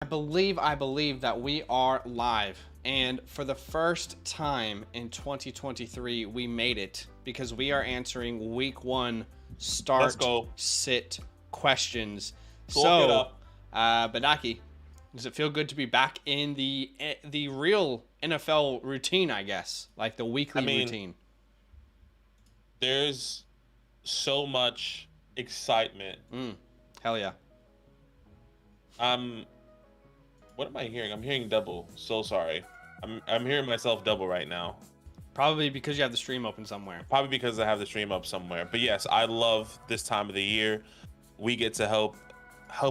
I believe that we are live. And for the first time in 2023, we made it because we are answering week one Let's start go. sit questions. Talk it So, up. Badaki, does it feel good to be back in the real NFL routine, I guess? Like the I weekly mean, routine? there's so much excitement. Hell yeah. I'm what am I hearing? I'm hearing double. So sorry. I'm hearing myself double right now. Probably because you have the stream open somewhere. Probably because I have the stream up somewhere. But yes, I love this time of the year. We get to help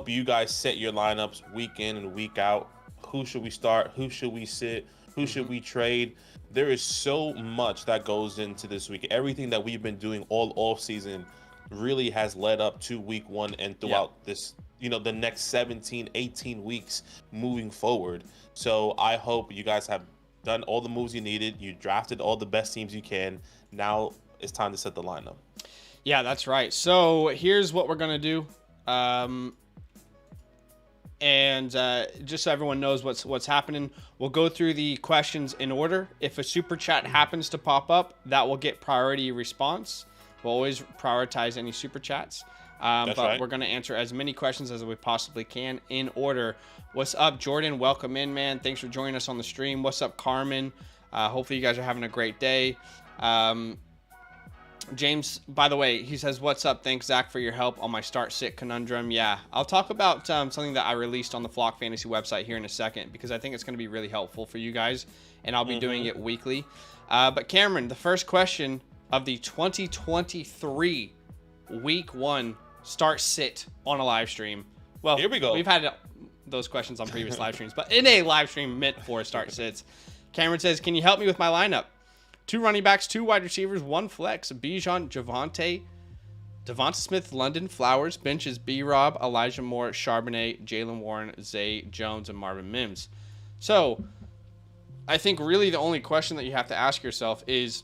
you guys set your lineups week in and week out. Who should we start? Who should we sit? Who should we trade? There is so much that goes into this week. Everything that we've been doing all off season really has led up to week one and Yeah. throughout this, the next 17, 18 weeks moving forward. So I hope you guys have done all the moves you needed. You drafted all the best teams you can. Now it's time to set the lineup. Yeah, that's right. So here's what we're gonna do, and just so everyone knows what's happening, we'll go through the questions in order. If a super chat happens to pop up, that will get priority response. We'll always prioritize any super chats. But right. we're gonna answer as many questions as we possibly can in order. What's up, Jordan? Welcome in, man. Thanks for joining us on the stream. What's up, Carmen? Hopefully you guys are having a great day. James, by the way, he says, what's up? Thanks, Zach, for your help on my start-sit conundrum. Yeah, I'll talk about something that I released on the Flock Fantasy website here in a second because I think it's going to be really helpful for you guys, and I'll be doing it weekly. But Cameron, the first question of the 2023 Week 1 start-sit on a live stream. Well, Here we go. We've had those questions on previous live streams, but in a live stream meant for start-sits. Cameron says, can you help me with my lineup? 2 running backs, 2 wide receivers, 1 flex, Bijan, Javonte, Devonta Smith, London, Flowers, benches, B-Rob, Elijah Moore, Charbonnet, Jalen Warren, Zay Jones, and Marvin Mims. So, I think really the only question that you have to ask yourself is,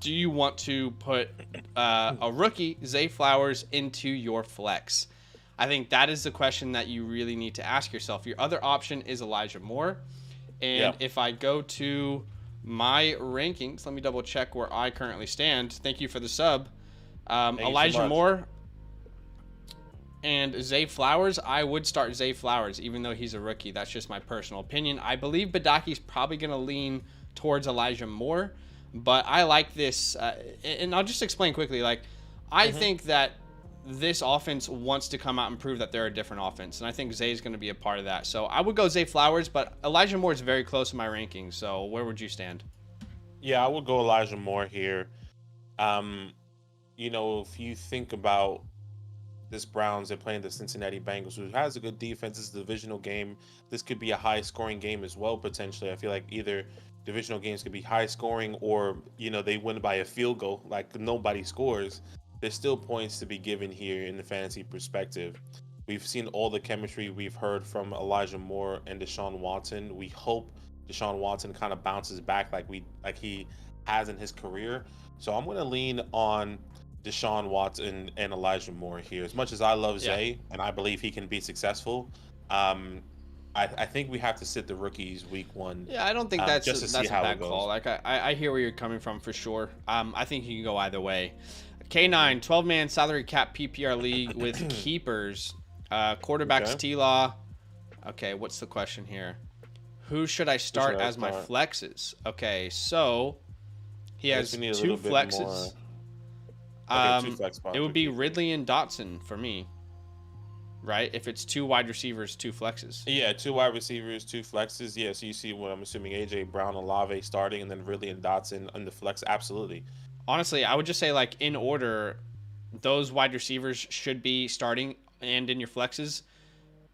do you want to put a rookie, Zay Flowers, into your flex? I think that is the question that you really need to ask yourself. Your other option is Elijah Moore. And if I go to my rankings, let me double check where I currently stand. Thank you for the sub. Elijah Moore and Zay Flowers. I would start Zay Flowers even though he's a rookie. That's just my personal opinion. I believe Badaki's probably going to lean towards Elijah Moore, but I like this. And I'll just explain quickly. I think that this offense wants to come out and prove that they're a different offense, and I think Zay's going to be a part of that. So I would go Zay Flowers, but Elijah Moore is very close in my rankings. So where would you stand? Yeah, I would go Elijah Moore here. If you think about this Browns, they're playing the Cincinnati Bengals, who has a good defense. It's a divisional game. This could be a high-scoring game as well, potentially. I feel like either divisional games could be high-scoring or, they win by a field goal, like nobody scores. There's still points to be given here in the fantasy perspective. We've seen all the chemistry we've heard from Elijah Moore and Deshaun Watson. We hope Deshaun Watson kind of bounces back like he has in his career. So I'm going to lean on Deshaun Watson and Elijah Moore here. As much as I love Zay and I believe he can be successful, I think we have to sit the rookies week 1. Yeah, I don't think that's a bad goes. call. I hear where you're coming from for sure. I think you can go either way. K9, 12-man salary cap PPR league with keepers. Quarterbacks, T-Law. Okay, what's the question here? Who should I start as my flexes? Okay, so he has 2 flexes. It would be Ridley and Dotson for me, right? If it's 2 wide receivers, 2 flexes. Yeah, 2 wide receivers, 2 flexes. Yeah, so you see what I'm assuming AJ Brown, Olave starting, and then Ridley and Dotson on the flex. Absolutely. Honestly, I would just say in order, those wide receivers should be starting and in your flexes.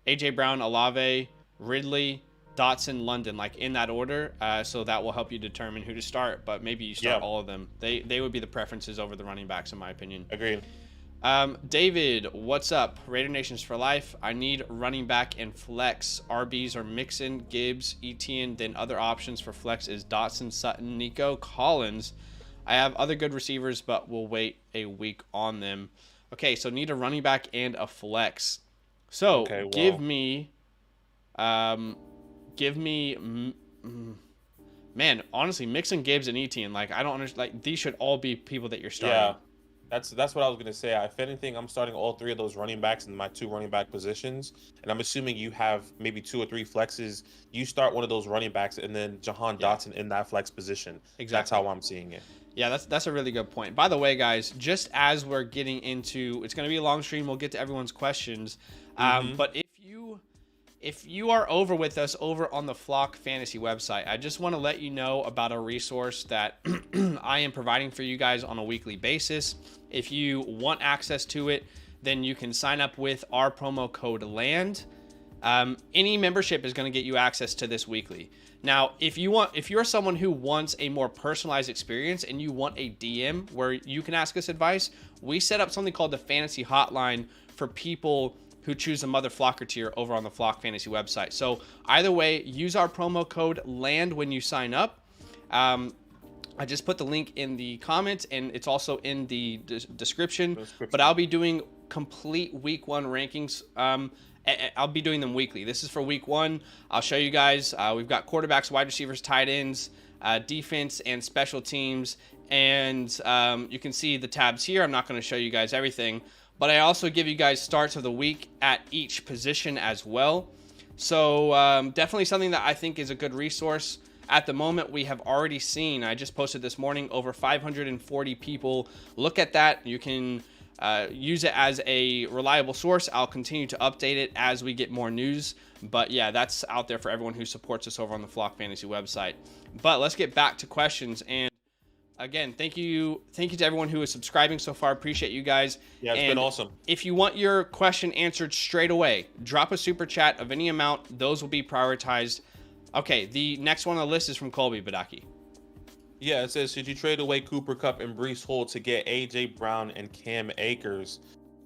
AJ Brown, Olave, Ridley, Dotson, London, in that order. So that will help you determine who to start. But maybe you start all of them. They would be the preferences over the running backs, in my opinion. Agreed. David, what's up? Raider Nations for life. I need running back and flex. RBs are Mixon, Gibbs, Etienne. Then other options for flex is Dotson, Sutton, Nico, Collins. I have other good receivers, but we'll wait a week on them. Okay, so need a running back and a flex. So give me Give me, man, honestly, Mixon, Gibbs, and Etienne. Like, I don't understand. Like, these should all be people that you're starting. Yeah, that's what I was gonna say. If anything, I'm starting all three of those running backs in my two running back positions, and I'm assuming you have maybe two or three flexes. You start one of those running backs, and then Jahan Dotson in that flex position. Exactly. That's how I'm seeing it. Yeah, that's a really good point. By the way, guys, just as we're getting into, it's going to be a long stream. We'll get to everyone's questions. But if you are over with us over on the Flock Fantasy website, I just want to let you know about a resource that I am providing for you guys on a weekly basis. If you want access to it, then you can sign up with our promo code LAND. Any membership is going to get you access to this weekly. Now, if you're someone who wants a more personalized experience and you want a DM where you can ask us advice, we set up something called the Fantasy Hotline for people who choose a Mother Flocker tier over on the Flock Fantasy website. So either way, use our promo code LAND when you sign up. I just put the link in the comments, and it's also in the description. But I'll be doing complete week 1 rankings. I'll be doing them weekly. This is for week 1. I'll show you guys. We've got quarterbacks, wide receivers, tight ends, defense, and special teams. And you can see the tabs here. I'm not going to show you guys everything. But I also give you guys starts of the week at each position as well. So definitely something that I think is a good resource. At the moment, we have already seen, I just posted this morning, over 540 people look at that. You can use it as a reliable source. I'll continue to update it as we get more news. But yeah, that's out there for everyone who supports us over on the Flock Fantasy website. But let's get back to questions. And again, thank you to everyone who is subscribing so far. Appreciate you guys. Yeah, it's been awesome. If you want your question answered straight away, drop a super chat of any amount. Those will be prioritized. Okay, the next one on the list is from Colby Badaki. Yeah, it says, should you trade away Cooper Kupp and Breece Hall to get AJ Brown and Cam Akers?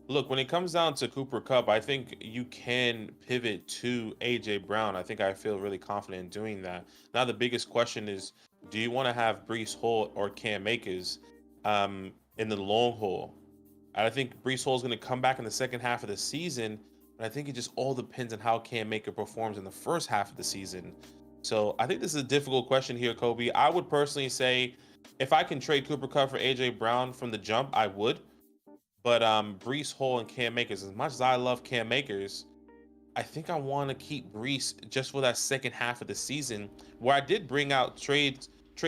Look, when it comes down to Cooper Kupp, I think you can pivot to AJ Brown. I think I feel really confident in doing that. Now, the biggest question is, do you want to have Breece Hall or Cam Akers in the long haul? I think Breece Hall is going to come back in the second half of the season, but I think it just all depends on how Cam Akers performs in the first half of the season. So I think this is a difficult question here, Kobe. I would personally say if I can trade Cooper Kupp for AJ Brown from the jump, I would. But Breece Hall and Cam Akers, as much as I love Cam Akers, I think I want to keep Breece just for that second half of the season, where I did bring out trade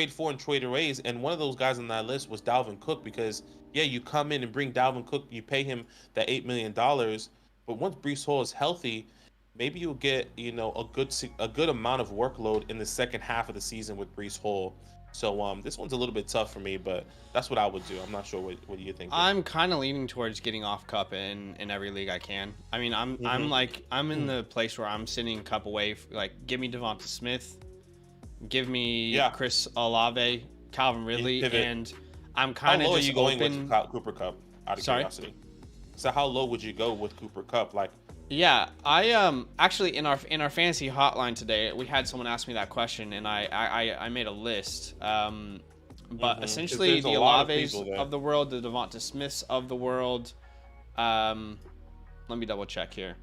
for and trade aways, and one of those guys on that list was Dalvin Cook, because yeah, you come in and bring Dalvin Cook, you pay him that $8 million, but once Breece Hall is healthy, maybe you'll get a good amount of workload in the second half of the season with Breece Hall. So this one's a little bit tough for me, but that's what I would do. I'm not sure what you think. I'm kind of leaning towards getting off Kupp in every league I can. I mean, I'm in the place where I'm sending Kupp away. Like, give me Devonta Smith, give me Chris Olave, Calvin Ridley, and I'm kind of just open. How low are you going with Cooper Kupp? Out of curiosity. So how low would you go with Cooper Kupp? Like, yeah, I actually in our fantasy hotline today, we had someone ask me that question, and I made a list. But essentially, the Olaves of the world, the Devonta Smiths of the world. Let me double check here.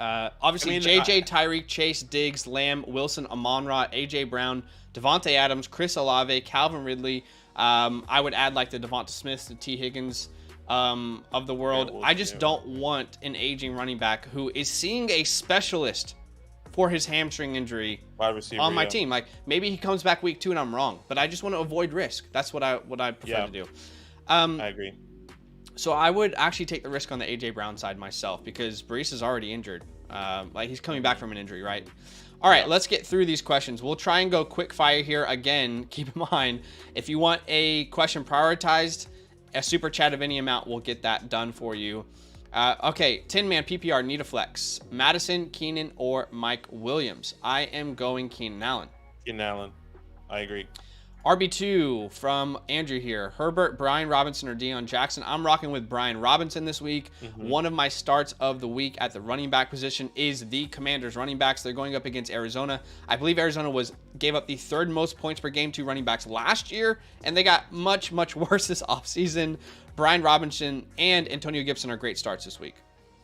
Obviously, JJ, Tyreek, Chase, Diggs, Lamb, Wilson, Amon-Ra, AJ Brown, Devontae Adams, Chris Olave, Calvin Ridley. I would add like the Devonta Smiths, the T. Higgins of the world. I just don't want an aging running back who is seeing a specialist for his hamstring injury on my team. Like, maybe he comes back week 2 and I'm wrong, but I just want to avoid risk. That's what I prefer to do. I agree. So I would actually take the risk on the AJ Brown side myself, because Breece is already injured. Like, he's coming back from an injury, right? All right, let's get through these questions. We'll try and go quick fire here. Again, keep in mind, if you want a question prioritized, a super chat of any amount will get that done for you. Okay, 10-man PPR, need a flex. Madison, Keenan, or Mike Williams? I am going Keenan Allen. Keenan Allen. I agree. RB2 from Andrew here. Herbert, Brian Robinson, or Deion Jackson? I'm rocking with Brian Robinson this week. One of my starts of the week at the running back position is the Commanders running backs. They're going up against Arizona. I believe Arizona gave up the 3rd most points per game to running backs last year, and they got much, much worse this offseason. Brian Robinson and Antonio Gibson are great starts this week.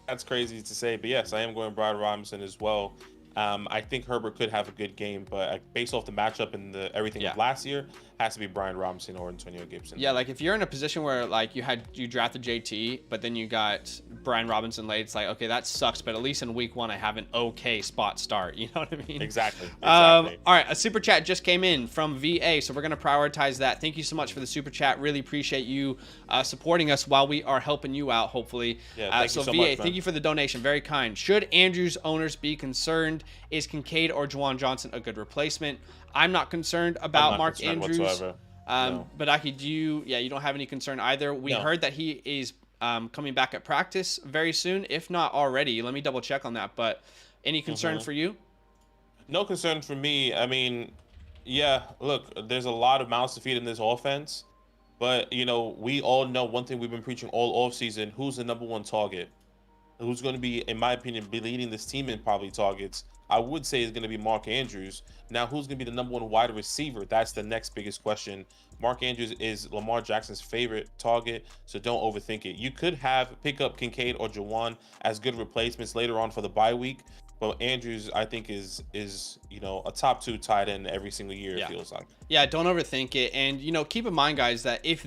That's crazy to say, but yes, I am going Brian Robinson as well. I think Herbert could have a good game, but based off the matchup and the everything of Yeah. last year, has to be Brian Robinson or Antonio Gibson. Yeah, like if you're in a position where like you drafted JT, but then you got Brian Robinson late, it's like, okay, that sucks, but at least in week 1 I have an okay spot start. You know what I mean? Exactly. All right, a super chat just came in from VA, so we're gonna prioritize that. Thank you so much for the super chat. Really appreciate you supporting us while we are helping you out. Hopefully, Yeah, thank you so VA, much, man. thank you for the donation. Very kind. Should Andrews owners be concerned? Is Kincaid or Juwan Johnson a good replacement? I'm not concerned about not Mark concerned Andrews. whatsoever. No. But Aki, you don't have any concern either. We No. heard that he is coming back at practice very soon, if not already. Let me double check on that. But any concern for you? No concern for me. I mean, yeah, look, there's a lot of mouths to feed in this offense, but we all know one thing we've been preaching all offseason: who's the number one target? Who's going to be, in my opinion, be leading this team in probably targets? I would say is going to be Mark Andrews. Now, who's going to be the number one wide receiver? That's the next biggest question. Mark Andrews is Lamar Jackson's favorite target, so don't overthink it. You could pick up Kincaid or Jawan as good replacements later on for the bye week, but Andrews, I think, is a top 2 tight end every single year. It feels like. Yeah, don't overthink it, and keep in mind, guys, that if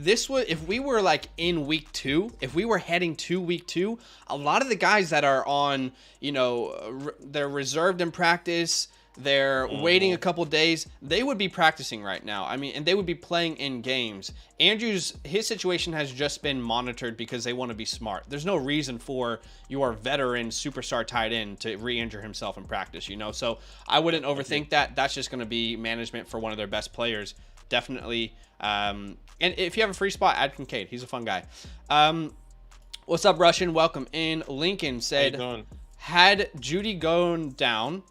we were like in week 2, if we were heading to week 2, a lot of the guys that are on, they're reserved in practice. They're waiting a couple days. They would be practicing right now. I mean, and they would be playing in games. Andrews, his situation has just been monitored because they want to be smart. There's no reason for your veteran superstar tight end to re-injure himself in practice, So I wouldn't overthink that. That's just going to be management for one of their best players. Definitely. And if you have a free spot, add Kincaid. He's a fun guy. What's up, Russian? Welcome in. Lincoln said, had Judy gone down,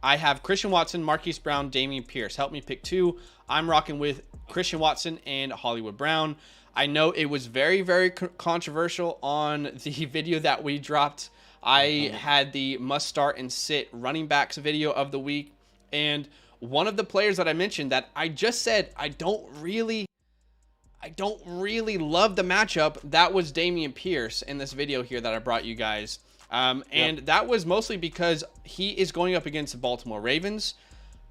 I have Christian Watson, Marquise Brown, Damian Pierce. Help me pick 2. I'm rocking with Christian Watson and Hollywood Brown. I know it was very, very controversial on the video that we dropped. I had the must start and sit running backs video of the week. And one of the players that I mentioned that I just said I don't really love the matchup, that was Damian Pierce in this video here that I brought you guys. And that was mostly because he is going up against the Baltimore Ravens.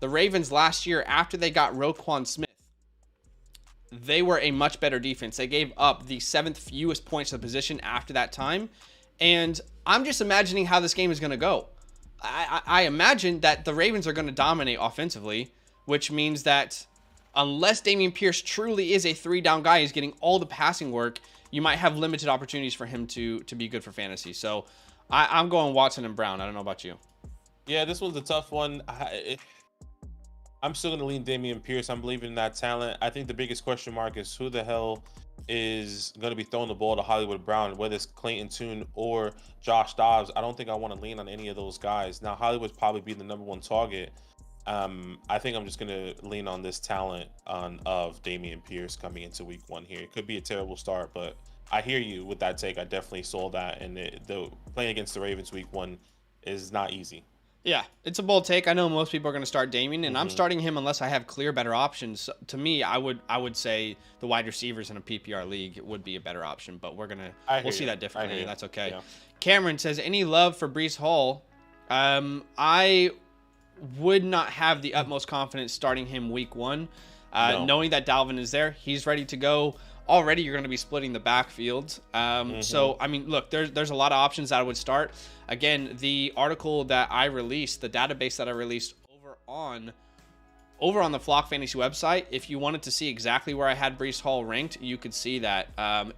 The Ravens last year, after they got Roquan Smith, they were a much better defense. They gave up the 7th fewest points to the position after that time. And I'm just imagining how this game is going to go. I imagine that the Ravens are going to dominate offensively, which means that unless Damian Pierce truly is a 3-down guy, he's getting all the passing work, you might have limited opportunities for him to be good for fantasy. So I'm going Watson and Brown. I don't know about you. Yeah, this was a tough one. I'm still going to lean Damian Pierce. I'm believing in that talent. I think the biggest question mark is who the hell is going to be throwing the ball to Hollywood Brown, whether it's Clayton Tune or Josh Dobbs. I don't think I want to lean on any of those guys. Now, Hollywood's probably be the number one target. I think I'm just going to lean on this talent of Damian Pierce coming into week 1 here. It could be a terrible start, but I hear you with that take. I definitely saw that, and the playing against the Ravens week 1 is not easy. Yeah, it's a bold take. I know most people are going to start Damian, and I'm starting him unless I have clear, better options. To me, I would say the wide receivers in a PPR league would be a better option, but we'll see that differently, and that's okay. Yeah. Cameron says, any love for Breece Hall? I would not have the utmost confidence starting him week 1. No. Knowing that Dalvin is there, he's ready to go. Already, you're going to be splitting the backfield. So, I mean, look, there's a lot of options that I would start. Again, the article that I released, the database that I released over on the Flock Fantasy website, if you wanted to see exactly where I had Breece Hall ranked, you could see that.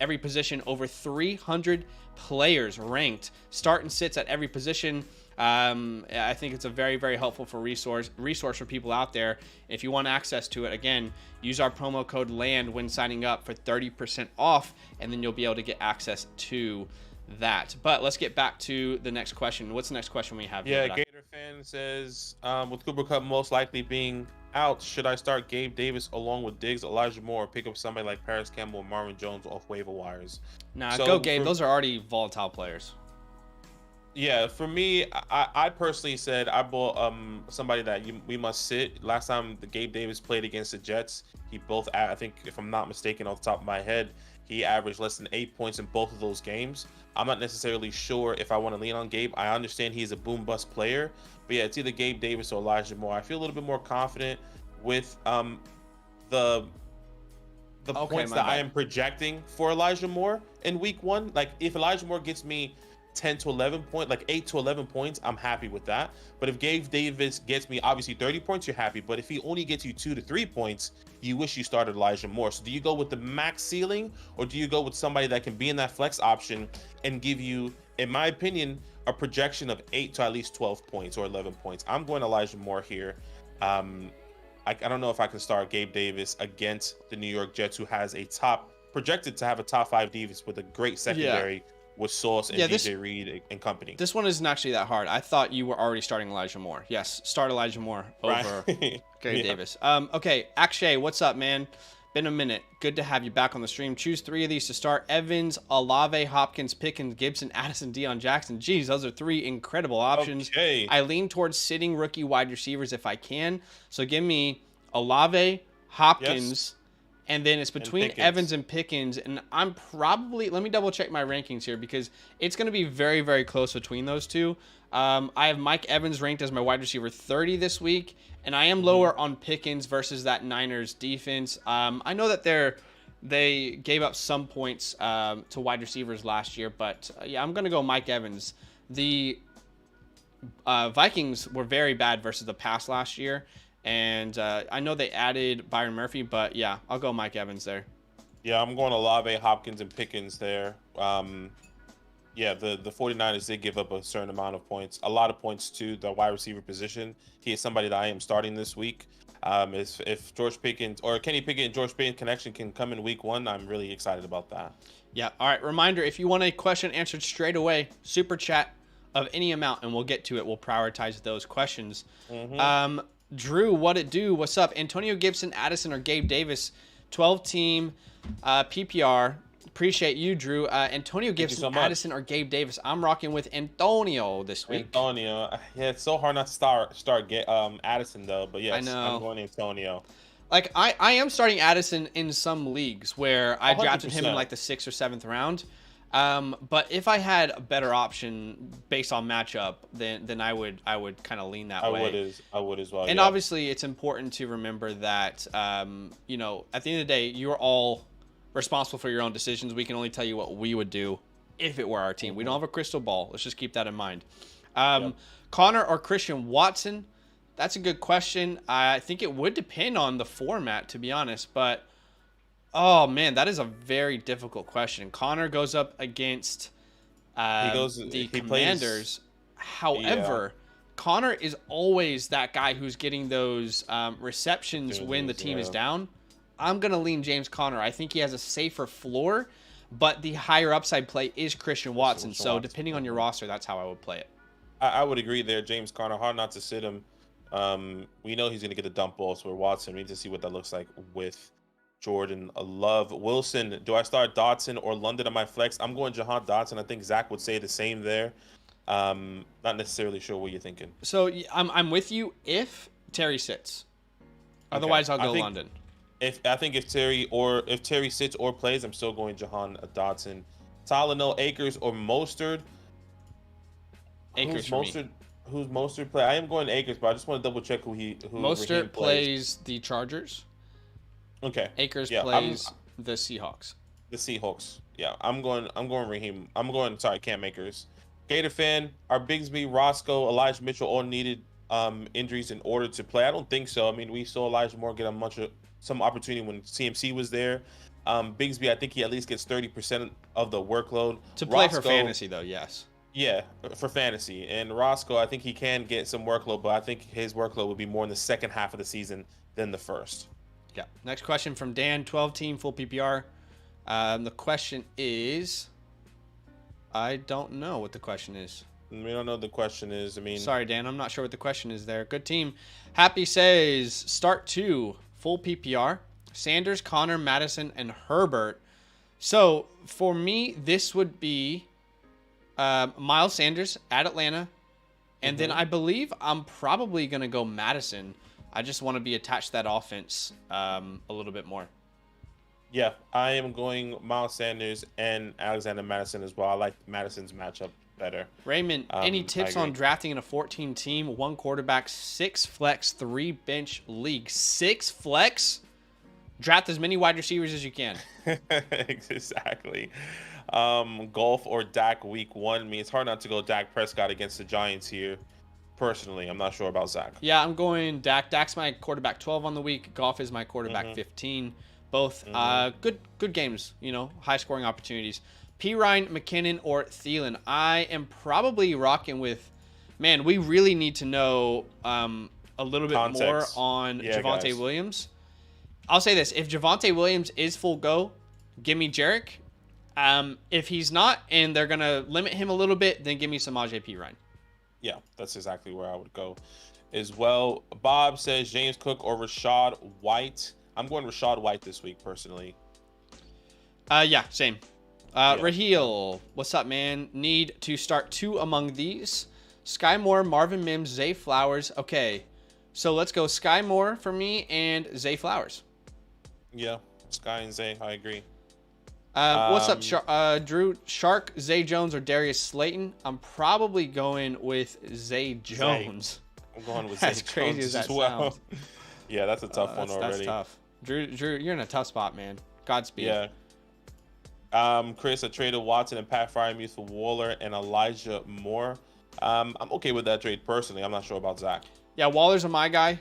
Every position, over 300 players ranked. Start and sits at every position. I think it's a very, very helpful resource for people out there. If you want access to it, again, use our promo code LAND when signing up for 30% off, and then you'll be able to get access to that. But let's get back to the next question. What's the next question we have? Yeah, Gator fan says, with Cooper Kupp most likely being out, should I start Gabe Davis along with Diggs, Elijah Moore, or pick up somebody like Paris Campbell or Marvin Jones off waiver wires? Nah, go Gabe. Those are already volatile players. Yeah, for me, I personally said I bought somebody that we must sit. Last time the Gabe Davis played against the Jets, he both I think if I'm not mistaken off the top of my head, he averaged less than 8 points in both of those games. I'm not necessarily sure if I want to lean on Gabe. I understand he's a boom bust player, but yeah, it's either Gabe Davis or Elijah Moore. I feel a little bit more confident with the Okay, points my that I bad. am projecting for Elijah Moore in week one. Like if Elijah Moore gets me 10 to 11 points, like 8 to 11 points, I'm happy with that. But if Gabe Davis gets me obviously 30 points, you're happy. But if he only gets you 2 to 3 points, you wish you started Elijah Moore. So do you go with the max ceiling or do you go with somebody that can be in that flex option and give you, in my opinion, a projection of 8 to at least 12 points or 11 points? I'm going Elijah Moore here. Um, I don't know if I can start Gabe Davis against the New York Jets, who has a projected to have a top 5 defense with a great Yeah. secondary with Sauce and Yeah, DJ Reed and company. this one isn't actually that hard. I thought you were already starting Elijah Moore. Yes, start Elijah Moore Right. over Gabe Yeah. Davis. Okay, Akshay, what's up, man? Been a minute. Good to have you back on the stream. Choose 3 of these to start: Evans, Olave, Hopkins, Pickens, Gibson, Addison, Deion Jackson. Geez, those are 3 incredible options. Okay. I lean towards sitting rookie wide receivers if I can. So give me Olave, Hopkins, Yes. and then it's And between Pickens. Evans and Pickens. And I'm probably, let me double check my rankings here because it's going to be very, very close between those two. I have Mike Evans ranked as my wide receiver 30 this week, and I am lower on Pickens versus that Niners defense. I know that they gave up some points to wide receivers last year, but yeah, I'm going to go Mike Evans. The Vikings were very bad versus the pass last year, and I know they added Byron Murphy, but yeah, I'll go Mike Evans there. Yeah, I'm going Olave, Hopkins, and Pickens there. Yeah, the 49ers did give up a certain amount of points, a lot of points to the wide receiver position. He is somebody that I am starting this week. If George Pickens or Kenny Pickett and George Pickens connection can come in week one, I'm really excited about that. Yeah. All right. Reminder: if you want a question answered straight away, super chat of any amount, and we'll get to it. We'll prioritize those questions. Drew, what it do? What's up? Antonio Gibson, Addison, or Gabe Davis? 12-team PPR. Appreciate you, Drew. Antonio Gibson, so much. Addison, or Gabe Davis? I'm rocking with Antonio this week. Antonio, yeah, it's so hard not to start Addison though, but yes, I know. I'm going Antonio. Like I am starting Addison in some leagues where I drafted him in 100%. like the 6th or 7th round. But if I had a better option based on matchup, then I would kind of lean that way. I would as well. And yeah. obviously, it's important to remember that you know, at the end of the day, you're all responsible for your own decisions. We can only tell you what we would do if it were our team. We don't have a crystal ball. Let's just keep that in mind. Connor or Christian Watson? That's a good question. I think it would depend on the format, to be honest. But, oh, man, that is a very difficult question. Connor goes up against the Commanders. However, Connor is always that guy who's getting those receptions when the team is down. I'm going to lean James Conner. I think he has a safer floor, but the higher upside play is Christian Watson. So depending on your roster, that's how I would play it. I would agree there. James Conner, hard not to sit him. We know he's going to get the dump balls for Watson. We need to see what that looks like with Jordan Love. Wilson, do I start Dotson or London on my flex? I'm going Jahan Dotson. I think Zach would say the same there. Not necessarily sure what you're thinking. So I'm with you if Terry sits. Otherwise, I'll go London. If Terry sits or plays, I'm still going Jahan Dotson. Talanoa, Akers, or Mostert. Akers for me. Who's Mostert play? I am going Akers, but I just want to double check who Mostert Raheem plays the Chargers. Okay. Akers plays the Seahawks. The Seahawks. Yeah, I'm going Raheem. Cam Akers. Gator fan, are Bigsby, Roscoe, Elijah Mitchell all needed injuries in order to play? I don't think so. I mean, we saw Elijah Moore get some opportunity when CMC was there. Bigsby, I think he at least gets 30% of the workload. To play for fantasy, though, yes. Yeah, for fantasy. And Roscoe, I think he can get some workload, but I think his workload would be more in the second half of the season than the first. Yeah. Next question from Dan, 12-team, full PPR. The question is... I don't know what the question is. We don't know what the question is. Sorry, Dan. I'm not sure what the question is there. Good team. Happy says, start 2, full PPR. Sanders, Connor, Madison, and Herbert. So, for me, this would be... Miles Sanders at Atlanta. And then I believe I'm probably going to go Madison. I just want to be attached to that offense a little bit more. Yeah, I am going Miles Sanders and Alexander Madison as well. I like Madison's matchup better. Raymond, any tips on drafting in a 14 team, 1 quarterback, 6 flex, 3 bench league? 6 flex? Draft as many wide receivers as you can. Exactly. Golf or Dak week 1. I mean, it's hard not to go Dak Prescott against the Giants here. Personally, I'm not sure about Zach. Yeah, I'm going Dak. Dak's my quarterback 12 on the week. Golf is my quarterback 15. Both good games, high scoring opportunities. P. Ryan, McKinnon, or Thielen. I am probably rocking with, man, we really need to know a little bit more on Javonte Williams. I'll say this. If Javonte Williams is full go, give me Jarek. If he's not and they're going to limit him a little bit, then give me Samaje P. Ryan. Yeah, that's exactly where I would go as well. Bob says James Cook or Rachaad White. I'm going Rachaad White this week, personally. Yeah, same. Raheel, what's up, man? Need to start 2 among these. Sky Moore, Marvin Mims, Zay Flowers. Okay, so let's go Sky Moore for me and Zay Flowers. Yeah, Sky and Zay, I agree. What's up, Drew? Shark, Zay Jones, or Darius Slayton? I'm probably going with Zay Jones. I'm going with As Zay crazy Jones as that as well. sounds. Yeah, that's a tough one already. That's tough. Drew, you're in a tough spot, man. Godspeed. Yeah. Chris, I traded Watson and Pat Freiermuth for Waller and Elijah Moore. I'm okay with that trade personally. I'm not sure about Zach. Yeah, Waller's my guy.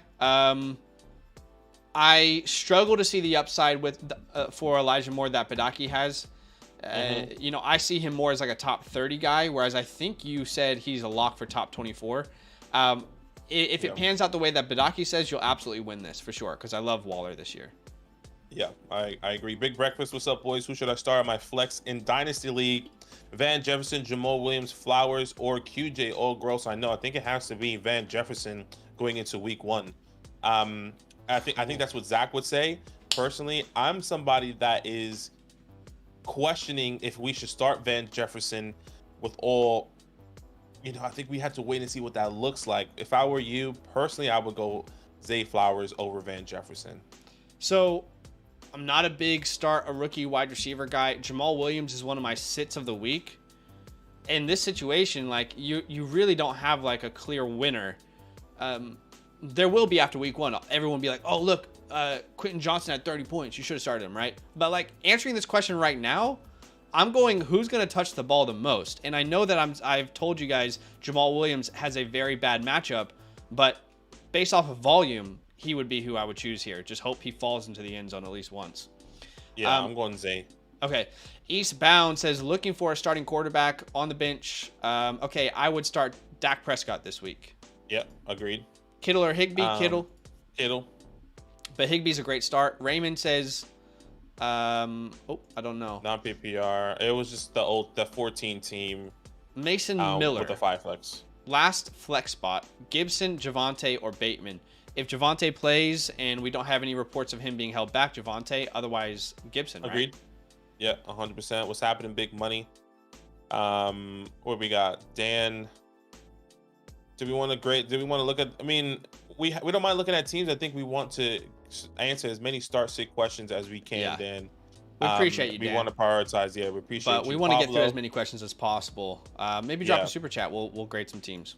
I struggle to see the upside with for Elijah Moore that Badaki has. I see him more as like a top 30 guy, whereas I think you said he's a lock for top 24. If it pans out the way that Badaki says, you'll absolutely win this for sure, because I love Waller this year. Yeah, I agree. Big Breakfast, what's up, boys? Who should I start on my flex in Dynasty League? Van Jefferson, Jamal Williams, Flowers, or QJ? All gross, I know. I think it has to be Van Jefferson going into week 1. I think that's what Zach would say. Personally, I'm somebody that is questioning if we should start Van Jefferson with all. I think we have to wait and see what that looks like. If I were you, personally, I would go Zay Flowers over Van Jefferson. So, I'm not a big start a rookie wide receiver guy. Jamal Williams is one of my sits of the week. In this situation, like you really don't have like a clear winner. There will be after week 1. Everyone will be like, oh, look, Quentin Johnson had 30 points. You should have started him, right? But like answering this question right now, I'm going who's going to touch the ball the most. And I know that I've told you guys Jamal Williams has a very bad matchup, but based off of volume, he would be who I would choose here. Just hope he falls into the end zone at least once. Yeah, I'm going Zay. Okay. Eastbound says looking for a starting quarterback on the bench. Okay, I would start Dak Prescott this week. Yep, agreed. Kittle or Higbee? Kittle. But Higbee's a great start. Raymond says, I don't know. Not PPR. It was just the 14 team. Mason Miller. With the 5 flex. Last flex spot. Gibson, Javonte, or Bateman. If Javonte plays and we don't have any reports of him being held back, Javonte. Otherwise, Gibson, right? Agreed. Yeah, 100%. What's happening? Big money. What we got? Dan. Do we want to look at? I mean, we don't mind looking at teams. I think we want to answer as many start sit questions as we can. Yeah. Dan, we appreciate you, Dan. We want to prioritize. Yeah, we appreciate. But we want to get through as many questions as possible. Maybe drop a super chat. We'll grade some teams.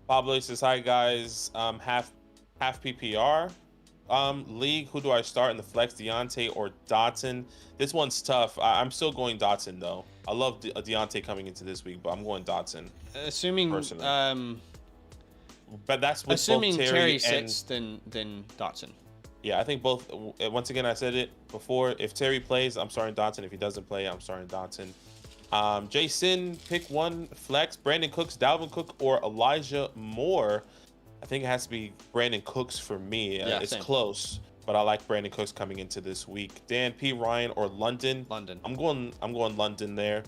Pablo says, "Hi guys. Half PPR league. Who do I start in the flex? Deontay or Dotson? This one's tough. I'm still going Dotson though. I love Deontay coming into this week, but I'm going Dotson. Assuming personally. But that's with assuming both Terry sits, then Dotson. Yeah, I think both. Once again, I said it before. If Terry plays, I'm starting Dotson. If he doesn't play, I'm starting Dotson. Jason, pick one flex. Brandon Cooks, Dalvin Cook, or Elijah Moore. I think it has to be Brandon Cooks for me. It's same. Close, but I like Brandon Cooks coming into this week. Dan, P. Ryan, or London. I'm going London there.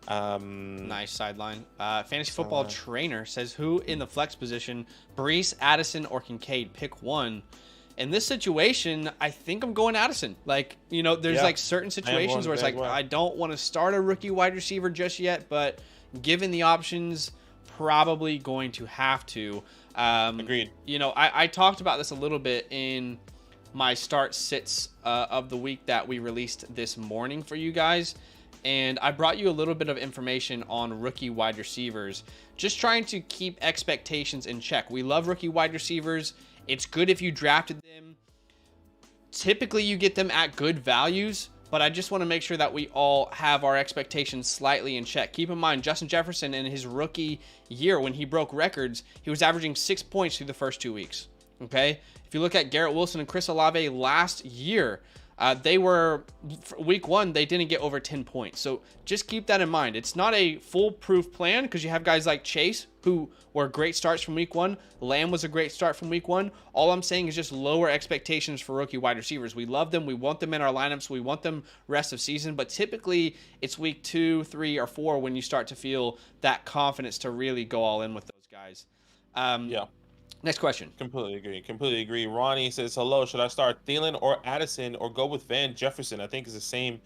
Nice sideline. Fantasy football trainer says, who in the flex position, Brees, Addison, or Kincaid? Pick one. In this situation, I think I'm going Addison. Like, there's like certain situations where it's like, I don't want to start a rookie wide receiver just yet, but given the options, probably going to have to. Agreed. You know, I talked about this a little bit in my start sits of the week that we released this morning for you guys. And I brought you a little bit of information on rookie wide receivers, just trying to keep expectations in check. We love rookie wide receivers. It's good if you drafted them. Typically, you get them at good values, but I just want to make sure that we all have our expectations slightly in check. Keep in mind, Justin Jefferson in his rookie year, when he broke records, he was averaging 6 points through the first 2 weeks. Okay? If you look at Garrett Wilson and Chris Olave last year, they were, week 1, they didn't get over 10 points. So just keep that in mind. It's not a foolproof plan because you have guys like Chase who were great starts from week 1. Lamb was a great start from week 1. All I'm saying is just lower expectations for rookie wide receivers. We love them. We want them in our lineups. We want them rest of season. But typically it's week 2, 3, or 4 when you start to feel that confidence to really go all in with those guys. Yeah. Next question. Completely agree. Ronnie says, hello, should I start Thielen or Addison or go with Van Jefferson? I think it's the same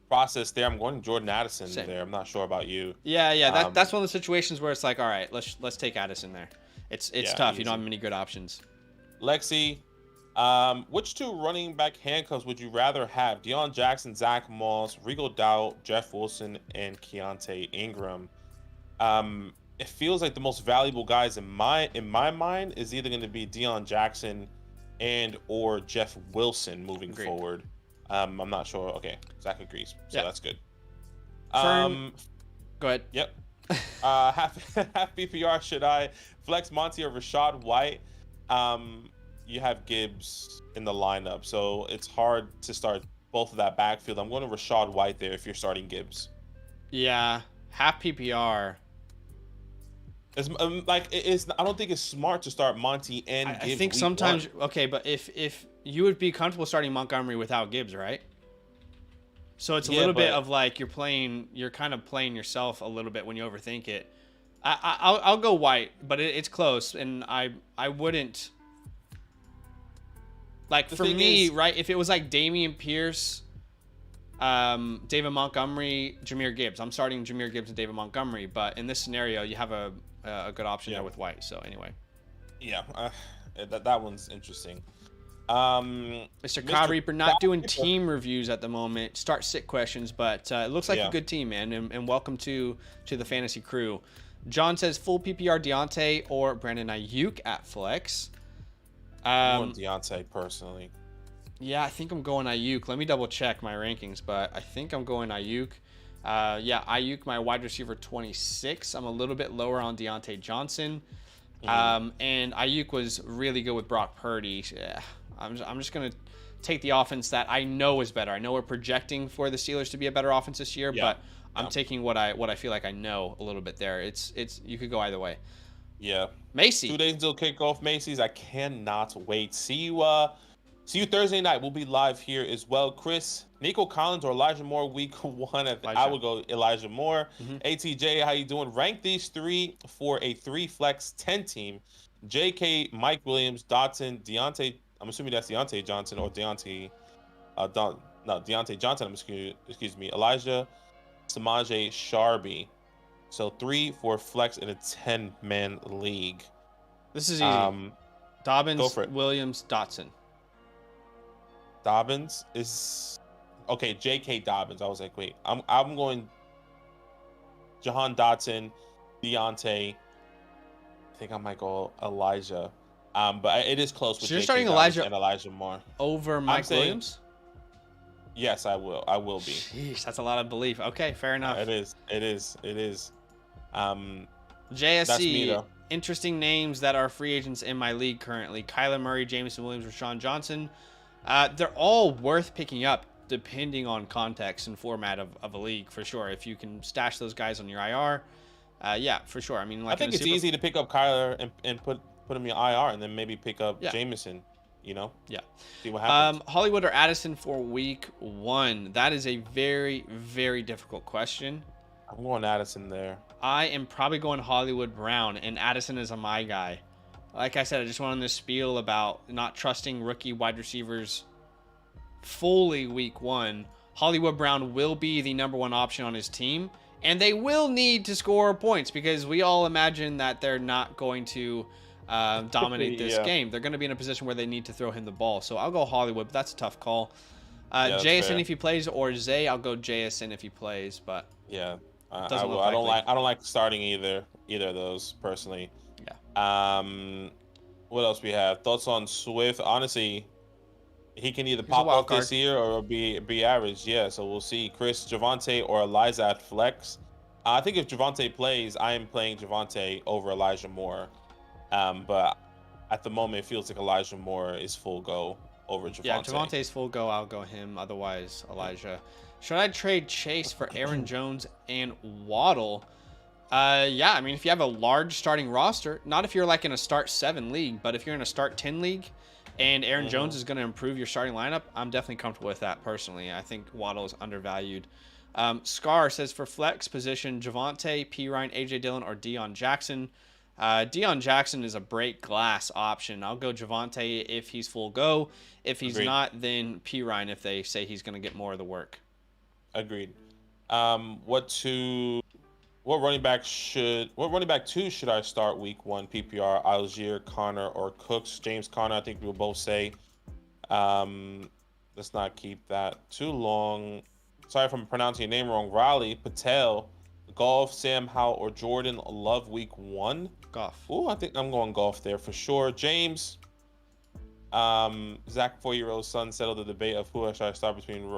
process there. I'm going Jordan Addison there. I'm not sure about you. Yeah. That's one of the situations where it's like, all right, let's take Addison there. It's tough. Easy. You don't have many good options. Lexi, which 2 running back handcuffs would you rather have? Deion Jackson, Zach Moss, Regal Dow, Jeff Wilson, and Keontae Ingram. It feels like the most valuable guys in my mind is either going to be Deion Jackson and or Jeff Wilson moving forward. I'm not sure. Okay, Zach agrees, so that's good. Go ahead. Yep. Half PPR. Should I flex Monty or Rashad White? You have Gibbs in the lineup, so it's hard to start both of that backfield. I'm going to Rashad White there if you're starting Gibbs. Yeah, half PPR. It's I don't think it's smart to start Monty and Gibbs. I think sometimes okay, but if you would be comfortable starting Montgomery without Gibbs, right? So it's a little bit of like you're kind of playing yourself a little bit when you overthink it. I'll go White, but it's close, and I wouldn't like for me, right? If it was like Dameon Pierce, David Montgomery, Jahmyr Gibbs, I'm starting Jahmyr Gibbs and David Montgomery, but in this scenario, you have a good option there with White. So anyway, that one's interesting. Mr. Kyle Reaper not doing team reviews at the moment. Start sit questions, but it looks like a good team, man, and welcome to the fantasy crew. John says full PPR Deontay or Brandon Ayuk at flex. I'm going Deontay personally. Yeah, I think I'm going Ayuk. Let me double check my rankings, but I think I'm going Ayuk. Ayuk, my wide receiver 26. I'm a little bit lower on Deontay Johnson. And Ayuk was really good with Brock Purdy. Yeah, I'm just going to take the offense that I know is better. I know we're projecting for the Steelers to be a better offense this year, but I'm taking what I feel like I know a little bit there. It's you could go either way. Yeah. Macy. 2 days until kickoff, Macy's. I cannot wait. See you Thursday night. We'll be live here as well. Chris, Nico Collins or Elijah Moore week 1. I would go Elijah Moore. ATJ, how you doing? Rank these 3 for a 3 flex 10 team. JK, Mike Williams, Dotson, Deontay. I'm assuming that's Deontay Johnson or Deontay Johnson. Excuse me. Elijah, Samaje, Sharby. So 3 for flex in a 10-man league. This is easy. Dobbins, Williams, Dotson. Dobbins is okay. J.K. Dobbins. I was like, wait. I'm going Jahan Dotson, Deontay. I think I might go Elijah. But it is close with so you're J.K. starting Dobbins Elijah and Elijah Moore over Mike Williams. Yes, I will. I will be. Jeez, that's a lot of belief. Okay, fair enough. It is. JSC. Interesting names that are free agents in my league currently: Kyler Murray, Jameson Williams, Rashawn Johnson. They're all worth picking up depending on context and format of a league, for sure. If you can stash those guys on your IR, for sure. I mean, like I think it's easy to pick up Kyler and put him in your IR and then maybe pick up Jameson, See what happens. Hollywood or Addison for week 1? That is a very, very difficult question. I'm going Addison there. I am probably going Hollywood Brown, and Addison is my guy. Like I said, I just went on this spiel about not trusting rookie wide receivers fully week 1. Hollywood Brown will be the number 1 option on his team. And they will need to score points because we all imagine that they're not going to dominate this game. They're going to be in a position where they need to throw him the ball. So I'll go Hollywood, but that's a toff call. JSN if he plays, or Zay, I'll go JSN if he plays. But yeah, I don't like starting either of those personally. Yeah. What else we have? Thoughts on Swift? Honestly, he can either pop up this year or be average. Yeah, so we'll see. Chris, Javonte, or Elijah at flex. I think if Javonte plays, I am playing Javonte over Elijah Moore. But at the moment, it feels like Elijah Moore is full go over Javonte. Yeah, Javonte's full go. I'll go him. Otherwise, Elijah. Should I trade Chase for Aaron Jones and Waddle? Yeah, I mean, if you have a large starting roster, not if you're like in a start 7 league, but if you're in a start 10 league and Aaron Jones is going to improve your starting lineup, I'm definitely comfortable with that personally. I think Waddle is undervalued. Scar says for flex position, Javonte, P. Ryan, AJ Dillon, or Deion Jackson. Deion Jackson is a break glass option. I'll go Javonte if he's full go. If he's not, then P. Ryan if they say he's going to get more of the work. Agreed. What running back 2 should I start week 1? PPR, Algier, Connor, or Cooks? James Conner, I think we'll both say. Let's not keep that too long. Sorry if I'm pronouncing your name wrong. Raleigh, Patel, Golf, Sam Howell, or Jordan Love week 1? Golf. Ooh, I think I'm going Golf there for sure. James, Zach 4-year-old son settled the debate of who should I start between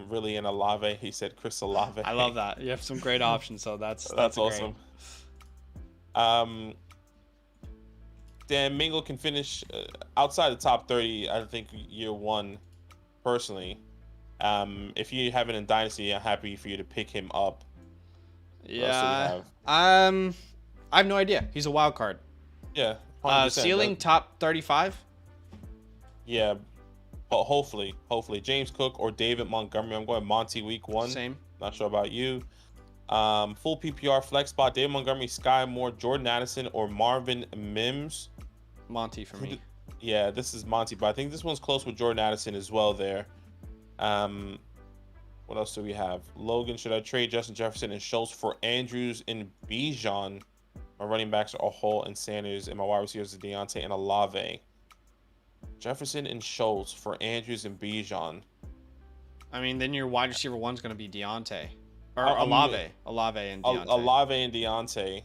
Really and Olave. He said Chris Olave. I love that. You have some great options, so that's awesome. Dan Mingle can finish outside the top 30. I think year 1, personally. If you have it in Dynasty, I'm happy for you to pick him up. Yeah. I have no idea. He's a wild card. Yeah. Ceiling top 35. Yeah, but hopefully James Cook or David Montgomery. I'm going Monty week 1. Same. Not sure about you. Full PPR flex spot: David Montgomery, Sky Moore, Jordan Addison, or Marvin Mims. Monty for me. Yeah, this is Monty, but I think this one's close with Jordan Addison as well. There. What else do we have? Logan, should I trade Justin Jefferson and Schultz for Andrews and Bijan? My running backs are Hall and Sanders, and my wide receivers are Deontay and Olave. Jefferson and Schultz for Andrews and Bijan. I mean, then your wide receiver 1's going to be Deontay. Or Olave. Olave and Deontay. Olave and Deontay.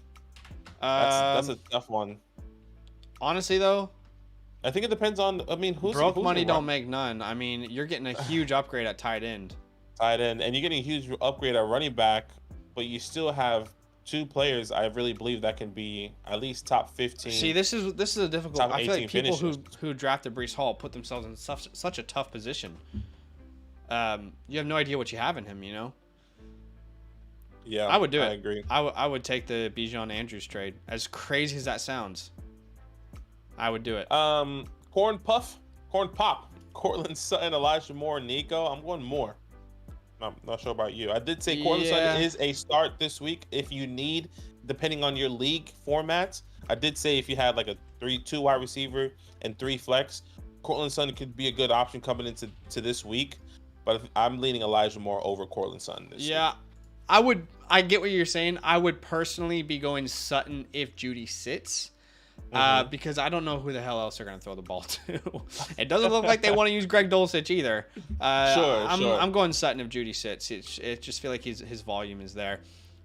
That's a tough one. Honestly, though, I think it depends on, who's money don't make none. I mean, you're getting a huge upgrade at tight end. And you're getting a huge upgrade at running back, but you still have 2 players I really believe that can be at least top 15. See, this is a difficult. I feel like people who drafted Breece Hall put themselves in such a tough position. You have no idea what you have in him, you know. Yeah, I would do it. I agree. I would take the Bijan Andrews trade. As crazy as that sounds, I would do it. Corn Pop, Cortland Sutton, Elijah Moore, Nico. I'm going Moore. I'm not sure about you. I did say Cortland Sutton is a start this week if you need, depending on your league formats. I did say if you had like a 2 wide receiver and 3 flex, Cortland Sutton could be a good option coming into this week. But I'm leaning Elijah Moore over Cortland Sutton this week. I get what you're saying. I would personally be going Sutton if Judy sits. Because I don't know who the hell else they're going to throw the ball to. It doesn't look like they want to use Greg Dulcich either. I'm going Sutton if Judy sits. It just feel like his volume is there.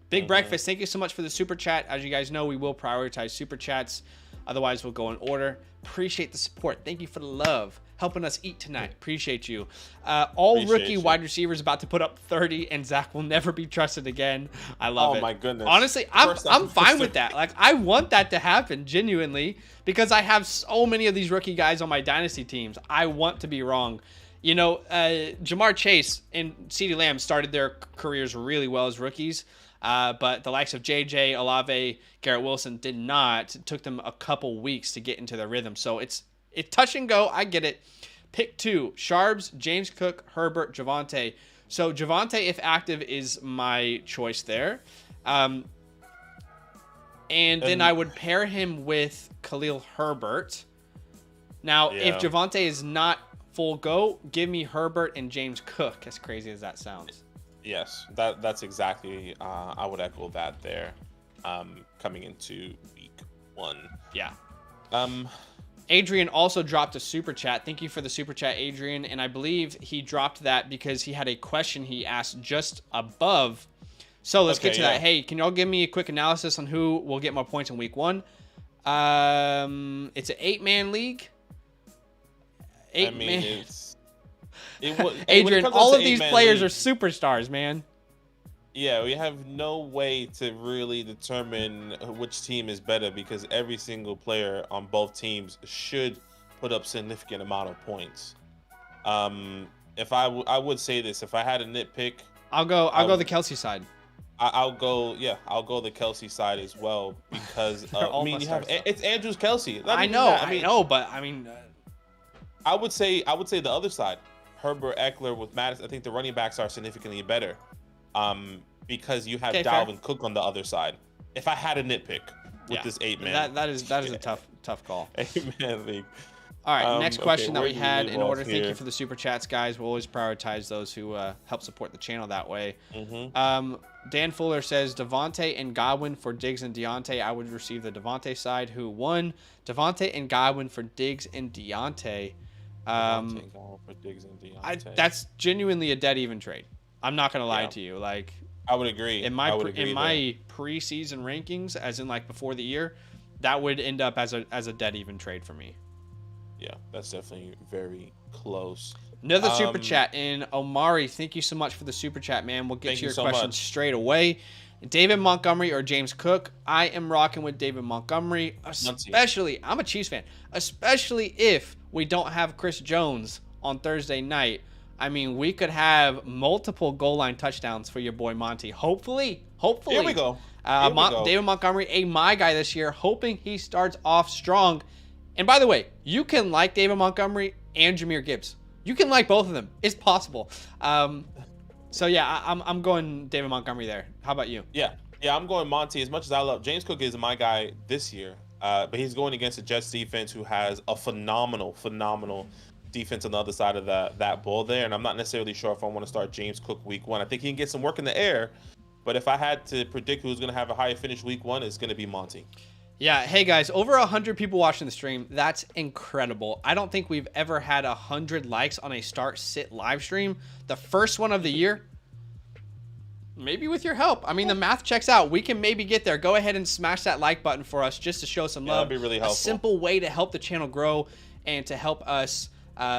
Big Breakfast, thank you so much for the super chat. As you guys know, we will prioritize super chats. Otherwise, we'll go in order. Appreciate the support. Thank you for the love. Helping us eat tonight. Appreciate you. Rookie wide receivers about to put up 30, and Zach will never be trusted again. I love it. Oh, my goodness. Honestly, I'm fine with that. Like, I want that to happen, genuinely, because I have so many of these rookie guys on my dynasty teams. I want to be wrong. You know, Jamar Chase and CeeDee Lamb started their careers really well as rookies. But the likes of JJ, Olave, Garrett Wilson did not. It took them a couple weeks to get into their rhythm. So it's touch and go. I get it. Pick 2. Sharps, James Cook, Herbert, Javonte. So Javonte, if active, is my choice there. And then I would pair him with Khalil Herbert. Now, if Javonte is not full go, give me Herbert and James Cook, as crazy as that sounds. Yes, that's exactly. I would echo that there. Coming into week 1. Yeah. Um, Adrian also dropped a super chat. Thank you for the super chat, Adrian. And I believe he dropped that because he had a question he asked just above. So let's get to that. Hey, can y'all give me a quick analysis on who will get more points in week 1? It's an 8-man league. Adrian, all of these players are superstars, man. Yeah, we have no way to really determine which team is better because every single player on both teams should put up significant amount of points. If I would say this, if I had a nitpick, I'll go the Kelsey side. I'll go the Kelsey side as well because it's Andrews Kelsey. I know, but I would say the other side, Herbert, Eckler with Madison. I think the running backs are significantly better. Because you have Dalvin Cook on the other side. If I had a nitpick with this 8-man, that is a tough call. 8-man league. All right, next question that we had in order. Thank you for the super chats, guys. We'll always prioritize those who help support the channel that way. Dan Fuller says Devontae and Godwin for Diggs and Deontay. I would receive the Devontae side. Who won? Devontae and Godwin for Diggs and Deontay. That's genuinely a dead even trade. I'm not gonna lie to you. Like, I would agree. In my preseason rankings, as in like before the year, that would end up as a dead even trade for me. Yeah, that's definitely very close. Another super chat in Omari. Thank you so much for the super chat, man. We'll get to your question straight away. David Montgomery or James Cook? I am rocking with David Montgomery, especially. I'm a Chiefs fan, especially if we don't have Chris Jones on Thursday night. I mean, we could have multiple goal line touchdowns for your boy Monty. Hopefully. Here we go. David Montgomery, my guy this year, hoping he starts off strong. And by the way, you can like David Montgomery and Jahmyr Gibbs. You can like both of them. It's possible. So yeah, I'm going David Montgomery there. How about you? Yeah, I'm going Monty. As much as I love James Cook is my guy this year, but he's going against the Jets defense, who has a phenomenal defense on the other side of that ball there. And I'm not necessarily sure if I want to start James Cook week 1. I think he can get some work in the air, but if I had to predict who's going to have a higher finish week 1, it's going to be Monty. Yeah. Hey guys, over 100 people watching the stream. That's incredible. I don't think we've ever had 100 likes on a start sit live stream. The first one of the year. Maybe with your help. I mean, the math checks out. We can maybe get there. Go ahead and smash that like button for us just to show some love. That'd be really helpful. A simple way to help the channel grow and to help us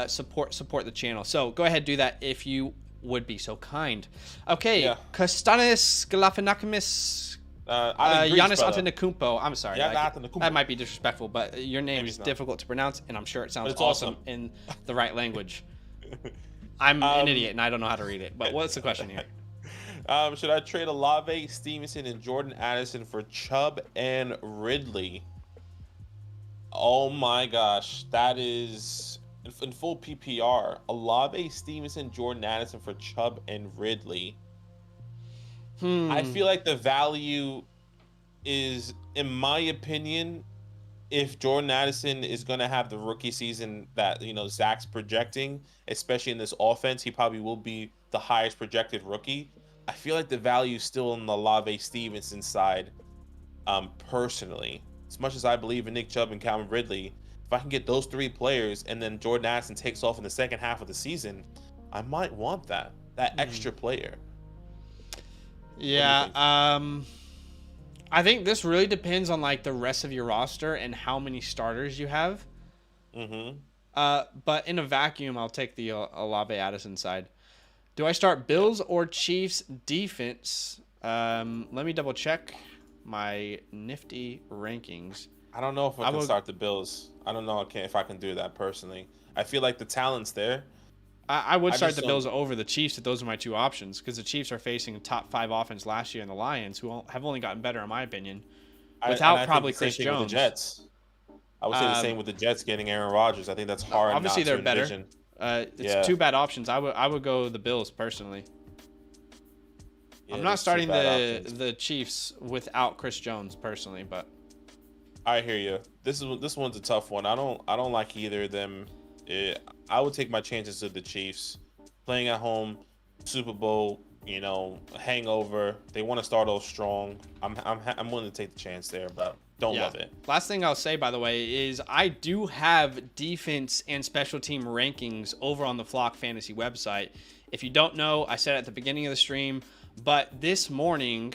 support the channel. So go ahead, do that if you would be so kind. Okay, Kostanis Galifianakis. Giannis Antetokounmpo. I'm sorry. That might be disrespectful, but your name is difficult to pronounce, and I'm sure it sounds awesome in the right language. I'm an idiot, and I don't know how to read it. But what's the question here? Should I trade Olave, Stevenson, and Jordan Addison for Chubb and Ridley? Oh my gosh, that is in full PPR. Olave, Stevenson, Jordan Addison for Chubb and Ridley. I feel like the value is, in my opinion, if Jordan Addison is going to have the rookie season that Zach's projecting, especially in this offense, he probably will be the highest projected rookie. I feel like the value is still on the Olave Stevenson side. Personally, as much as I believe in Nick Chubb and Calvin Ridley, if I can get those 3 players and then Jordan Addison takes off in the second half of the season, I might want that extra player. Yeah, I think this really depends on like the rest of your roster and how many starters you have. But in a vacuum, I'll take the Olave Addison side. Do I start Bills or Chiefs defense? Let me double check my nifty rankings. I don't know if I can start the Bills. I don't know if I can do that personally. I feel like the talent's there. I would start the Bills over the Chiefs if those are my 2 options, because the Chiefs are facing a top 5 offense last year in the Lions, who have only gotten better, in my opinion, without probably Chris Jones. With the Jets. I would say the same with the Jets getting Aaron Rodgers. I think that's hard. Obviously, they're better. It's 2 bad options. I would go the Bills personally. Yeah, I'm not starting the Chiefs without Chris Jones personally, but I hear you. This one's a tough one. I don't like either of them. I would take my chances with the Chiefs. Playing at home, Super Bowl, hangover. They want to start off strong. I'm willing to take the chance there, but don't love it. Last thing I'll say, by the way, is I do have defense and special team rankings over on the Flock Fantasy website. If you don't know, I said at the beginning of the stream, but this morning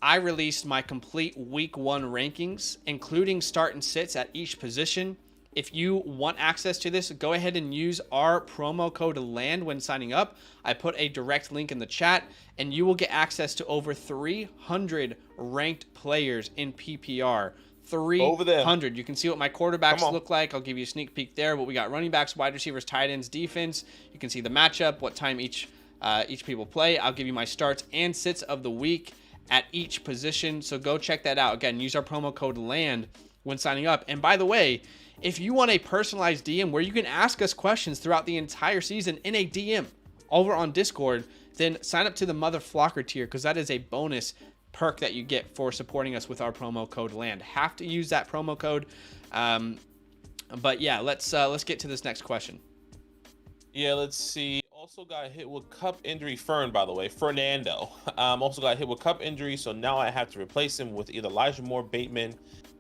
I released my complete week 1 rankings, including start and sits at each position. If you want access to this, go ahead and use our promo code LAND when signing up. I put a direct link in the chat, and you will get access to over 300 ranked players in PPR. 300. You can see what my quarterbacks look like. I'll give you a sneak peek there. What we got: running backs, wide receivers, tight ends, defense. You can see the matchup, what time each people play. I'll give you my starts and sits of the week at each position. So go check that out. Again, use our promo code LAND when signing up. And by the way, if you want a personalized DM where you can ask us questions throughout the entire season in a DM over on Discord, then sign up to the Mother Flocker tier, because that is a bonus perk that you get for supporting us with our promo code LAND. Have to use that promo code. But yeah, let's get to this next question. Yeah, let's see. Also got hit with Kupp injury. By the way, Fernando also got hit with Kupp injury, so now I have to replace him with either Elijah Moore, Bateman,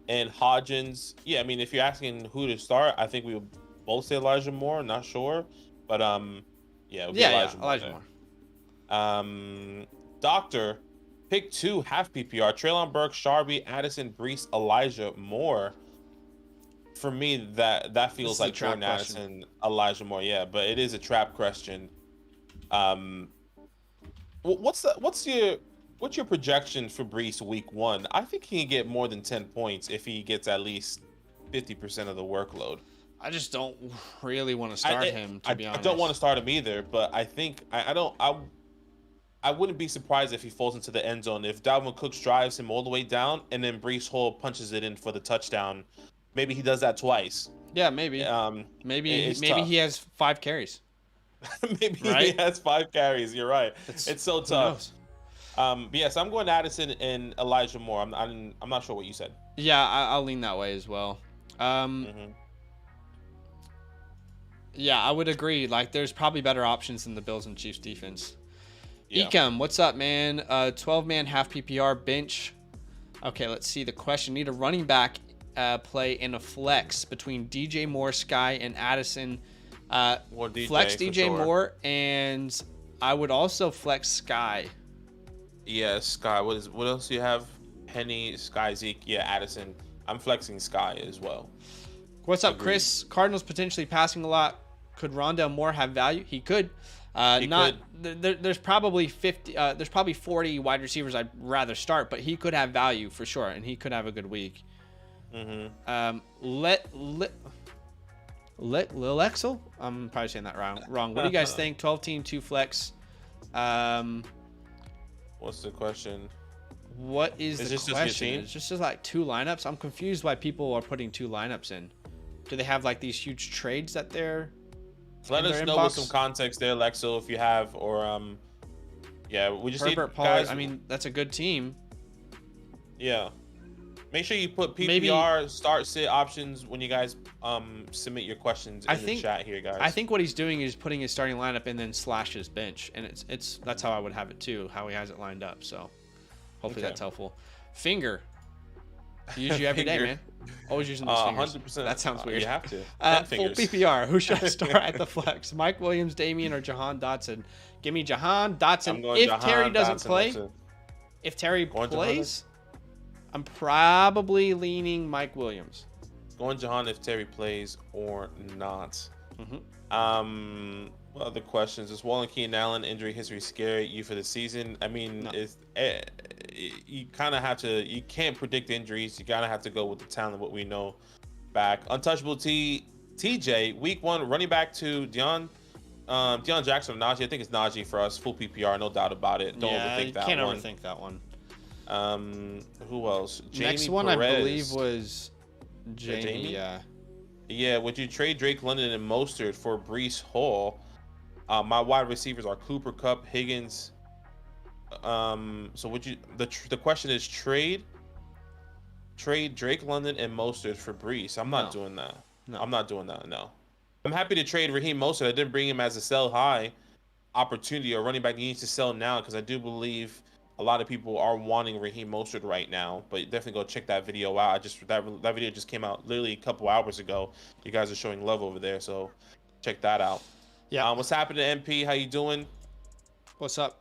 and Hodgins. Yeah, I mean, if you're asking who to start, I think we would both say Elijah Moore. Not sure, but Elijah Moore. Doctor, pick 2 half PPR: Treylon Burks, Sharby, Addison, Brees, Elijah Moore. For me, that feels like Jordan Addison, Elijah Moore. Yeah, but it is a trap question. What's your projection for Brees week 1? I think he can get more than 10 points if he gets at least 50% of the workload. I just don't really want to start him, to be honest. I don't want to start him either, but I think I wouldn't be surprised if he falls into the end zone. If Dalvin Cook drives him all the way down and then Brees Hall punches it in for the touchdown. Maybe he does that twice. Yeah, maybe. Maybe he has 5 carries. Maybe he has 5 carries. You're right. It's so tough. Yes, I'm going to Addison and Elijah Moore. I'm not sure what you said. Yeah, I'll lean that way as well. Yeah, I would agree. Like, there's probably better options than the Bills and Chiefs defense. Yeah. Ecom, what's up, man? 12-man half PPR bench. Okay, let's see the question. Need a running back play in a flex between DJ Moore, Sky, and Addison. Flex DJ Moore, and I would also flex Sky. Yeah, Sky. What else do you have? Penny, Sky, Zeke. Yeah, Addison. I'm flexing Sky as well. What's up, Chris? Cardinals potentially passing a lot. Could Rondale Moore have value? He could. There's probably 50. There's probably 40 wide receivers I'd rather start, but he could have value for sure, and he could have a good week. Lilexel? I'm probably saying that wrong. What do you guys think? 12 team, 2 flex. What's the question? What is the question? It's just like 2 lineups. I'm confused why people are putting 2 lineups in. Do they have like these huge trades that they're? Let us know with some context there, Lexel, if you have, or yeah, we just Herbert, need guys. I mean, that's a good team. Yeah. Make sure you put PPR start sit options when you guys submit your questions in the chat here, guys. I think what he's doing is putting his starting lineup and then slash his bench, and that's how I would have it too, how he has it lined up. So hopefully that's helpful. Finger. Use you every day, man. Always using those fingers. 100%. That sounds weird. You have to. Full PPR. Who should I start at the flex? Mike Williams, Damian, or Jahan Dotson? Give me Jahan Dotson. Terry doesn't play, if Terry plays, I'm probably leaning Mike Williams. Going Jahan if Terry plays or not. What other questions? Is Wallen Keenan Allen injury history scare you for the season? I mean, no. You kind of have to. You can't predict injuries. You gotta have to go with the talent, what we know. Back untouchable TJ week 1 running back to Deion Jackson or Najee. I think it's Najee for us. Full PPR, no doubt about it. Don't overthink that one. Can't overthink that one. Who else? Next one Perez. I believe was Jamie. Yeah. Would you trade Drake London and Mostert for Brees Hall? My wide receivers are Cooper, Kupp, Higgins. So would you? The question is trade Drake London and Mostert for Brees. I'm not doing that. No, I'm not doing that. No, I'm happy to trade Raheem Mostert. I didn't bring him as a sell high. opportunity or running back you need to sell now, because I do believe a lot of people are wanting Raheem Mostert right now. But definitely go check that video out. That video just came out literally a couple hours ago. You guys are showing love over there, so check that out. Yeah. What's happening, MP? How you doing? What's up?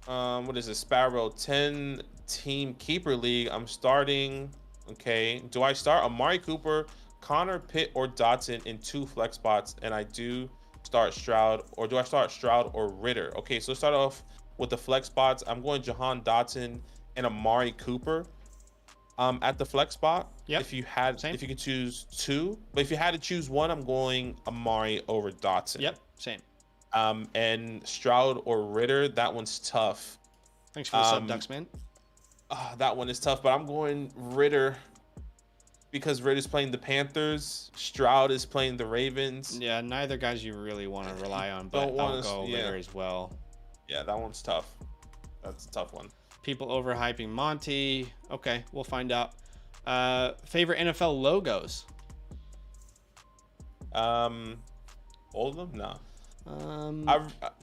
What is it? Sparrow 10 team keeper league. I'm starting. Okay. Do I start Amari Cooper, Connor, Pitt, or Dotson in 2 flex spots? And I do start Stroud, or do I start Stroud or Ritter? Okay, so let's start off with the flex spots. I'm going Jahan Dotson and Amari Cooper. At the flex spot. Yep. If you could choose 2, but if you had to choose 1, I'm going Amari over Dotson. Yep. Same. And Stroud or Ritter, that one's tough. Thanks for the sub, Ducksman. That one is tough, but I'm going Ritter because Ritter's playing the Panthers. Stroud is playing the Ravens. Yeah, neither guys you really want to rely on, but I'll go Ritter as well. Yeah, that one's tough. That's a tough one. People overhyping Monty. Okay, we'll find out. Favorite NFL logos? All of them? No.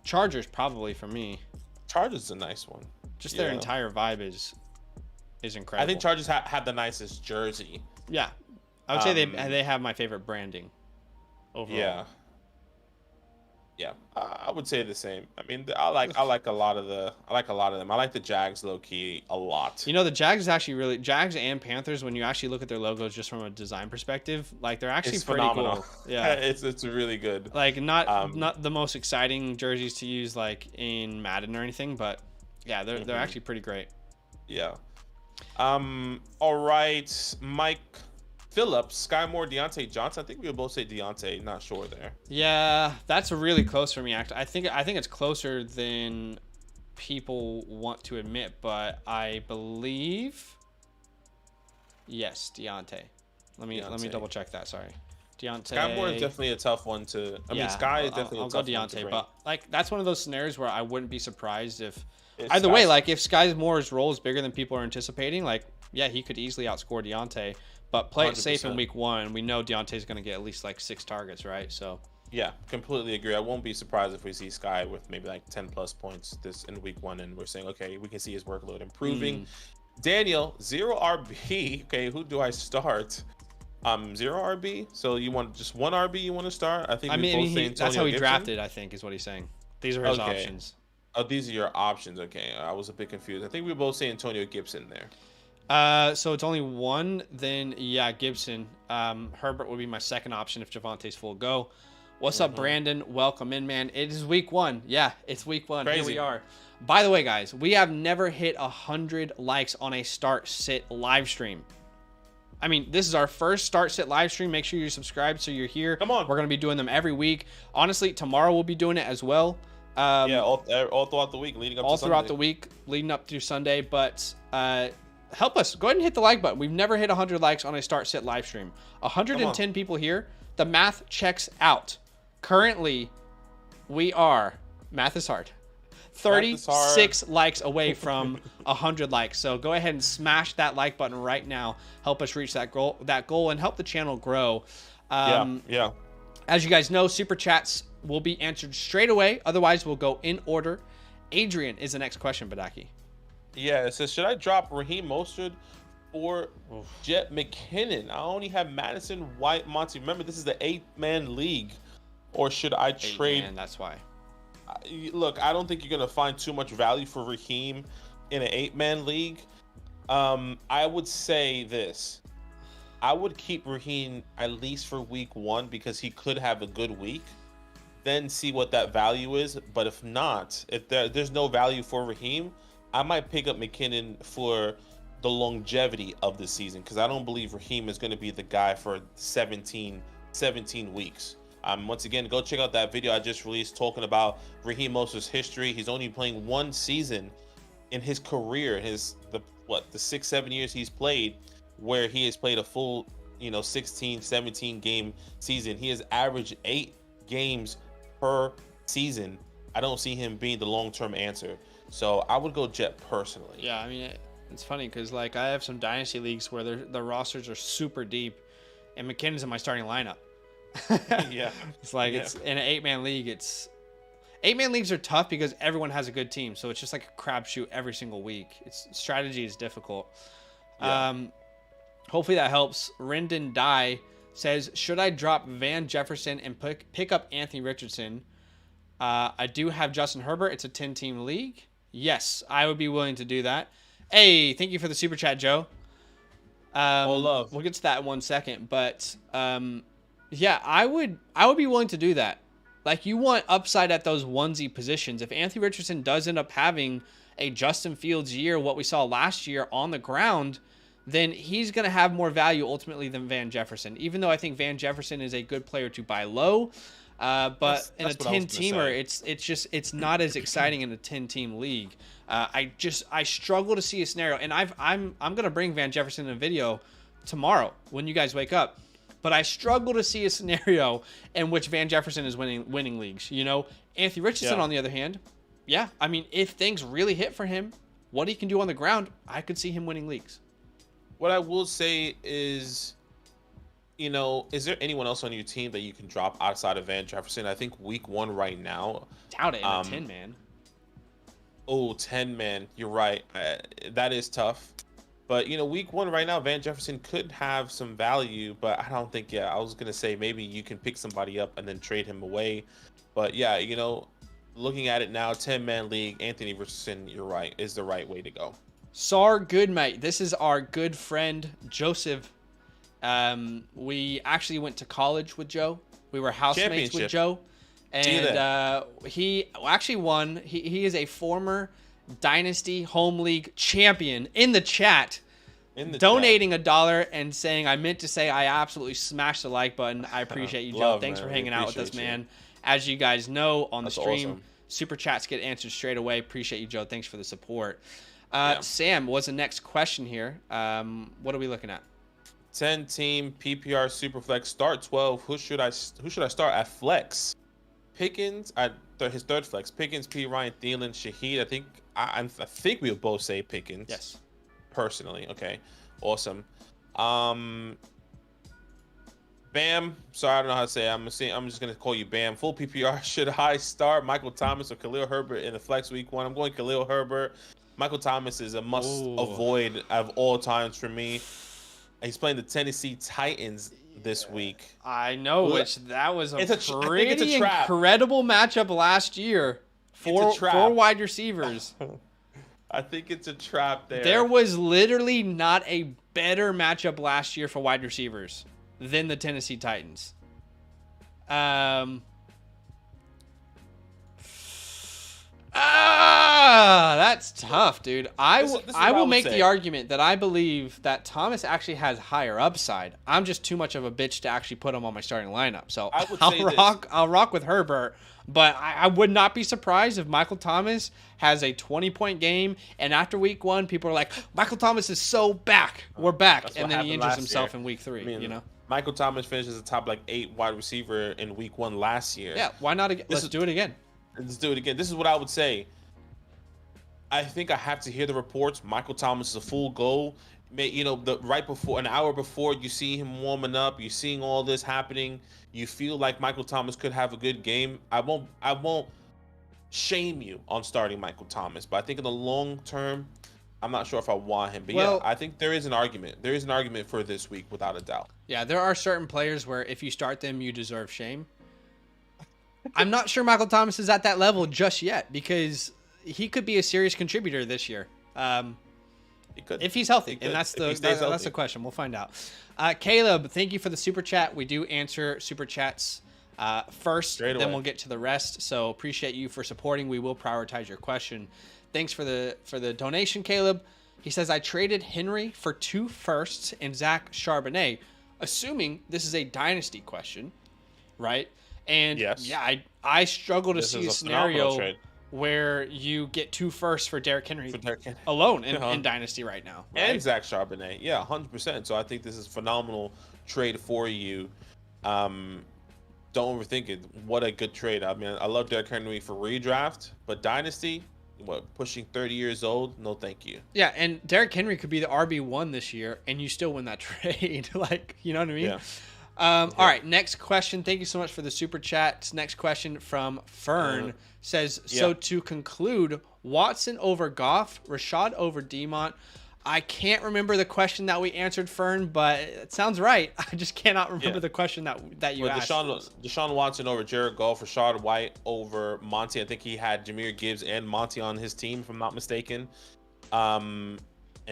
Chargers probably for me. Chargers is a nice one. Just their entire vibe is incredible. I think Chargers have the nicest jersey. Yeah, I would say they have my favorite branding overall. Yeah, I would say the same. I mean, I like a lot of them. I like the Jags low key a lot. You know, the Jags is actually Jags and Panthers, when you actually look at their logos just from a design perspective, like they're actually it's pretty phenomenal. cool. Yeah, it's really good. Like not the most exciting jerseys to use like in Madden or anything, but yeah, they're actually pretty great. Yeah. All right, Mike Phillips, Sky Moore, Deontay Johnson. I think we would both say Deontay. Not sure there. Yeah, that's really close for me. Actually, I think it's closer than people want to admit, but I believe yes, Deontay. Let me double check that. Sorry, Deontay. Sky Moore is definitely a tough one to. I mean, Sky is definitely a tough one to Deontay, rank. but like that's one of those scenarios where I wouldn't be surprised if either way, like if Sky Moore's role is bigger than people are anticipating, like yeah, he could easily outscore Deontay. But play it safe in week 1. We know Deontay's going to get at least like 6 targets, right? So yeah, completely agree. I won't be surprised if we see Sky with maybe like 10 plus points this in week 1, and we're saying okay, we can see his workload improving. Daniel, 0 RB. Okay, who do I start? 0 RB. So you want just 1 RB? You want to start? I think. That's how he drafted. I think is what he's saying. These are his options. Oh, these are your options. Okay, I was a bit confused. I think we both say Antonio Gibson there. So it's only 1, then yeah, Gibson. Herbert would be my second option if Javonte's full go. What's up, Brandon? Welcome in, man. It is week 1. Yeah, it's week 1. Crazy. Here we are. By the way, guys, we have never hit 100 likes on a start-sit live stream. I mean, this is our first start-sit live stream. Make sure you're subscribed so you're here. Come on. We're going to be doing them every week. Honestly, tomorrow we'll be doing it as well. All throughout the week leading up to Sunday. All throughout the week leading up to Sunday, but help us. Go ahead and hit the like button. We've never hit 100 likes on a start-sit live stream. 110 people here. The math checks out. Currently, we are, math is hard, 36 likes away from 100 likes. So go ahead and smash that like button right now. Help us reach that goal, and help the channel grow. Yeah. As you guys know, super chats will be answered straight away. Otherwise, we'll go in order. Adrian is the next question, Badaki. Yeah, it says, should I drop Raheem Mostert or Jet McKinnon? I only have Madison, White, Monty. Remember, this is the 8-man league. Or should I trade? Man, that's why. Look, I don't think you're going to find too much value for Raheem in an 8-man league. I would say this. I would keep Raheem at least for week 1 because he could have a good week. Then see what that value is. But if not, if there's no value for Raheem, I might pick up McKinnon for the longevity of the season because I don't believe Raheem is going to be the guy for 17 weeks. Once again, go check out that video I just released talking about Raheem Mostert's history. He's only playing 1 season in his career, the 6-7 years he's played, where he has played a full 16, 17 game season. He has averaged 8 games per season. I don't see him being the long-term answer. So I would go Jet personally. Yeah, I mean, it's funny because like I have some dynasty leagues where the rosters are super deep, and McKinnon's in my starting lineup. Yeah, it's like it's in an 8-man league. It's 8-man leagues are tough because everyone has a good team, so it's just like a crapshoot every single week. Strategy is difficult. Yeah. Hopefully that helps. Rendon Dye says, should I drop Van Jefferson and pick up Anthony Richardson? I do have Justin Herbert. It's a 10-team league. Yes, I would be willing to do that. Hey, thank you for the super chat, Joe. All love. We'll get to that in 1 second, but yeah, I would be willing to do that. Like, you want upside at those onesie positions. If Anthony Richardson does end up having a Justin Fields year, what we saw last year on the ground, then he's going to have more value ultimately than Van Jefferson. Even though I think Van Jefferson is a good player to buy low, but that's in a 10-teamer, it's not as exciting in a 10-team league. I struggle to see a scenario, and I'm going to bring Van Jefferson in a video tomorrow when you guys wake up. But I struggle to see a scenario in which Van Jefferson is winning leagues. You know, Anthony Richardson, on the other hand, yeah, I mean, if things really hit for him, what he can do on the ground, I could see him winning leagues. What I will say is, you know, is there anyone else on your team that you can drop outside of Van Jefferson? I think week 1 right now. Doubt it in a 10-man. Oh, 10-man. You're right. That is tough. But, you know, week 1 right now, Van Jefferson could have some value, but I don't think, I was going to say maybe you can pick somebody up and then trade him away. But, yeah, you know, looking at it now, 10-man league, Anthony Richardson, you're right, is the right way to go. Sar Goodmate, this is our good friend, Joseph. We actually went to college with Joe. We were housemates with Joe. And he actually won. He is a former Dynasty Home League champion in the chat. Donating $1 and saying, I meant to say I absolutely smashed the like button. I appreciate you, Joe. Thanks for hanging out with us, man. As you guys know, on the stream, super chats get answered straight away. Appreciate you, Joe. Thanks for the support. Sam, what's the next question here? What are we looking at? 10-team PPR Superflex start 12. Who should I start at flex? Pickens at his third flex. Pickens, P. Ryan, Thielen, Shaheed. I think we'll both say Pickens. Yes. Personally, okay, awesome. Bam. Sorry, I don't know how to say it. I'm just gonna call you Bam. Full PPR. Should I start Michael Thomas or Khalil Herbert in the flex week 1? I'm going Khalil Herbert. Michael Thomas is a must avoid of all times for me. He's playing the Tennessee Titans this week. I know, that was a pretty incredible matchup last year for wide receivers. I think it's a trap there. There was literally not a better matchup last year for wide receivers than the Tennessee Titans. That's tough, dude. I will make the argument that I believe that Thomas actually has higher upside. I'm just too much of a bitch to actually put him on my starting lineup. So I'll rock with Herbert, but I would not be surprised if Michael Thomas has a 20-point game, and after week 1, people are like, Michael Thomas is so back. We're back. And then he injures himself in week 3, you know? Michael Thomas finishes the top 8 wide receiver in week 1 last year. Yeah, why not? Let's do it again. Let's do it again. This is what I would say. I think I have to hear the reports. Michael Thomas is a full go. You know, an hour before, you see him warming up. You're seeing all this happening. You feel like Michael Thomas could have a good game. I won't shame you on starting Michael Thomas, but I think in the long term, I'm not sure if I want him. But I think there is an argument. There is an argument for this week, without a doubt. Yeah, there are certain players where if you start them, you deserve shame. I'm not sure Michael Thomas is at that level just yet, because he could be a serious contributor this year. He could, if he's healthy, and that's the question. We'll find out. Caleb, thank you for the super chat. We do answer super chats first, then we'll get to the rest. So appreciate you for supporting. We will prioritize your question. Thanks for the donation, Caleb. He says, I traded Henry for 2 firsts and Zach Charbonnet, assuming this is a dynasty question, right? And yes. Yeah, I struggle to see a scenario where you get 2 firsts for Derrick Henry alone in Dynasty right now. Right? And Zach Charbonnet. Yeah, 100%. So I think this is a phenomenal trade for you. Don't overthink it. What a good trade. I mean, I love Derrick Henry for redraft, but Dynasty, pushing 30 years old? No, thank you. Yeah, and Derrick Henry could be the RB1 this year, and you still win that trade. You know what I mean? All right, next question. Thank you so much for the super chat. Next question from Fern says, so to conclude, Watson over Goff, Rashad over Demont. I can't remember the question that we answered, Fern, but it sounds right. I just cannot remember the question that you asked. Deshaun Watson over Jared Goff, Rashad White over Monty. I think he had Jahmyr Gibbs and Monty on his team, if I'm not mistaken. And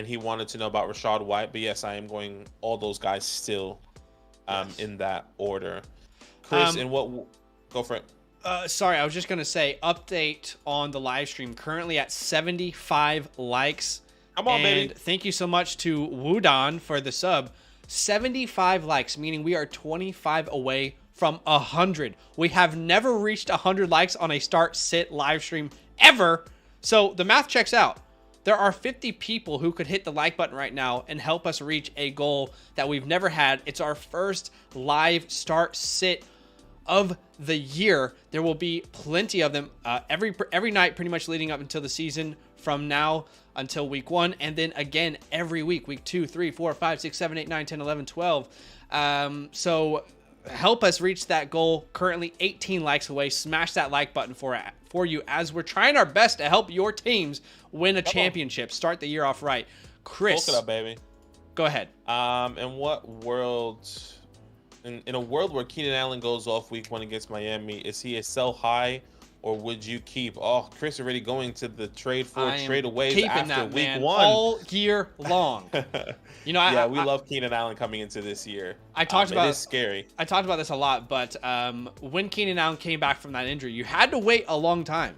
he wanted to know about Rashad White. But yes, I am going all those guys still in that order. Chris, go for it. Sorry, I was just going to say, update on the live stream. Currently at 75 likes. Come on, and baby. Thank you so much to Wudon for the sub. 75 likes, meaning we are 25 away from 100. We have never reached 100 likes on a start-sit live stream ever. So the math checks out. There are 50 people who could hit the like button right now and help us reach a goal that we've never had. It's our first live start-sit of the year. There will be plenty of them every night, pretty much leading up until the season, from now until week 1, and then again every week 2, 3, 4, 5, 6, 7, 8, 9, 10, 11, 12. So help us reach that goal. Currently 18 likes away. Smash that like button for you, as we're trying our best to help your teams win a championship. Start the year off right. Chris, look it up, baby. Go ahead. In what world, in a world where Keenan Allen goes off week 1 against Miami, is he a sell high, or would you keep? Oh, Chris already going to the trade away after week 1 all year long. You know, we love Keenan Allen coming into this year. It is scary. I talked about this a lot, but when Keenan Allen came back from that injury, you had to wait a long time.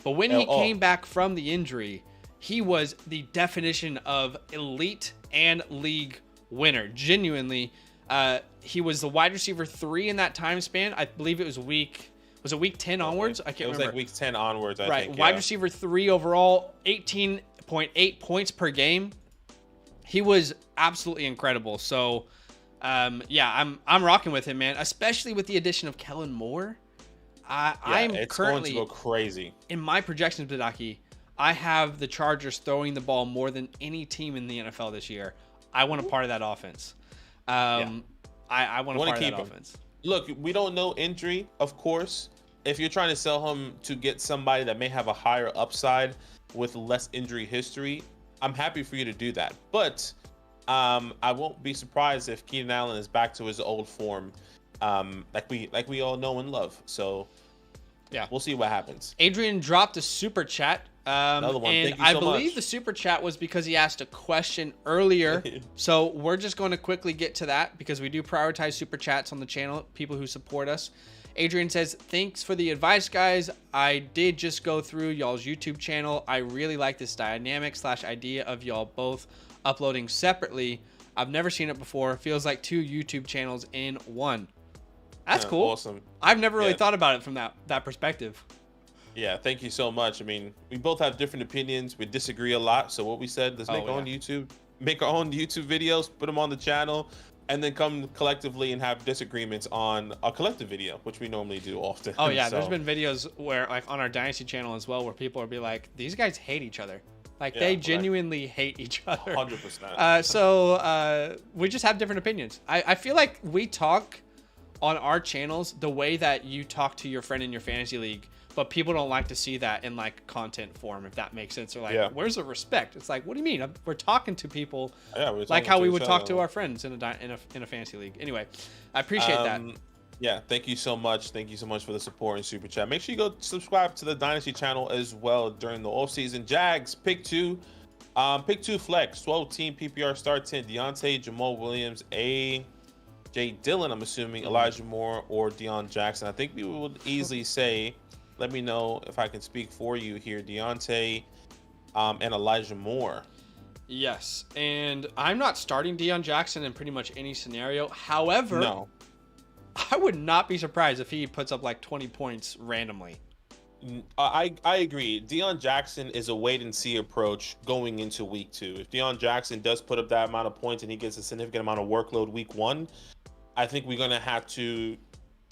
But when he came back from the injury, he was the definition of elite and league winner. Genuinely, he was the wide receiver 3 in that time span. I believe it was week 10 onwards? I can't remember. It was like week 10 onwards, I think. Wide receiver 3 overall, 18.8 points per game. He was absolutely incredible. So, I'm rocking with him, man. Especially with the addition of Kellen Moore. I'm currently going to go crazy. In my projections, Badaki, I have the Chargers throwing the ball more than any team in the NFL this year. I want a part of that offense. I want a part of that offense. Look, we don't know injury, of course. If you're trying to sell him to get somebody that may have a higher upside with less injury history, I'm happy for you to do that. But I won't be surprised if Keenan Allen is back to his old form, like we all know and love. So yeah, we'll see what happens. Adrian dropped a super chat. Another one. And Thank you so I believe much. the super chat was because he asked a question earlier. So we're just going to quickly get to that because we do prioritize super chats on the channel, people who support us. Adrian says, thanks for the advice, guys. I did just go through y'all's YouTube channel. I really like this dynamic / idea of y'all both uploading separately. I've never seen it before. Feels like 2 YouTube channels in one. That's cool. Awesome. I've never really thought about it from that perspective. Yeah, thank you so much. I mean, we both have different opinions. We disagree a lot. So what we said, let's make our own YouTube videos, put them on the channel, and then come collectively and have disagreements on a collective video, which we normally do often. Oh yeah, there's been videos where, like on our Dynasty channel as well, where people will be like, these guys hate each other. Like they genuinely hate each other. 100%. So we just have different opinions. I feel like we talk on our channels the way that you talk to your friend in your fantasy league, but people don't like to see that in like content form, if that makes sense. They're like, where's the respect? It's like, what do you mean? We're talking to people like how we would talk to our friends in a fantasy league. Anyway, I appreciate that. Yeah, thank you so much. Thank you so much for the support and super chat. Make sure you go subscribe to the Dynasty channel as well during the off season. Jags pick 2 flex 12 team PPR start 10 Deontay, Jamal Williams, Jay Dillon, I'm assuming, Elijah Moore, or Deion Jackson. I think we would easily say, let me know if I can speak for you here, Deontay and Elijah Moore. Yes, and I'm not starting Deion Jackson in pretty much any scenario. However, no, I would not be surprised if he puts up like 20 points randomly. I agree. Deion Jackson is a wait and see approach going into week 2. If Deion Jackson does put up that amount of points and he gets a significant amount of workload week 1, I think we're going to have to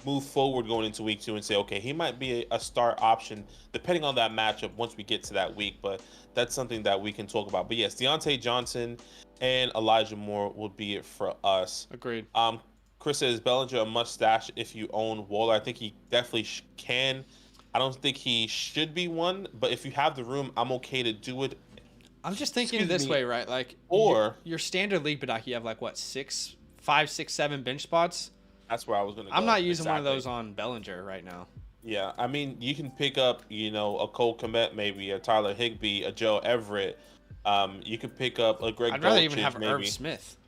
move forward going into week 2 and say, okay, he might be a start option depending on that matchup once we get to that week. But that's something that we can talk about. But yes, Deontay Johnson and Elijah Moore will be it for us. Agreed. Chris says Bellinger a must stash if you own Waller. I think he definitely can. I don't think he should be one, but if you have the room, I'm okay to do it. I'm just thinking this way, right? Like, or your standard league Badaki, you have like what, 5, 6, 7 bench spots. That's where I was gonna go. I'm not using one of those on Bellinger right now. Yeah, I mean, you can pick up, a Cole Kmet, maybe a Tyler Higbee, a Joe Everett. You can pick up a Greg. I'd rather even Dulcich, have maybe. Irv Smith.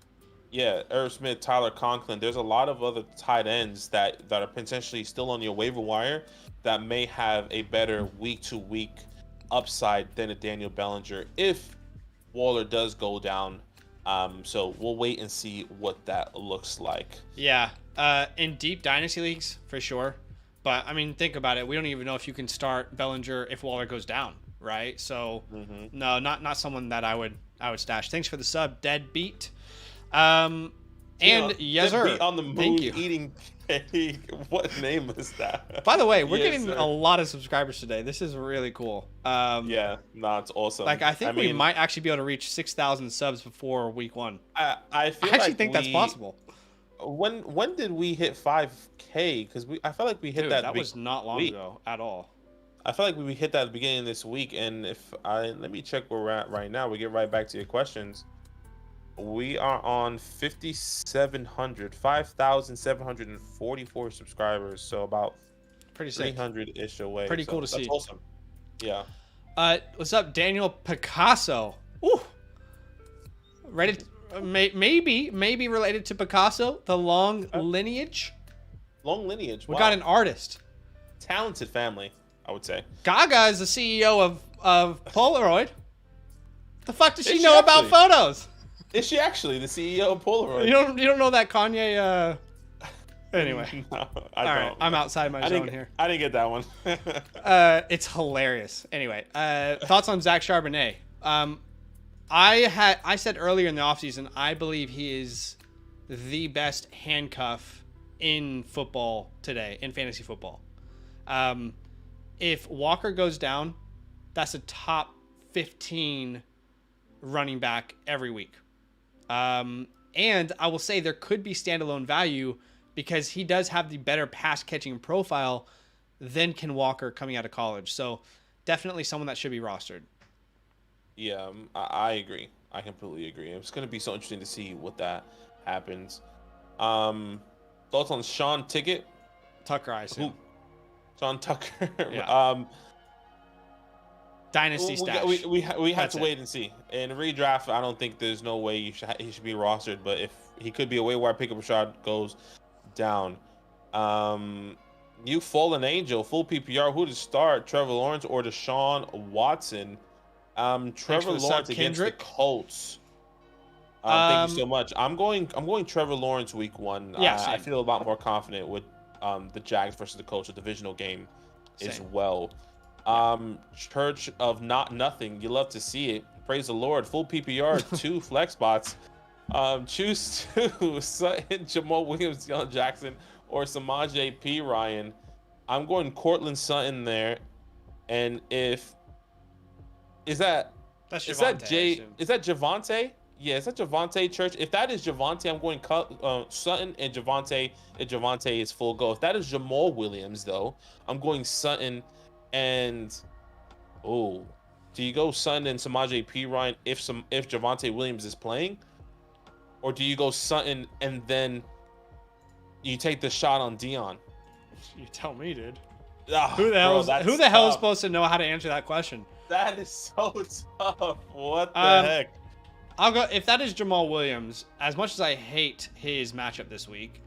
Yeah, Irv Smith, Tyler Conklin. There's a lot of other tight ends that are potentially still on your waiver wire that may have a better week-to-week upside than a Daniel Bellinger if Waller does go down. So we'll wait and see what that looks like. Yeah, in deep dynasty leagues for sure. But I mean, think about it. We don't even know if you can start Bellinger if Waller goes down, right? So no, not someone that I would stash. Thanks for the sub, Deadbeat. And yes, sir. On the move, thank you. Eating cake. What name is that? By the way, we're getting a lot of subscribers today. This is really cool. Yeah, no, it's awesome. Like, I think we might actually be able to reach 6,000 subs before week 1. I actually think that's possible. When did we hit 5K? Because I felt like we hit that. That was not long ago at all. I feel like we hit that at the beginning of this week, and let me check where we're at right now. We get right back to your questions. We are on 5,744 subscribers, so about pretty 300-ish away. Pretty cool to see. That's awesome. Yeah. What's up, Daniel Picasso? Ooh. Ready? Maybe related to Picasso, the long lineage. Long lineage. We got an artist. Talented family, I would say. Gaga is the CEO of Polaroid. The fuck does she know about photos? Is she actually the CEO of Polaroid? You don't know that Kanye? Anyway, no, I don't. Right, I'm outside my zone here. I didn't get that one. It's hilarious. Anyway, thoughts on Zach Charbonnet? I said earlier in the offseason, I believe he is the best handcuff in football today, in fantasy football. If Walker goes down, that's a top 15 running back every week. And I will say there could be standalone value because he does have the better pass catching profile than Ken Walker coming out of college. So definitely someone that should be rostered. Yeah, I agree. I completely agree. It's going to be so interesting to see what that happens. Thoughts on Sean Tickett? Tucker, I assume. Sean Tucker. Yeah. Dynasty stash. We have to wait and see. In redraft, I don't think there's no way he should be rostered. But if he could be a waiver wire pickup, Rashad goes down. You fallen angel, full PPR. Who to start? Trevor Lawrence or Deshaun Watson? Trevor Lawrence against the Colts. Thank you so much. I'm going Trevor Lawrence week 1. Yeah, I feel a lot more confident with the Jags versus the Colts, a divisional game as well. Church of Nothing. You love to see it. Praise the Lord. Full PPR, 2 flex spots. Choose 2. Sutton, Jamal Williams, Deion Jackson, or Samaje P. Ryan. I'm going Cortland Sutton there. And is that Javonte? Yeah, is that Javonte Church? If that is Javonte, I'm going Sutton and Javonte. If Javonte is full go. If that is Jamal Williams, though, I'm going Sutton and do you go Sutton and Samaje P. Ryan if Javonte Williams is playing, or do you go Sutton and then you take the shot on Deion? You tell me, dude. Who the hell is supposed to know how to answer that question? That is so tough. What the heck? I'll go if that is Jamal Williams. As much as I hate his matchup this week,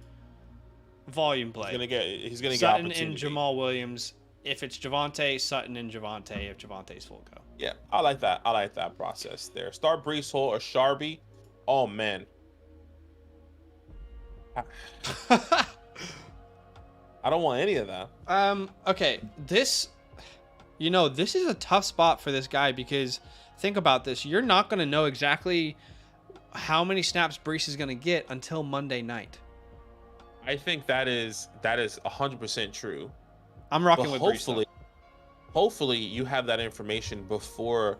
volume play. He's gonna get Sutton opportunity. and Jamal Williams. If it's Javonte, Sutton and Javonte. If Javonte's full go. Yeah, I like that. I like that process there. Start Breece Hall or Sharby. Oh man. I don't want any of that. Okay, this is a tough spot for this guy because think about this. You're not going to know exactly how many snaps Breece is going to get until Monday night. I think that is 100% true. I'm rocking with Breece. Hopefully you have that information before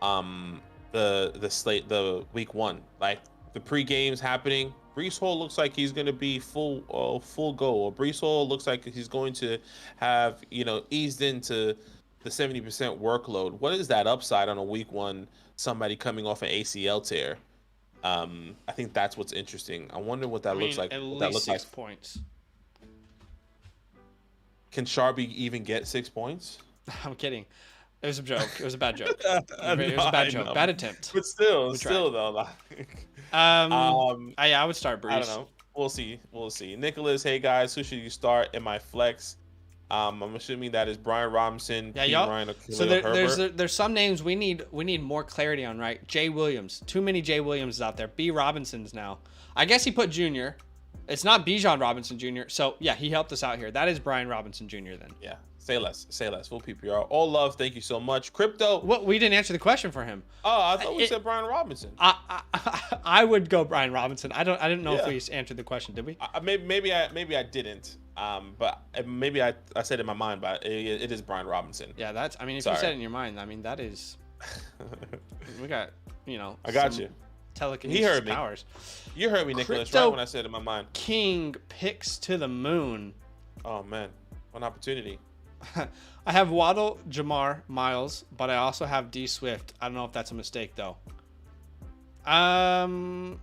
the slate, the week 1. Like the pre-game's happening, Brees Hall looks like he's going to be full go. Or Brees Hall looks like he's going to have, eased into the 70% workload. What is that upside on a week one, somebody coming off an ACL tear? I think that's what's interesting. I wonder what that looks like. At what least that looks 6 like. points. Can Sharby even get 6 points? I'm kidding. It was a joke. It was a bad joke. It was a bad joke. Bad attempt. But still though. Like, I would start Brees. I don't know. We'll see. Nicholas, hey guys, who should you start in my flex? I'm assuming that is Brian Robinson, Yeah, y'all. Ryan, or So Herbert. there's some names we need more clarity on, right? Jay Williams. Too many Jay Williams out there. B. Robinsons now. I guess he put Junior. It's not Bijan Robinson Jr. So yeah, he helped us out here. That is Brian Robinson Jr. then. Yeah. Say less. Full PPR. All love. Thank you so much. Crypto. What, we didn't answer the question for him. Oh, I thought we said Brian Robinson. I would go Brian Robinson. I didn't know if we answered the question, did we? Maybe I didn't. But maybe I said it in my mind, but it is Brian Robinson. Yeah, that's. I mean, if Sorry. you said it in your mind, I mean that is. We got I got you. Telekinesis He heard me. powers. You heard me, Nicholas, Crypto right when I said it in my mind. King picks to the moon. Oh man, what an opportunity. I have Waddle, Jamar, Miles, but I also have D Swift. I don't know if that's a mistake though. I'm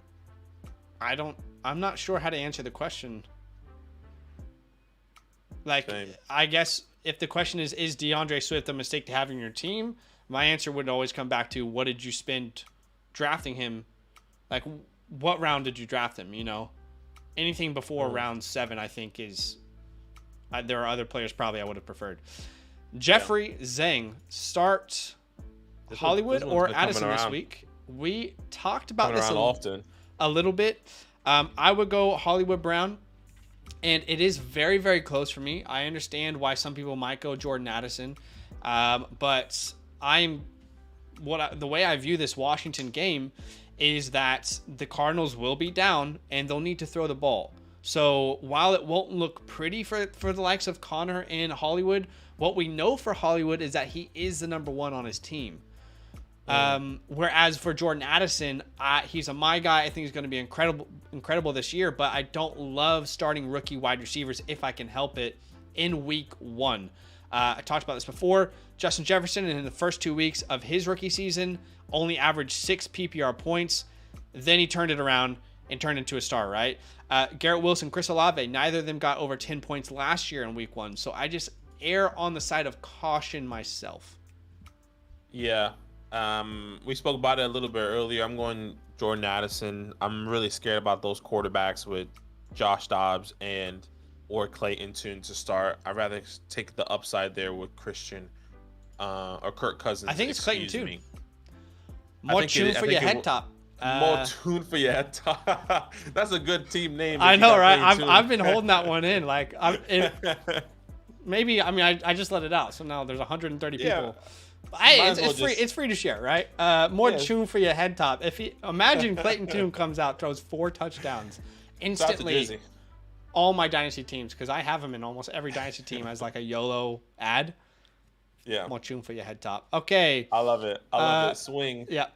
not sure how to answer the question. Like, Same. I guess if the question is DeAndre Swift a mistake to have in your team? My answer would always come back to what did you spend drafting him? Like, what round did you draft him? Anything before round 7, I think is. There are other players probably I would have preferred. Jeffrey Zhang, start Hollywood or Addison this week. We talked about this often a little bit. I would go Hollywood Brown, and it is very, very close for me. I understand why some people might go Jordan Addison, but the way I view this Washington game is that the Cardinals will be down and they'll need to throw the ball. So while it won't look pretty for the likes of Connor and Hollywood, what we know for Hollywood is that he is the number 1 on his team. Whereas for Jordan Addison, he's my guy. I think he's going to be incredible this year, but I don't love starting rookie wide receivers if I can help it in week 1. I talked about this before. Justin Jefferson, in the first 2 weeks of his rookie season, only averaged 6 PPR points. Then he turned it around and turned into a star, right? Garrett Wilson, Chris Olave, neither of them got over 10 points last year in week 1. So I just err on the side of caution myself. Yeah. We spoke about it a little bit earlier. I'm going Jordan Addison. I'm really scared about those quarterbacks with Josh Dobbs or Clayton Tune to start. I'd rather take the upside there with Christian or Kirk Cousins. I think it's Clayton Tune. Me. More tune for your head top. More tune for your head top. That's a good team name. I know, right? I've been holding that one in. Like, maybe. I mean, I just let it out, so now there's 130 people. It's free to share, right? More tune for your head top. Imagine Clayton Tune comes out, throws 4 touchdowns instantly. All my dynasty teams, because I have him in almost every dynasty team as like a YOLO ad. Yeah. More tune for your head top. Okay. I love it. I love it. Swing. Yeah.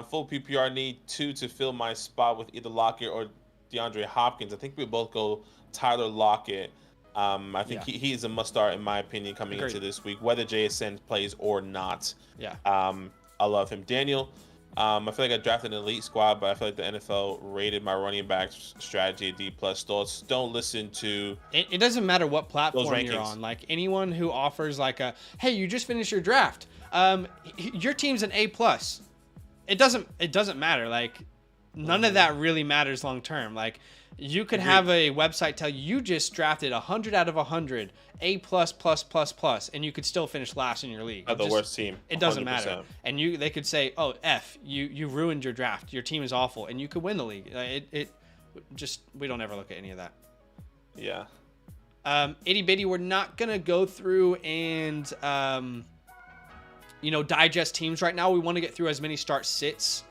Full PPR need 2 to fill my spot with either Lockett or DeAndre Hopkins. I think we both go Tyler Lockett. I think he's a must start in my opinion coming into this week, whether JSN plays or not. Yeah. I love him. Daniel, I feel like I drafted an elite squad, but I feel like the NFL rated my running back strategy D+. Thoughts. Don't listen to. It doesn't matter what platform you're on. Like anyone who offers like hey, you just finished your draft. Your team's an A+. It doesn't matter. Like none of that really matters long term. Like you could have a website tell you just drafted 100 out of 100, A++++, and you could still finish last in your league. The worst team. It doesn't matter. And they could say, oh, F, you ruined your draft. Your team is awful, and you could win the league. We don't ever look at any of that. Yeah. Itty bitty, we're not gonna go through and digest teams right now. We want to get through as many start sits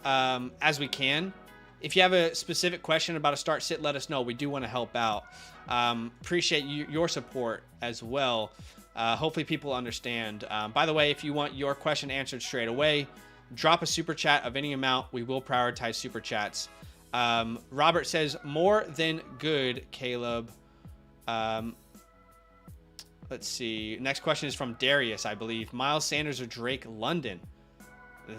as we can. If you have a specific question about a start sit, let us know. We do want to help out. Appreciate your support as well. Hopefully people understand. By the way, if you want your question answered straight away, drop a super chat of any amount. We will prioritize super chats. Robert says, more than good, Caleb. Let's see. Next question is from Darius, I believe. Miles Sanders or Drake London?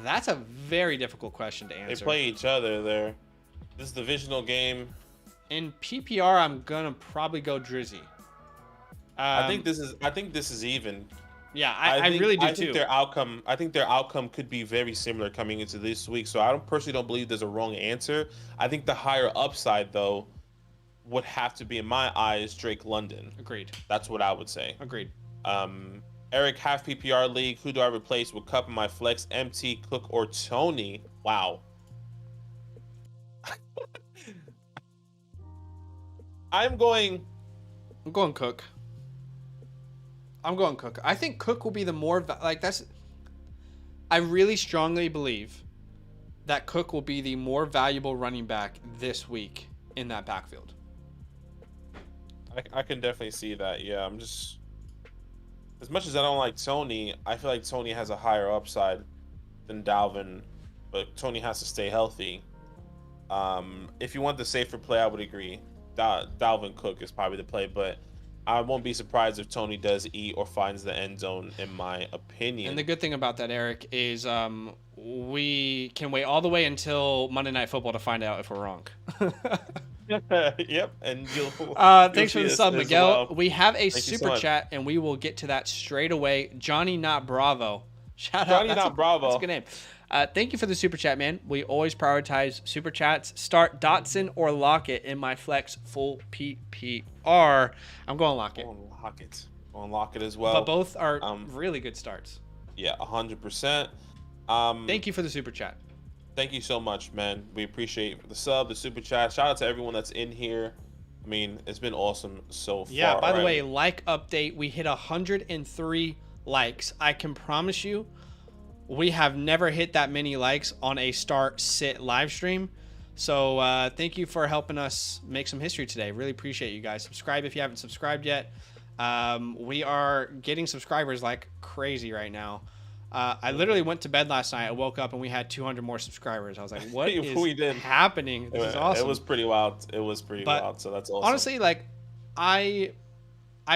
That's a very difficult question to answer. They play each other there. This is a divisional game. In PPR, I'm gonna probably go Drizzy. I think this is even. Yeah, I really do too. I think their outcome could be very similar coming into this week. So I personally don't believe there's a wrong answer. I think the higher upside though would have to be, in my eyes, Drake London. Agreed. That's what I would say. Agreed. Eric, half PPR league. Who do I replace with Kupp in my flex? MT, Cook, or Tony? Wow. I'm going Cook. I think Cook will be the more I really strongly believe that Cook will be the more valuable running back this week in that backfield. I can definitely see that. Yeah, I'm just, as much as I don't like Tony, I feel like Tony has a higher upside than Dalvin, but Tony has to stay healthy. If you want the safer play, I would agree. Dalvin Cook is probably the play, but I won't be surprised if Tony does eat or finds the end zone, in my opinion. And the good thing about that, Eric, is we can wait all the way until Monday Night Football to find out if we're wrong. Yep, and you'll thanks for the sub, Miguel. Well. We have a Thank you super so chat, and we will get to that straight away. Johnny Not Bravo. Shout Johnny out. Not Bravo. That's a good name. Thank you for the super chat, man. We always prioritize super chats. Start Dotson or Lockett in my flex full PPR. I'm going Lockett. Going Lockett as well. But both are really good starts. Yeah, 100%. Thank you for the super chat. Thank you so much, man. We appreciate the sub, the super chat. Shout out to everyone that's in here. I mean, it's been awesome so far. Yeah, by the way, like update. We hit 103 likes. I can promise you, we have never hit that many likes on a start-sit live stream. So thank you for helping us make some history today. Really appreciate you guys. Subscribe if you haven't subscribed yet. We are getting subscribers like crazy right now. I literally went to bed last night. I woke up and we had 200 more subscribers. I was like, what is happening? This is awesome. It was pretty wild. Wild. So that's awesome. Honestly, like, I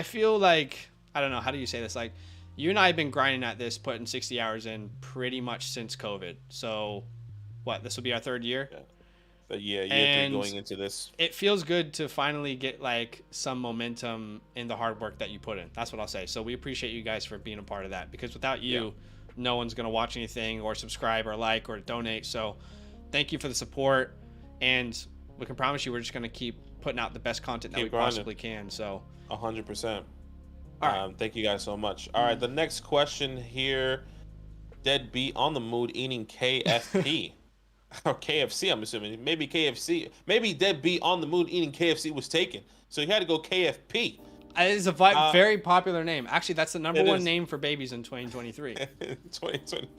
feel like, I don't know, how do you say this? Like, you and I have been grinding at this, putting 60 hours in pretty much since COVID. So, what, this will be our third year? Yeah. But yeah, year 3 going into this. It feels good to finally get, like, some momentum in the hard work that you put in. That's what I'll say. So we appreciate you guys for being a part of that. Because without you, no one's going to watch anything or subscribe or like or donate. So thank you for the support. And we can promise you we're just going to keep putting out the best content that we possibly can. So 100%. All right. Thank you guys so much. All right, the next question here. Deadbeat on the mood eating KFP. Or KFC, I'm assuming. Maybe KFC. Maybe Deadbeat on the mood eating KFC was taken. So he had to go KFP. It is a very popular name. Actually, that's the number one name for babies in 2023. 2020.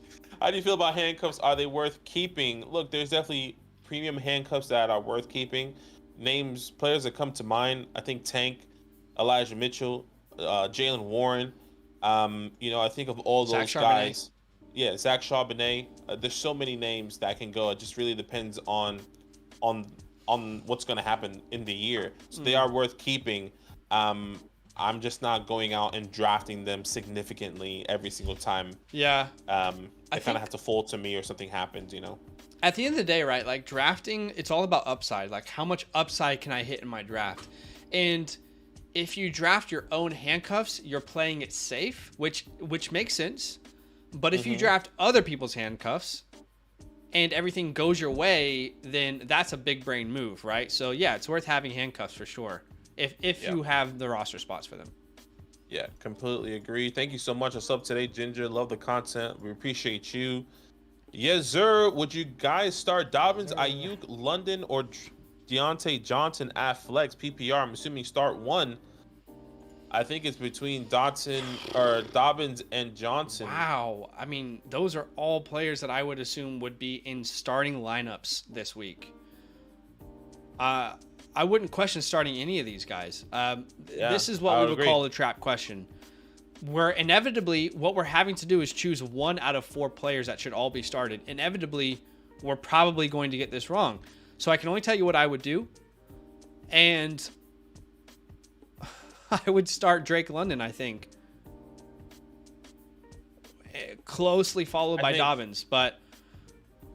How do you feel about handcuffs? Are they worth keeping? Look, there's definitely premium handcuffs that are worth keeping. Players that come to mind, I think Tank, Elijah Mitchell, Jalen Warren. I think of all those guys. Yeah, Zach Charbonnet. There's so many names that can go. It just really depends on what's going to happen in the year. So they are worth keeping. I'm just not going out and drafting them significantly every single time. Yeah. They kind of have to fall to me or something happens, At the end of the day, right, like drafting, it's all about upside. Like, how much upside can I hit in my draft? And if you draft your own handcuffs, you're playing it safe, which makes sense. But if you draft other people's handcuffs and everything goes your way, then that's a big brain move, right? So yeah, it's worth having handcuffs for sure. If you have the roster spots for them. Yeah, completely agree. Thank you so much. What's up today, Ginger? Love the content. We appreciate you. Yes, sir. Would you guys start Dobbins, Ayuk, London, or Deontay Johnson at flex PPR? I'm assuming start one. I think it's between Dobbins and Johnson. Wow. I mean, those are all players that I would assume would be in starting lineups this week. I wouldn't question starting any of these guys. This is what we would call a trap question. Where inevitably, what we're having to do is choose 1 out of 4 players that should all be started. Inevitably, we're probably going to get this wrong. So I can only tell you what I would do. And I would start Drake London, I think. Closely followed by Dobbins. But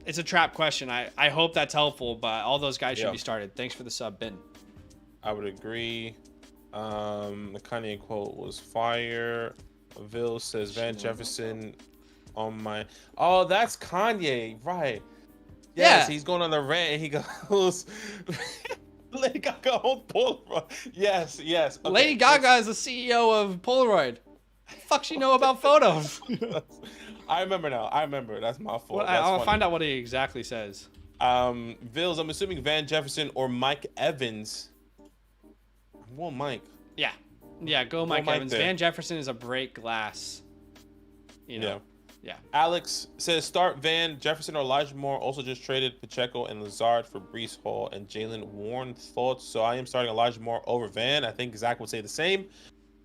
it's a trap question. I hope that's helpful, but all those guys should be started. Thanks for the sub, Ben. I would agree. The Kanye quote was fire. Vil says Van Jefferson on my... Oh, that's Kanye, right. Yes, he's going on the rant and he goes... Lady Gaga on Polaroid. Yes. Okay. Lady Gaga is the CEO of Polaroid. The fuck she know about photos? I remember now. That's my fault. Well, I'll find out what he exactly says. Vils, I'm assuming Van Jefferson or Mike Evans. I want Mike. Yeah, go Mike Evans. Van Jefferson is a break glass. Yeah. Alex says start Van Jefferson or Elijah Moore. Also just traded Pacheco and Lazard for Breece Hall and Jalen Warren. Thoughts? So I am starting Elijah Moore over Van. I think Zach would say the same.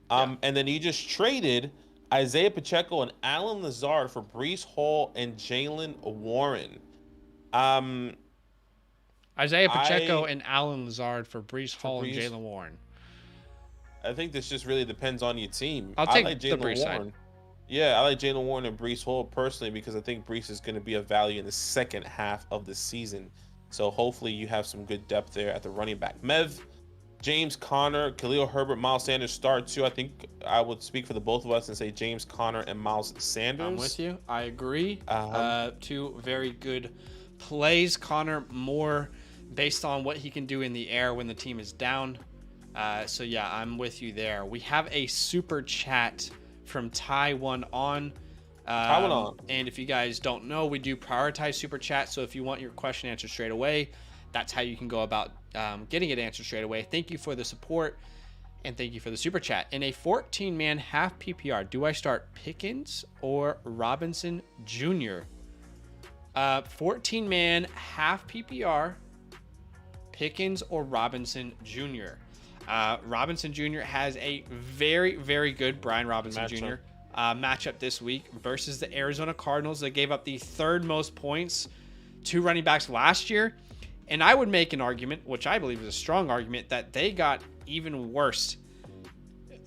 And then you just traded Isaiah Pacheco and Alan Lazard for Breece Hall and Jalen Warren. Isaiah Pacheco and Alan Lazard for Breece Hall and Jalen Warren. I think this just really depends on your team. I'll take like the Breece side. Yeah, I like Jalen Warren and Breece Hall personally because I think Breece is going to be a value in the second half of the season. So hopefully you have some good depth there at the running back. Mev, James Conner, Khalil Herbert, Miles Sanders start too. I think I would speak for the both of us and say James Conner and Miles Sanders. I'm with you. I agree. Two very good plays. Conner more based on what he can do in the air when the team is down. So yeah, I'm with you there. We have a super chat from Taiwan on. And if you guys don't know, we do prioritize super chat. So if you want your question answered straight away, that's how you can go about getting it answered straight away. Thank you for the support and thank you for the super chat. In a 14-man half PPR, do I start Pickens or Robinson Jr.? 14-man half PPR, Pickens or Robinson Jr.? Robinson Jr. has a very, very good Brian Robinson Jr. Matchup this week versus the Arizona Cardinals. They gave up the third most points to running backs last year. And I would make an argument, which I believe is a strong argument, that they got even worse.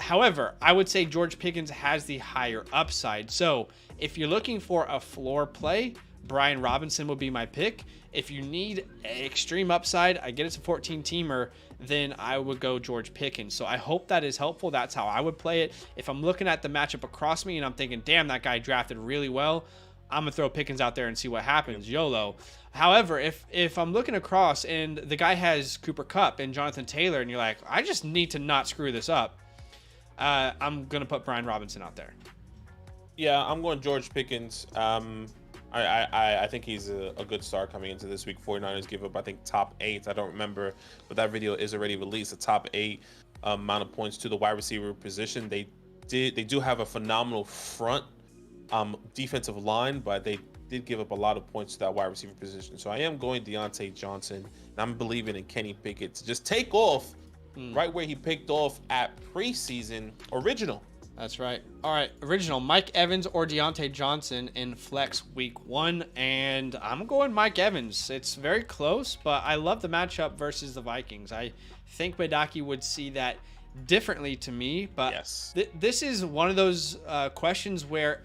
However, I would say George Pickens has the higher upside. So if you're looking for a floor play, Brian Robinson would be my pick. If you need extreme upside, I get it's a 14-teamer, then I would go George Pickens. So I hope that is helpful. That's how I would play it. If I'm looking at the matchup across me and I'm thinking, damn, that guy drafted really well, I'm going to throw Pickens out there and see what happens. YOLO. However, if I'm looking across and the guy has Cooper Kupp and Jonathan Taylor and you're like, I just need to not screw this up, I'm going to put Brian Robinson out there. Yeah, I'm going George Pickens. I think he's a good start coming into this week. 49ers give up, I think, top 8. I don't remember, but that video is already released. The top 8 amount of points to the wide receiver position. They do have a phenomenal front defensive line, but they did give up a lot of points to that wide receiver position. So I am going Deontay Johnson, and I'm believing in Kenny Pickett to just take off right where he picked off at preseason original. That's right. All right, original Mike Evans or Deontay Johnson in flex week 1, and I'm going Mike Evans. It's very close, but I love the matchup versus the Vikings. I think Badaki would see that differently to me, but yes. This is one of those questions where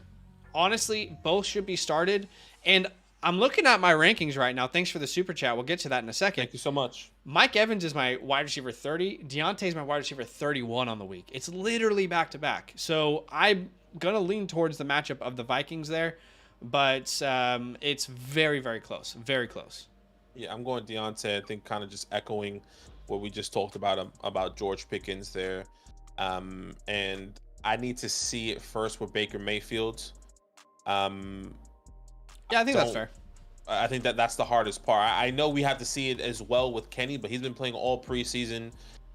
honestly both should be started, and I'm looking at my rankings right now. Thanks for the super chat. We'll get to that in a second. Thank you so much. Mike Evans is my wide receiver 30. Deontay is my wide receiver 31 on the week. It's literally back to back. So I'm going to lean towards the matchup of the Vikings there, but it's very, very close. Very close. Yeah, I'm going Deontay. I think kind of just echoing what we just talked about George Pickens there. And I need to see it first with Baker Mayfield. Yeah, I think that's fair. I think that's the hardest part. I know we have to see it as well with Kenny, but he's been playing all preseason.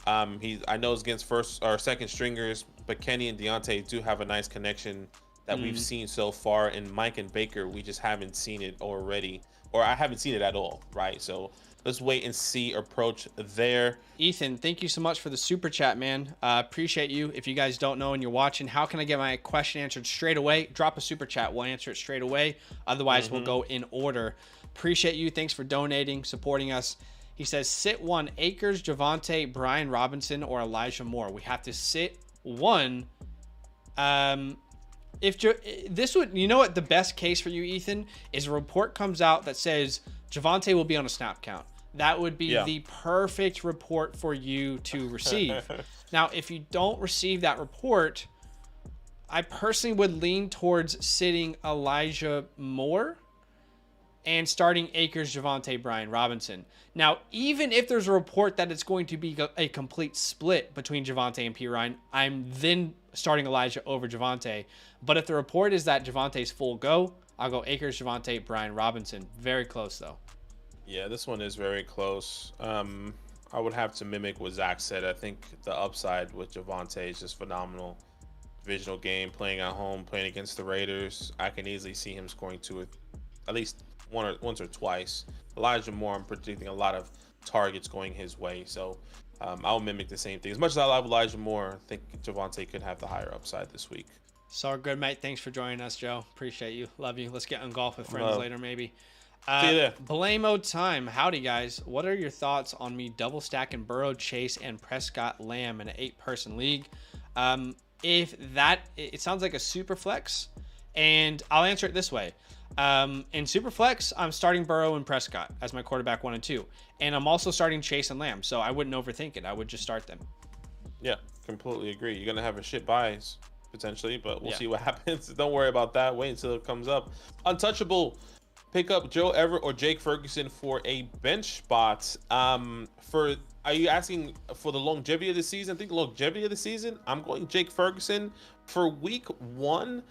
I know it's against first or second stringers, but Kenny and Deontay do have a nice connection that we've seen so far. And Mike and Baker, we just haven't seen it already, or I haven't seen it at all, right? So let's wait and see approach there. Ethan, thank you so much for the super chat, man. Appreciate you. If you guys don't know and you're watching, how can I get my question answered straight away? Drop a super chat. We'll answer it straight away. Otherwise, we'll go in order. Appreciate you. Thanks for donating, supporting us. He says sit one Akers, Javonte, Brian Robinson, or Elijah Moore. We have to sit one. This would, you know what, the best case for you, Ethan, is a report comes out that says Javonte will be on a snap count. That would be the perfect report for you to receive. Now, if you don't receive that report, I personally would lean towards sitting Elijah Moore and starting Akers, Javonte, Brian Robinson. Now, even if there's a report that it's going to be a complete split between Javonte and P. Ryan, I'm then starting Elijah over Javonte. But if the report is that Javante's full go, I'll go Akers, Javonte, Brian Robinson. Very close, though. Yeah, this one is very close. I would have to mimic what Zach said. I think the upside with Javonte is just phenomenal. Divisional game, playing at home, playing against the Raiders. I can easily see him scoring at least once or twice. Elijah Moore, I'm predicting a lot of targets going his way. So I'll mimic the same thing. As much as I love Elijah Moore, I think Javonte could have the higher upside this week. So good, mate. Thanks for joining us, Joe. Appreciate you. Love you. Let's get on golf with friends later, maybe. See you there. Blame-o time. Howdy, guys. What are your thoughts on me double stacking Burrow, Chase, and Prescott Lamb in an 8-person league? It sounds like a super flex, and I'll answer it this way. In super flex, I'm starting Burrow and Prescott as my quarterback 1 and 2, and I'm also starting Chase and Lamb, so I wouldn't overthink it. I would just start them. Yeah, completely agree. You're gonna have a shit bias potentially, but we'll see what happens. Don't worry about that. Wait until it comes up. Untouchable. Pick up Joe Everett or Jake Ferguson for a bench spot. Are you asking for the longevity of the season? I think longevity of the season, I'm going Jake Ferguson. For week 1,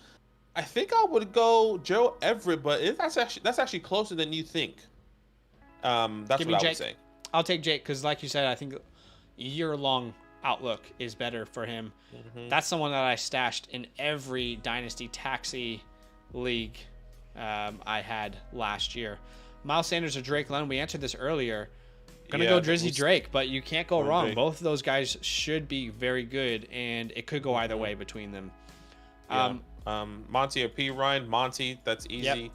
I think I would go Joe Everett, but that's actually closer than you think. That's what I would say. I'll take Jake because, like you said, I think year-long outlook is better for him. That's someone that I stashed in every Dynasty Taxi league I had last year. Miles Sanders or Drake London, we answered this earlier. Gonna go Drizzy Drake, but you can't go wrong. Both of those guys should be very good, and it could go either way between them. Monty or P. Ryan. Monty, that's easy.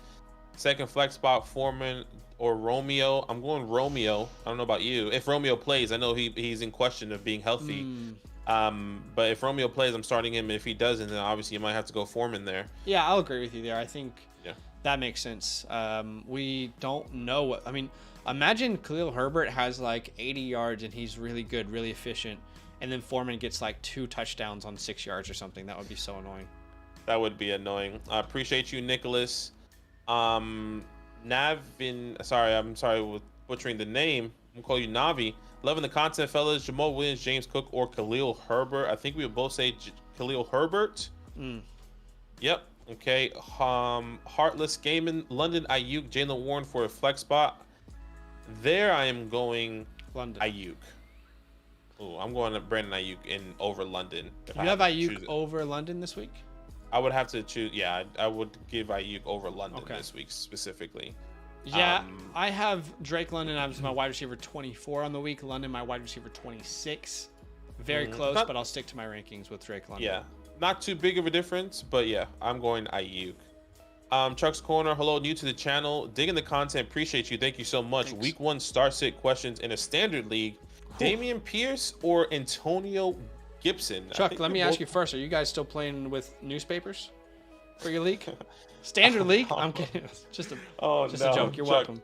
Second flex spot, Foreman or Romeo. I'm going Romeo. I don't know about you. If Romeo plays, I know he's in question of being healthy. But if Romeo plays, I'm starting him. If he doesn't, then obviously you might have to go Foreman there. Yeah, I'll agree with you there. I think that makes sense. We don't know what... I mean, imagine Khalil Herbert has like 80 yards and he's really good, really efficient, and then Foreman gets like 2 touchdowns on 6 yards or something. That would be so annoying. That would be annoying. I appreciate you, Nicholas. I'm sorry with butchering the name. I'm gonna call you Navi. Loving the content, fellas. Jamal Williams, James Cook, or Khalil Herbert. I think we would both say Khalil Herbert. Yep. Okay. Heartless Gaming, London Ayuk, Jalen Warren for a flex spot. There, I am going London Ayuk. Oh, I'm going to Brandon Ayuk over London. You have Ayuk over London this week? I would have to choose. Yeah, I would give Ayuk over London this week specifically. Yeah, I have Drake London as my wide receiver 24 on the week. London, my wide receiver 26. Very close, but I'll stick to my rankings with Drake London. Yeah, not too big of a difference, but yeah, I'm going Ayuk. Chuck's Corner, hello, new to the channel. Digging the content, appreciate you. Thank you so much. Thanks. Week 1 start sit questions in a standard league. Damian Pierce or Antonio Gibson? Chuck, let me ask you first. Are you guys still playing with newspapers for your league? Standard league? I'm kidding. Just a joke. You're Chuck. welcome.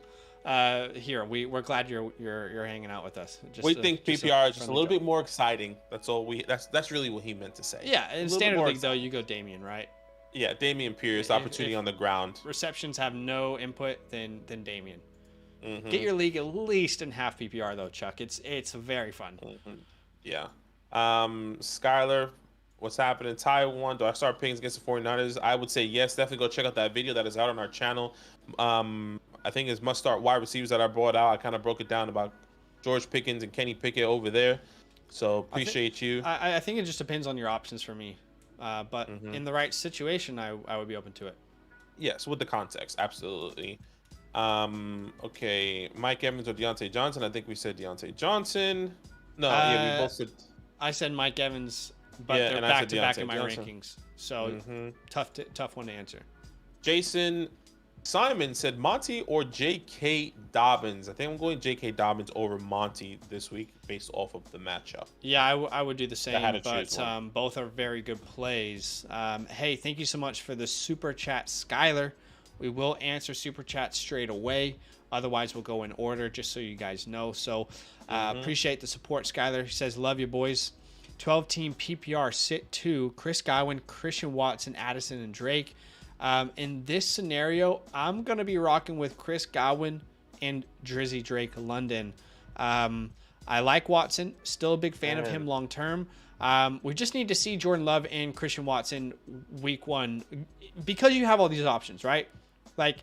Here, we're glad you're hanging out with us. We think PPR is just a little bit more exciting. That's all that's really what he meant to say. Yeah, in standard league though, you go Damian, right? Yeah, Damian Pierce, opportunity on the ground. Receptions have no input, then Damian. Get your league at least in half PPR though, Chuck. It's very fun. Yeah. Skylar, what's happening? Taiwan, do I start picking against the 49ers? I would say yes. Definitely go check out that video that is out on our channel. I think it's must-start wide receivers that I brought out. I kind of broke it down about George Pickens and Kenny Pickett over there. So appreciate you. I think it just depends on your options for me. But in the right situation, I would be open to it. Yes, with the context, absolutely. Okay, Mike Evans or Deontay Johnson? I think we said Deontay Johnson. No, yeah, we both said. I said Mike Evans, but they're back to back in my rankings. So tough one to answer. Jason, Simon said Monty or J.K. Dobbins. I think I'm going J.K. Dobbins over Monty this week based off of the matchup. Yeah, I would do the same, had to but choose one. both are very good plays. Hey, thank you so much for the super chat, Skylar. We will answer super chat straight away. Otherwise, we'll go in order, just so you guys know. So, appreciate the support, Skylar. He says, love you, boys. 12-team PPR, sit 2, Chris Godwin, Christian Watson, Addison, and Drake. In this scenario, I'm going to be rocking with Chris Godwin and Drizzy Drake London. I like Watson. Still a big fan of him long term. We just need to see Jordan Love and Christian Watson week 1 because you have all these options, right? Like,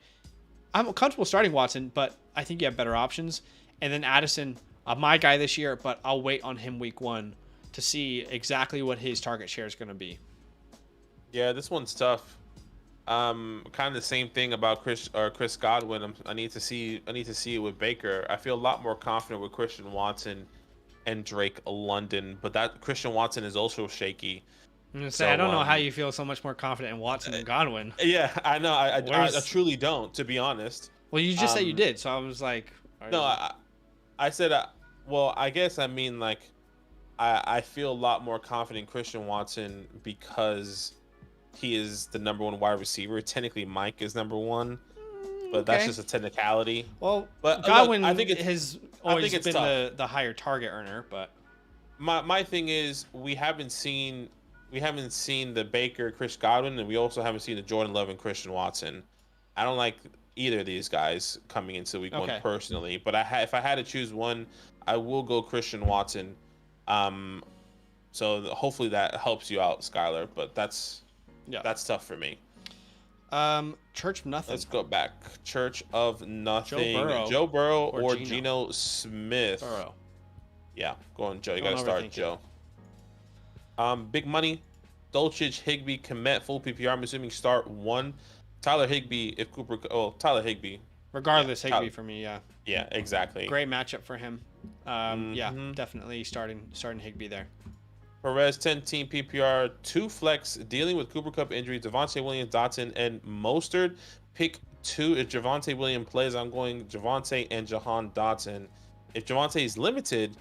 I'm comfortable starting Watson, but I think you have better options. And then Addison, my guy this year, but I'll wait on him week 1 to see exactly what his target share is going to be. Yeah, this one's tough. Kind of the same thing about Chris Godwin. I need to see it with Baker. I feel a lot more confident with Christian Watson and Drake London, but that Christian Watson is also shaky. I'm gonna say, I don't know how you feel so much more confident in Watson than Godwin. Yeah, I know. I truly don't, to be honest. Well, you just said you did, so I was like, I said, well, I guess I mean, like, I feel a lot more confident in Christian Watson because he is the number 1 wide receiver. Technically, Mike is number 1, but that's just a technicality. Well, but Godwin look, I think has always been the higher target earner. But my thing is we haven't seen the Baker Chris Godwin, and we also haven't seen the Jordan Love and Christian Watson. I don't like either of these guys coming into week 1 personally, but if I had to choose one, I will go Christian Watson. So hopefully that helps you out, Skylar. But that's tough for me. Church of Nothing. Let's go back. Church of Nothing. Joe Burrow or Geno Smith. Burrow. Yeah, go on, Joe. You gotta start, Joe. Big money. Dolchich, Higbee, Komet, full PPR. I'm assuming start 1. Tyler Higbee, if Cooper. Oh, Tyler Higbee. Regardless, Higbee for me. Yeah. Yeah, exactly. Great matchup for him. Yeah, definitely starting Higbee there. Perez, 10-team PPR, 2 flex, dealing with Cooper Kupp injury, Javonte Williams, Dotson, and Mostert. Pick 2 if Javonte Williams plays. I'm going Javonte and Jahan Dotson. If Javonte is limited,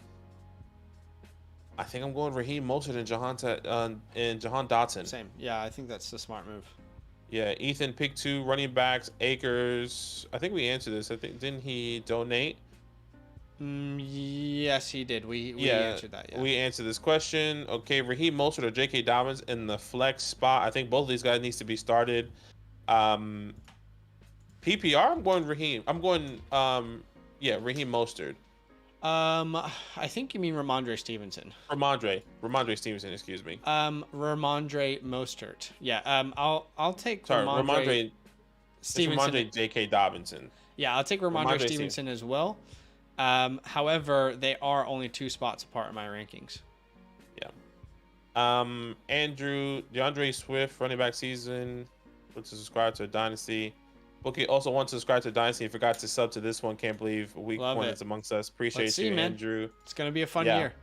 I think I'm going Raheem Mostert and Jahan Dotson. Same. Yeah, I think that's the smart move. Yeah, Ethan, pick 2 running backs, Akers. I think we answered this. Didn't he donate? Yes, he did. We answered that. Yeah, we answered this question. Okay, Raheem Mostert or J.K. Dobbins in the flex spot. I think both of these guys needs to be started. PPR. I'm going Raheem. I'm going Raheem Mostert. I think you mean Ramondre Stevenson. Ramondre Stevenson. Excuse me. Ramondre Mostert. Yeah. I'll take Ramondre Stevenson. Ramondre J.K. Dobinson. Yeah, I'll take Ramondre Stevenson as well. However, they are only 2 spots apart in my rankings. Yeah. Andrew, DeAndre Swift, running back season. Wants to subscribe to a Dynasty. Bookie also wants to subscribe to Dynasty. Forgot to sub to this one. Can't believe week 1 is amongst us. Appreciate you, Andrew. It's gonna be a fun year.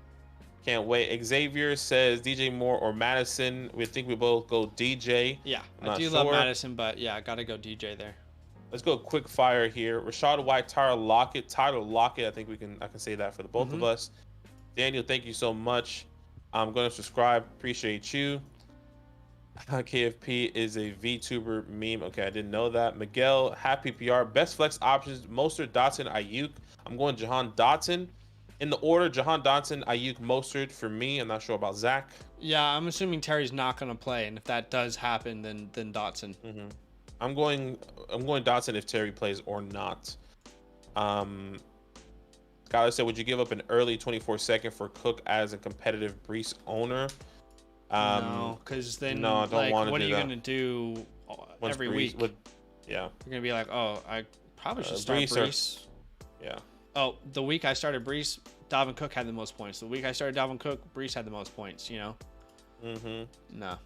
Can't wait. Xavier says DJ Moore or Madison. We think we both go DJ. Yeah, I do love Madison, but yeah, I gotta go DJ there. Let's go quick fire here. Rashad White, Tyler Lockett. I think I can say that for the both of us. Daniel, thank you so much. I'm going to subscribe. Appreciate you. KFP is a VTuber meme. Okay, I didn't know that. Miguel, happy PR. Best flex options, Mostert, Dotson, Ayuk. I'm going Jahan Dotson. In the order, Jahan Dotson, Ayuk, Mostert for me. I'm not sure about Zach. Yeah, I'm assuming Terry's not going to play, and if that does happen, then Dotson. I'm going Dotson if Terry plays or not. Skylar said, would you give up an early 24-second for Cook as a competitive Brees owner? No, because then what are you going to do every week? Yeah. You're going to be like, oh, I probably should start Brees. Yeah. Oh, the week I started Brees, Dalvin Cook had the most points. The week I started Dalvin Cook, Brees had the most points, you know? No.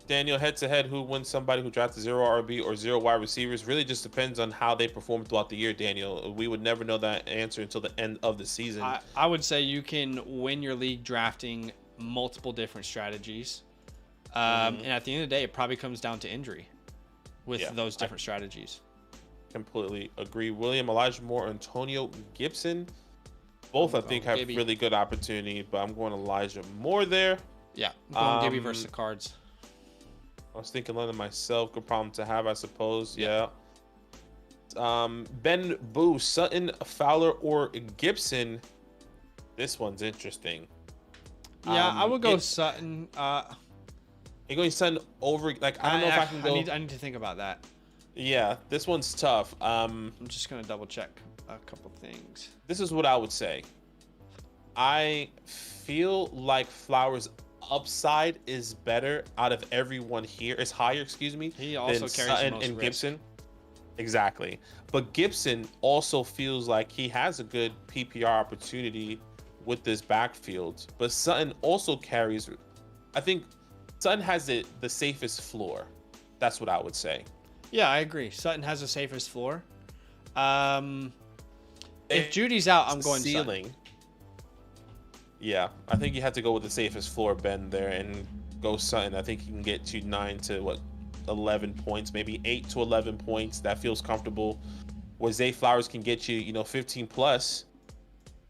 Daniel, head-to-head, who wins somebody who drafted 0 RB or 0 wide receivers? Really just depends on how they perform throughout the year, Daniel. We would never know that answer until the end of the season. I would say you can win your league drafting multiple different strategies. And at the end of the day, it probably comes down to injury. with those different strategies. Completely agree. William, Elijah Moore, Antonio Gibson. Both, I think, have Gibby. really good opportunity, but I'm going Elijah Moore there. Yeah, I'm going Gibby versus the Cards. I was thinking London myself. Good problem to have, I suppose. Yeah. Ben Boo, Sutton, Fowler, or Gibson. This one's interesting. Yeah, I would go Sutton. You're going Sutton over. Like, I don't know if I can go. I need to think about that. Yeah, this one's tough. I'm just gonna double check a couple things. This is what I would say. I feel like Flowers' upside is better out of everyone here. It's higher, excuse me. He also than carries Sutton the most and risk. Gibson. Exactly. But Gibson also feels like he has a good PPR opportunity with this backfield. But Sutton also carries. I think Sutton has the safest floor. That's what I would say. Yeah, I agree. Sutton has the safest floor. If Judy's out, I'm going ceiling. Sutton. Yeah, I think you have to go with the safest floor, Ben, there, and go Sutton. I think he can get you 9 to 11 points, maybe 8 to 11 points. That feels comfortable. Where Zay Flowers can get you, 15 plus.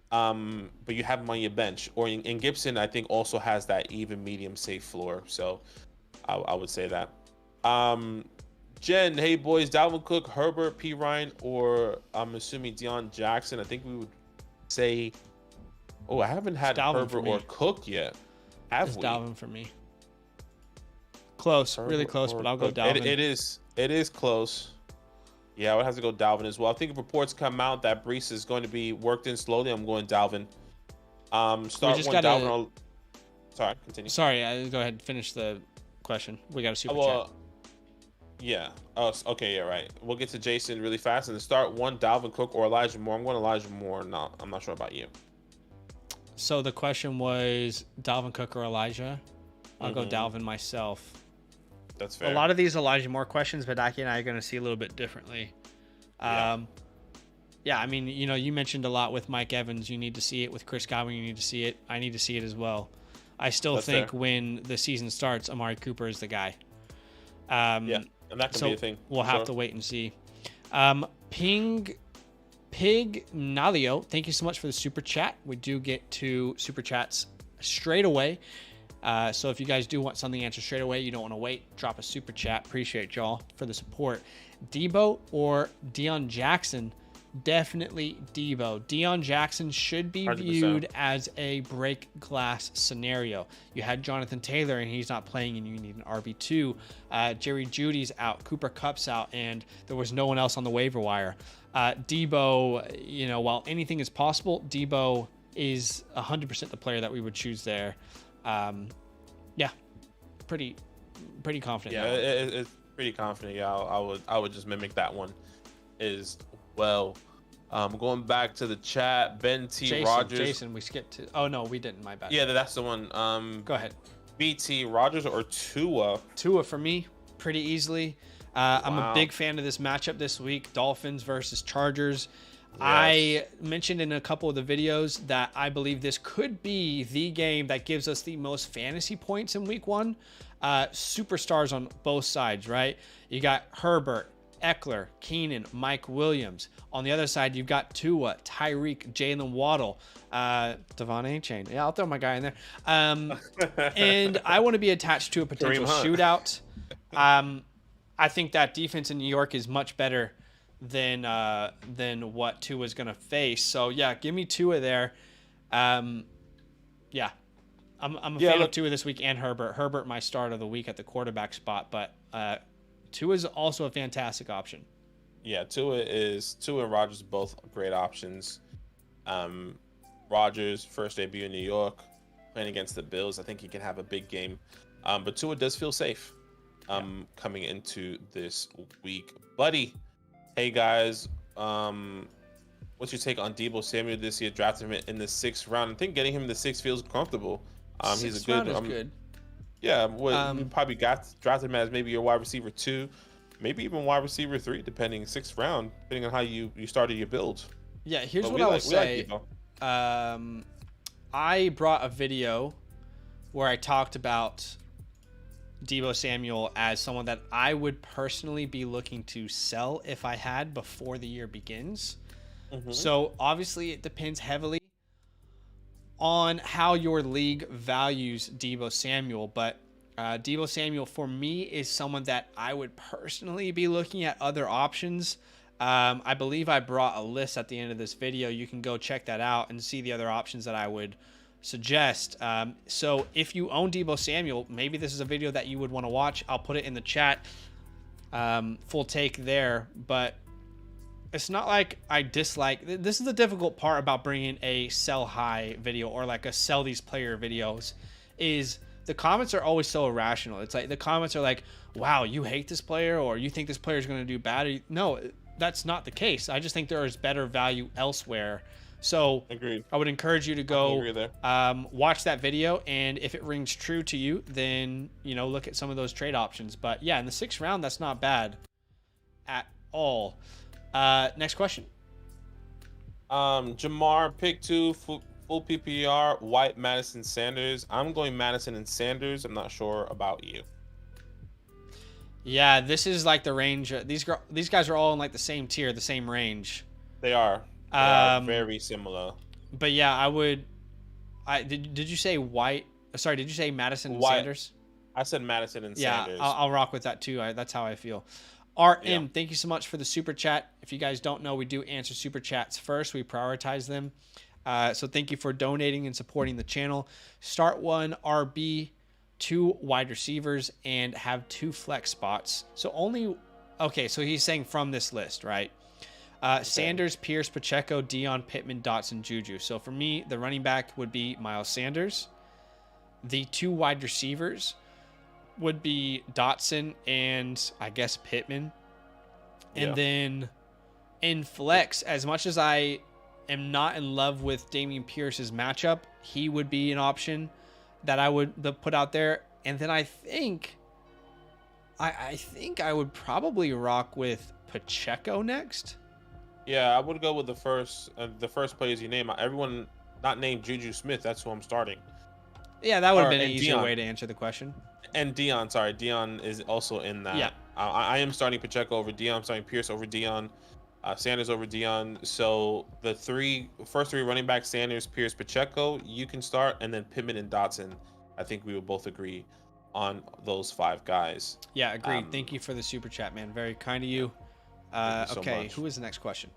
But you have him on your bench. Or in Gibson, I think also has that even medium safe floor. So I would say that. Jen, hey boys, Dalvin Cook, Herbert, P. Ryan, or I'm assuming Deion Jackson. I think we would say, I haven't had Herbert or Cook yet. Have we? Dalvin for me. Close, really close, but I'll go Dalvin. It is close. Yeah, I would have to go Dalvin as well. I think if reports come out that Brees is going to be worked in slowly, I'm going Dalvin. Dalvin. Sorry, continue. Sorry, go ahead and finish the question. We got a super chat. Yeah. Oh, okay. Yeah, right. We'll get to Jason really fast. And to start, Dalvin Cook or Elijah Moore. I'm going Elijah Moore. No, I'm not sure about you. So the question was Dalvin Cook or Elijah. I'll go Dalvin myself. That's fair. A lot of these Elijah Moore questions, but Daki and I are going to see a little bit differently. Yeah, I mean, you mentioned a lot with Mike Evans. You need to see it with Chris Godwin. You need to see it. I need to see it as well. I still think when the season starts, Amari Cooper is the guy. And that can be a thing. We'll have to wait and see. Pig Nalio, thank you so much for the super chat. We do get to super chats straight away. So if you guys do want something answered straight away, you don't want to wait, drop a super chat. Appreciate y'all for the support. Debo or Deion Jackson? Definitely Debo. Deion Jackson should be 100%. viewed as a break glass scenario. You had Jonathan Taylor and he's not playing and you need an RB2. Jerry Jeudy's out, Cooper Kupp's out, and there was no one else on the waiver wire. Debo, while anything is possible, Debo is 100% the player that we would choose there. Pretty confident. Yeah, it's pretty confident. Yeah, I would just mimic that one as well. Going back to the chat, Ben T. Rogers. Jason, we skipped to. Oh no, we didn't. My bad. Yeah, that's the one. Go ahead. BT Rogers or Tua? Tua for me, pretty easily. I'm a big fan of this matchup this week. Dolphins versus Chargers. Yes. I mentioned in a couple of the videos that I believe this could be the game that gives us the most fantasy points in week 1. Superstars on both sides, right? You got Herbert, Eckler, Keenan, Mike Williams. On the other side, you've got Tua, Tyreek, Jalen Waddle, Devon A-Chain. Yeah, I'll throw my guy in there. And I want to be attached to a potential shootout. I think that defense in New York is much better than what Tua's going to face. So, yeah, give me Tua there. I'm a fan of Tua this week and Herbert. Herbert, my start of the week at the quarterback spot, but Tua is also a fantastic option. Yeah, Tua and Rodgers both great options. Rodgers, first debut in New York, playing against the Bills. I think he can have a big game. But Tua does feel safe coming into this week. Buddy, hey guys, what's your take on Deebo Samuel this year? Drafted him in the 6th round. I think getting him in the 6th feels comfortable. He's a good. Yeah, you probably drafted him as maybe your wide receiver 2, maybe even wide receiver 3, depending 6th round, depending on how you started your build. Yeah, here's what I will say. I brought a video where I talked about Deebo Samuel as someone that I would personally be looking to sell if I had before the year begins. So obviously it depends heavily on how your league values Deebo Samuel, but Deebo Samuel for me is someone that I would personally be looking at other options. I believe I brought a list at the end of this video. You can go check that out and see the other options that I would suggest. So if you own Deebo Samuel, maybe this is a video that you would want to watch. I'll put it in the chat. Full take there, but it's not like I dislike. This is the difficult part about bringing a sell high video or like a sell these player videos is the comments are always so irrational. It's like the comments are like, wow, you hate this player or you think this player is going to do bad. No, that's not the case. I just think there is better value elsewhere. So Agreed. I would encourage you to go watch that video. And if it rings true to you, then, you know, look at some of those trade options. But yeah, in the 6th round, that's not bad at all. Next question. Jamar, pick 2, full PPR, White, Madison, Sanders. I'm going Madison and Sanders. I'm not sure about you. Yeah, this is like the range. These guys are all in like the same tier, the same range. They are. They are very similar. But yeah, did you say White? Sorry, did you say Madison and Sanders? I said Madison and Sanders. Yeah, I'll rock with that too. That's how I feel. RM, thank you so much for the super chat. If you guys don't know, we do answer super chats first. We prioritize them. So thank you for donating and supporting the channel. Start 1 RB, 2 wide receivers, and have 2 flex spots. So so he's saying from this list, right? Sanders, Pierce, Pacheco, Dion, Pittman, Dotson, Juju. So for me, the running back would be Miles Sanders. The 2 wide receivers would be Dotson and I guess Pittman. And then in flex, as much as I am not in love with Dameon Pierce's matchup, he would be an option that I would put out there. And then I think I would probably rock with Pacheco next. Yeah, I would go with the first players you name. Everyone not named Juju Smith. That's who I'm starting. Yeah, that would have been an easier way to answer the question. And Dion, sorry, Dion is also in that. Yeah, I am starting Pacheco over Dion. I'm starting Pierce over Dion, Sanders over Dion. So the first three running backs, Sanders, Pierce, Pacheco, you can start, and then Pittman and Dotson. I think we would both agree on those 5 guys. Yeah, agreed. Thank you for the super chat, man. Very kind of you. Okay, who is the next question?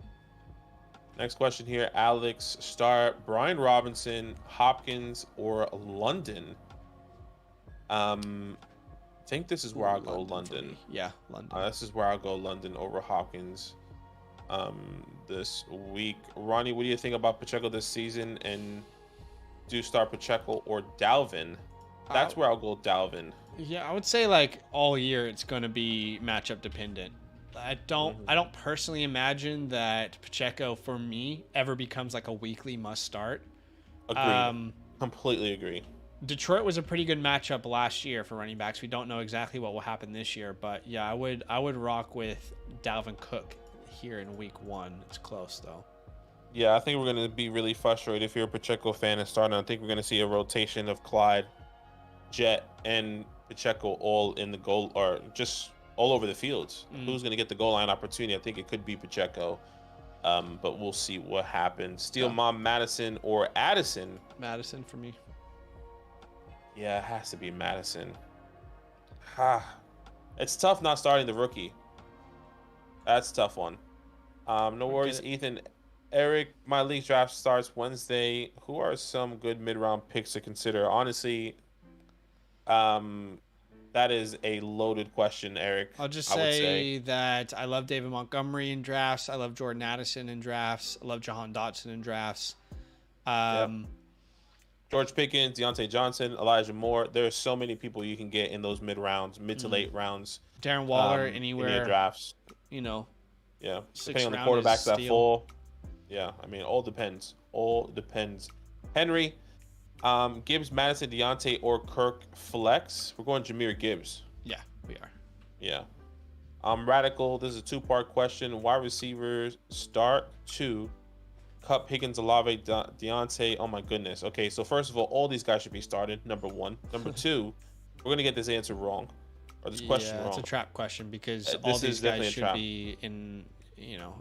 Next question here, Alex. Start Brian Robinson, Hopkins, or London. I think this is where I'll go London. Yeah, London. This is where I'll go London over Hopkins this week. Ronnie, what do you think about Pacheco this season? And do you start Pacheco or Dalvin? That's where I'll go Dalvin. Yeah, I would say like all year it's going to be matchup dependent. I don't personally imagine that Pacheco for me ever becomes like a weekly must start. Agreed. Completely agree. Detroit was a pretty good matchup last year for running backs. We don't know exactly what will happen this year, but yeah, I would rock with Dalvin Cook here in week 1. It's close though. Yeah, I think we're going to be really frustrated if you're a Pacheco fan and starting. I think we're going to see a rotation of Clyde, Jet, and Pacheco all in the goal or just all over the fields. Who's going to get the goal line opportunity? I think it could be Pacheco, but we'll see what happens. Steel Mom, Madison, or Addison? Madison for me. Yeah, it has to be Madison. It's tough not starting the rookie. That's a tough one. No worries, Ethan. Eric, my league draft starts Wednesday. Who are some good mid-round picks to consider? Honestly, that is a loaded question, Eric. I'll just say that I love David Montgomery in drafts. I love Jordan Addison in drafts. I love Jahan Dotson in drafts. George Pickens, Deontay Johnson, Elijah Moore. There are so many people you can get in those mid to late rounds. Darren Waller, anywhere. In your drafts. You know. Yeah. Depending on the quarterbacks that fall. Yeah. I mean, all depends. Henry, Gibbs, Madison, Deontay, or Kirk flex. We're going Jahmyr Gibbs. Yeah, we are. Yeah. Radical. This is a 2-part question. Wide receivers start 2. Kupp, Higgins, Olave, Deontay. Oh my goodness. Okay, so first of all these guys should be started. Number 1. Number 2, We're gonna get this answer wrong, or this question Yeah, wrong. it's a trap question because all This these is definitely guys a should trap. be in,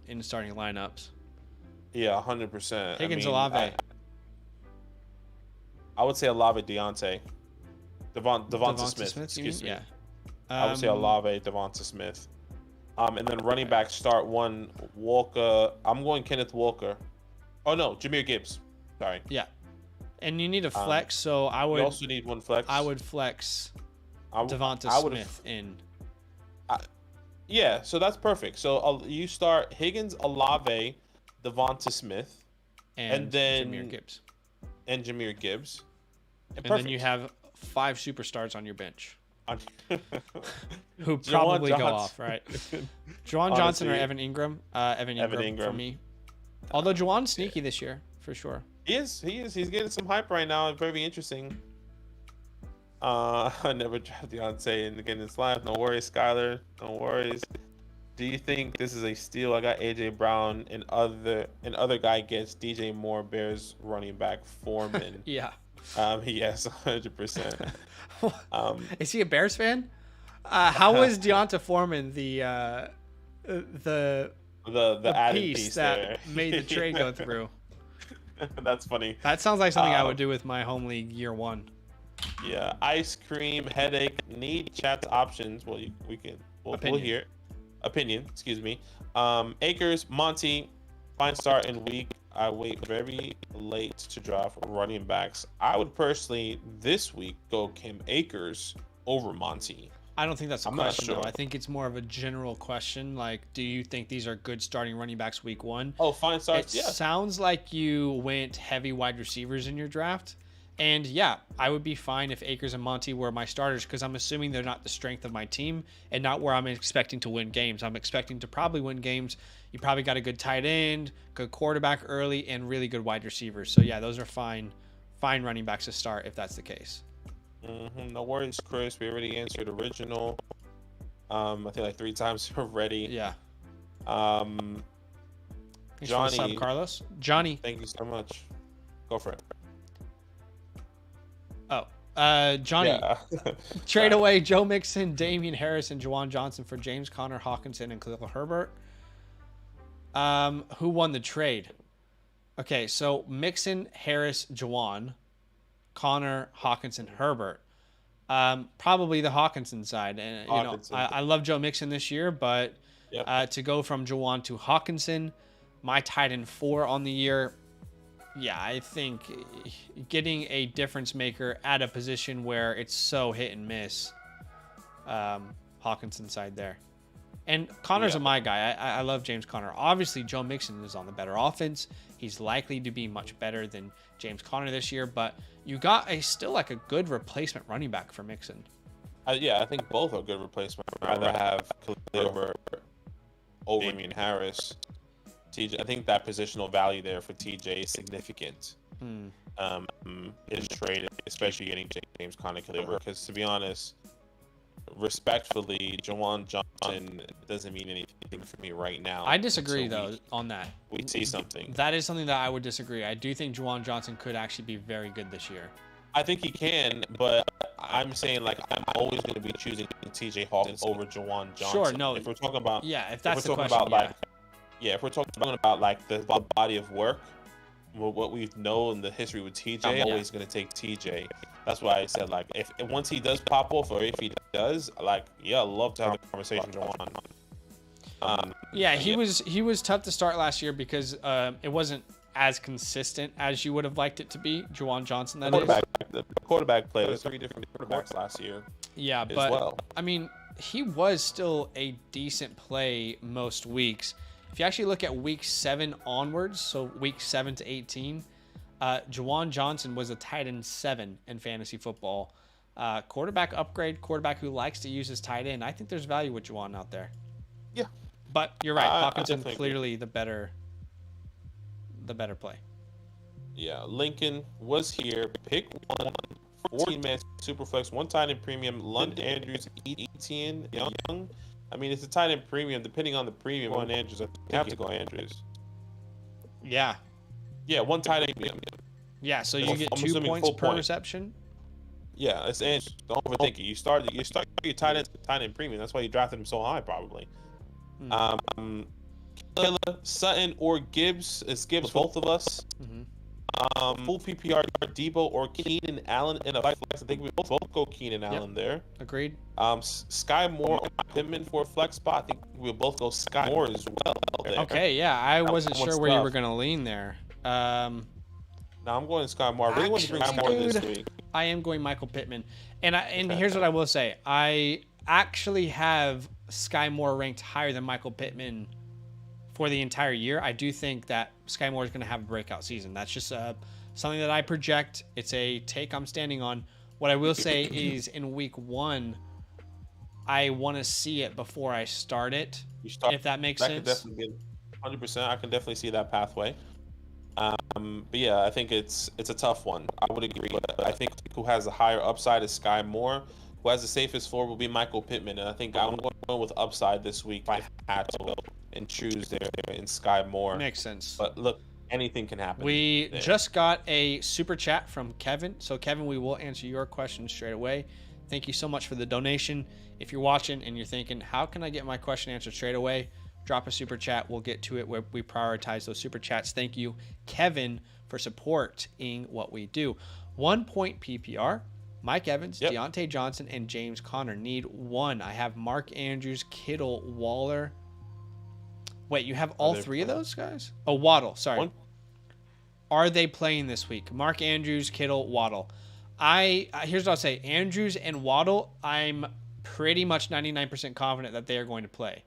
in starting lineups. Yeah, 100%. Higgins, I mean, Olave, I would say Olave, Deontay, Devonta Devonta Smith. Smith. You mean? Excuse me. Yeah. I would say Olave, Devonta Smith. And then running back start one Walker. I'm going Kenneth Walker. Oh no, Jahmyr Gibbs. Sorry. Yeah. And you need a flex, so I You would also need one flex. I would flex Devonta I would Smith in. Yeah, so that's perfect. So you start Higgins, Olave, Devonta Smith, and then Jahmyr Gibbs. and Jahmyr Gibbs. And then you have 5 superstars on your bench who Juwan probably go Johnson. off, right? Juwan Johnson or Honestly, Evan Ingram? Evan Ingram for Ingram. me. Although Juwan's sneaky this year, for sure. He is. He's getting some hype right now. Very interesting. I never drafted Deontay and again it's live. No worries, Skylar. No worries. Do you think this is a steal? I got AJ Brown and other guy gets DJ Moore, Bears running back Foreman. Yeah. Yes, 100%. Is he a Bears fan? How was Deonta Foreman the added piece that there. made the trade go through? That's funny. That sounds like something I would do with my home league year 1. Yeah, ice cream headache need chat options. Well, we'll hear opinion. Excuse me. Akers, Monty, fine start in week. I wait very late to draft running backs. I would personally this week go Cam Akers over Monty. I don't think that's a I'm not question though. sure. I think it's more of a general question. Like, do you think these are good starting running backs week 1? Oh, fine It starts. Yeah. sounds like you went heavy wide receivers in your draft. And yeah, I would be fine if Akers and Monty were my starters because I'm assuming they're not the strength of my team and not where I'm expecting to win games. I'm expecting to probably win games. You probably got a good tight end, good quarterback early, and really good wide receivers. So yeah, those are fine running backs to start if that's the case. No worries, Chris. We already answered original. I think like 3 times already. Yeah. Johnny, Thanks for the sub, Carlos. Johnny. thank you so much. Go for it. Johnny. Yeah. Trade away Joe Mixon, Damian Harris, and Juwan Johnson for James Conner, Hawkinson, and Khalil Herbert. Who won the trade? Okay, so Mixon, Harris, Juwan, Conner, Hawkinson, Herbert. Probably the Hawkinson side. And Hawkinson. I love Joe Mixon this year, but Yep. to go from Juwan to Hawkinson, my tight end 4 on the year. Yeah, I think getting a difference maker at a position where it's so hit and miss, Hawkinson side there. And Connor's my guy. I love James Conner. Obviously, Joe Mixon is on the better offense. He's likely to be much better than James Conner this year, but you got still like a good replacement running back for Mixon. I think both are good replacements. I'd rather have Khalil over Damian Harris. TJ, I think that positional value there for TJ is significant. Is traded, especially getting James Conner, because to be honest, respectfully, Juwan Johnson doesn't mean anything for me right now. I disagree on that. We see something. That is something that I would disagree. I do think Juwan Johnson could actually be very good this year. I think he can, but I'm saying like I'm always going to be choosing TJ Hawkins over Juwan Johnson. Sure, no. If we're talking about if that's the talking question, about if we're talking about like the body of work, what we know in the history with TJ, I'm always going to take TJ. That's why I said like if once he does pop off, or if he does, like I'd love to have a conversation with Juwan. He was tough to start last year because it wasn't as consistent as you would have liked it to be. Juwan Johnson, The quarterback played. There's 3 different quarterbacks last year. Yeah, but I mean, he was still a decent play most weeks. If you actually look at week 7 onwards, so week 7 to 18, Juwan Johnson was a tight end 7 in fantasy football. Quarterback upgrade, quarterback who likes to use his tight end. I think there's value with Juwan out there. Yeah. But you're right. Hawkinson I clearly the better play. Yeah, Lincoln was here. Pick 1, 14-man superflex, 1 tight end premium. London Andrews, Etienne Young. I mean, it's a tight end premium. Depending on the premium on Andrews, I think you have to go Andrews. Yeah. Yeah, 1 tight end premium. Yeah, so you get I'm 2 assuming points full per point. reception. Yeah, it's Andrews. Don't overthink it. You start your tight end premium. That's why you drafted him so high, probably. Mm. Taylor, Sutton, or Gibbs. It's Gibbs, both of us. Mm-hmm. Full PPR, Debo or Keenan Allen in a flex. I think we both go Keenan Allen there. Agreed. Sky Moore or Pittman for a flex spot. I think we'll both go Sky Moore as well. There. Okay, yeah, I wasn't sure where you were going to lean there. No, I'm going Sky Moore. I really want to bring Sky Moore this week. I am going Michael Pittman. And here's what I will say. I actually have Sky Moore ranked higher than Michael Pittman for the entire year. I do think that Sky Moore is going to have a breakout season. That's just something that I project. It's a take I'm standing on. What I will say is in week 1, I want to see it before I start it, if that makes sense. Could definitely be 100%. I can definitely see that pathway. But yeah, I think it's a tough one. I would agree. But I think who has a higher upside is Sky Moore. Who has the safest floor will be Michael Pittman. And I think I'm going with upside this week if I had to go and choose there in Sky Moore. Makes sense. But look, anything can happen. We just got a super chat from Kevin. So Kevin, we will answer your question straight away. Thank you so much for the donation. If you're watching and you're thinking, how can I get my question answered straight away? Drop a super chat. We'll get to it where we prioritize those super chats. Thank you, Kevin, for supporting what we do. 1 point PPR. Mike Evans, Deontay Johnson, and James Conner need 1. I have Mark Andrews, Kittle, Waller. Wait, you have all 3 of those guys? Oh, Waddle. Sorry. 1. Are they playing this week? Mark Andrews, Kittle, Waddle. Here's what I'll say. Andrews and Waddle, I'm pretty much 99% confident that they are going to play.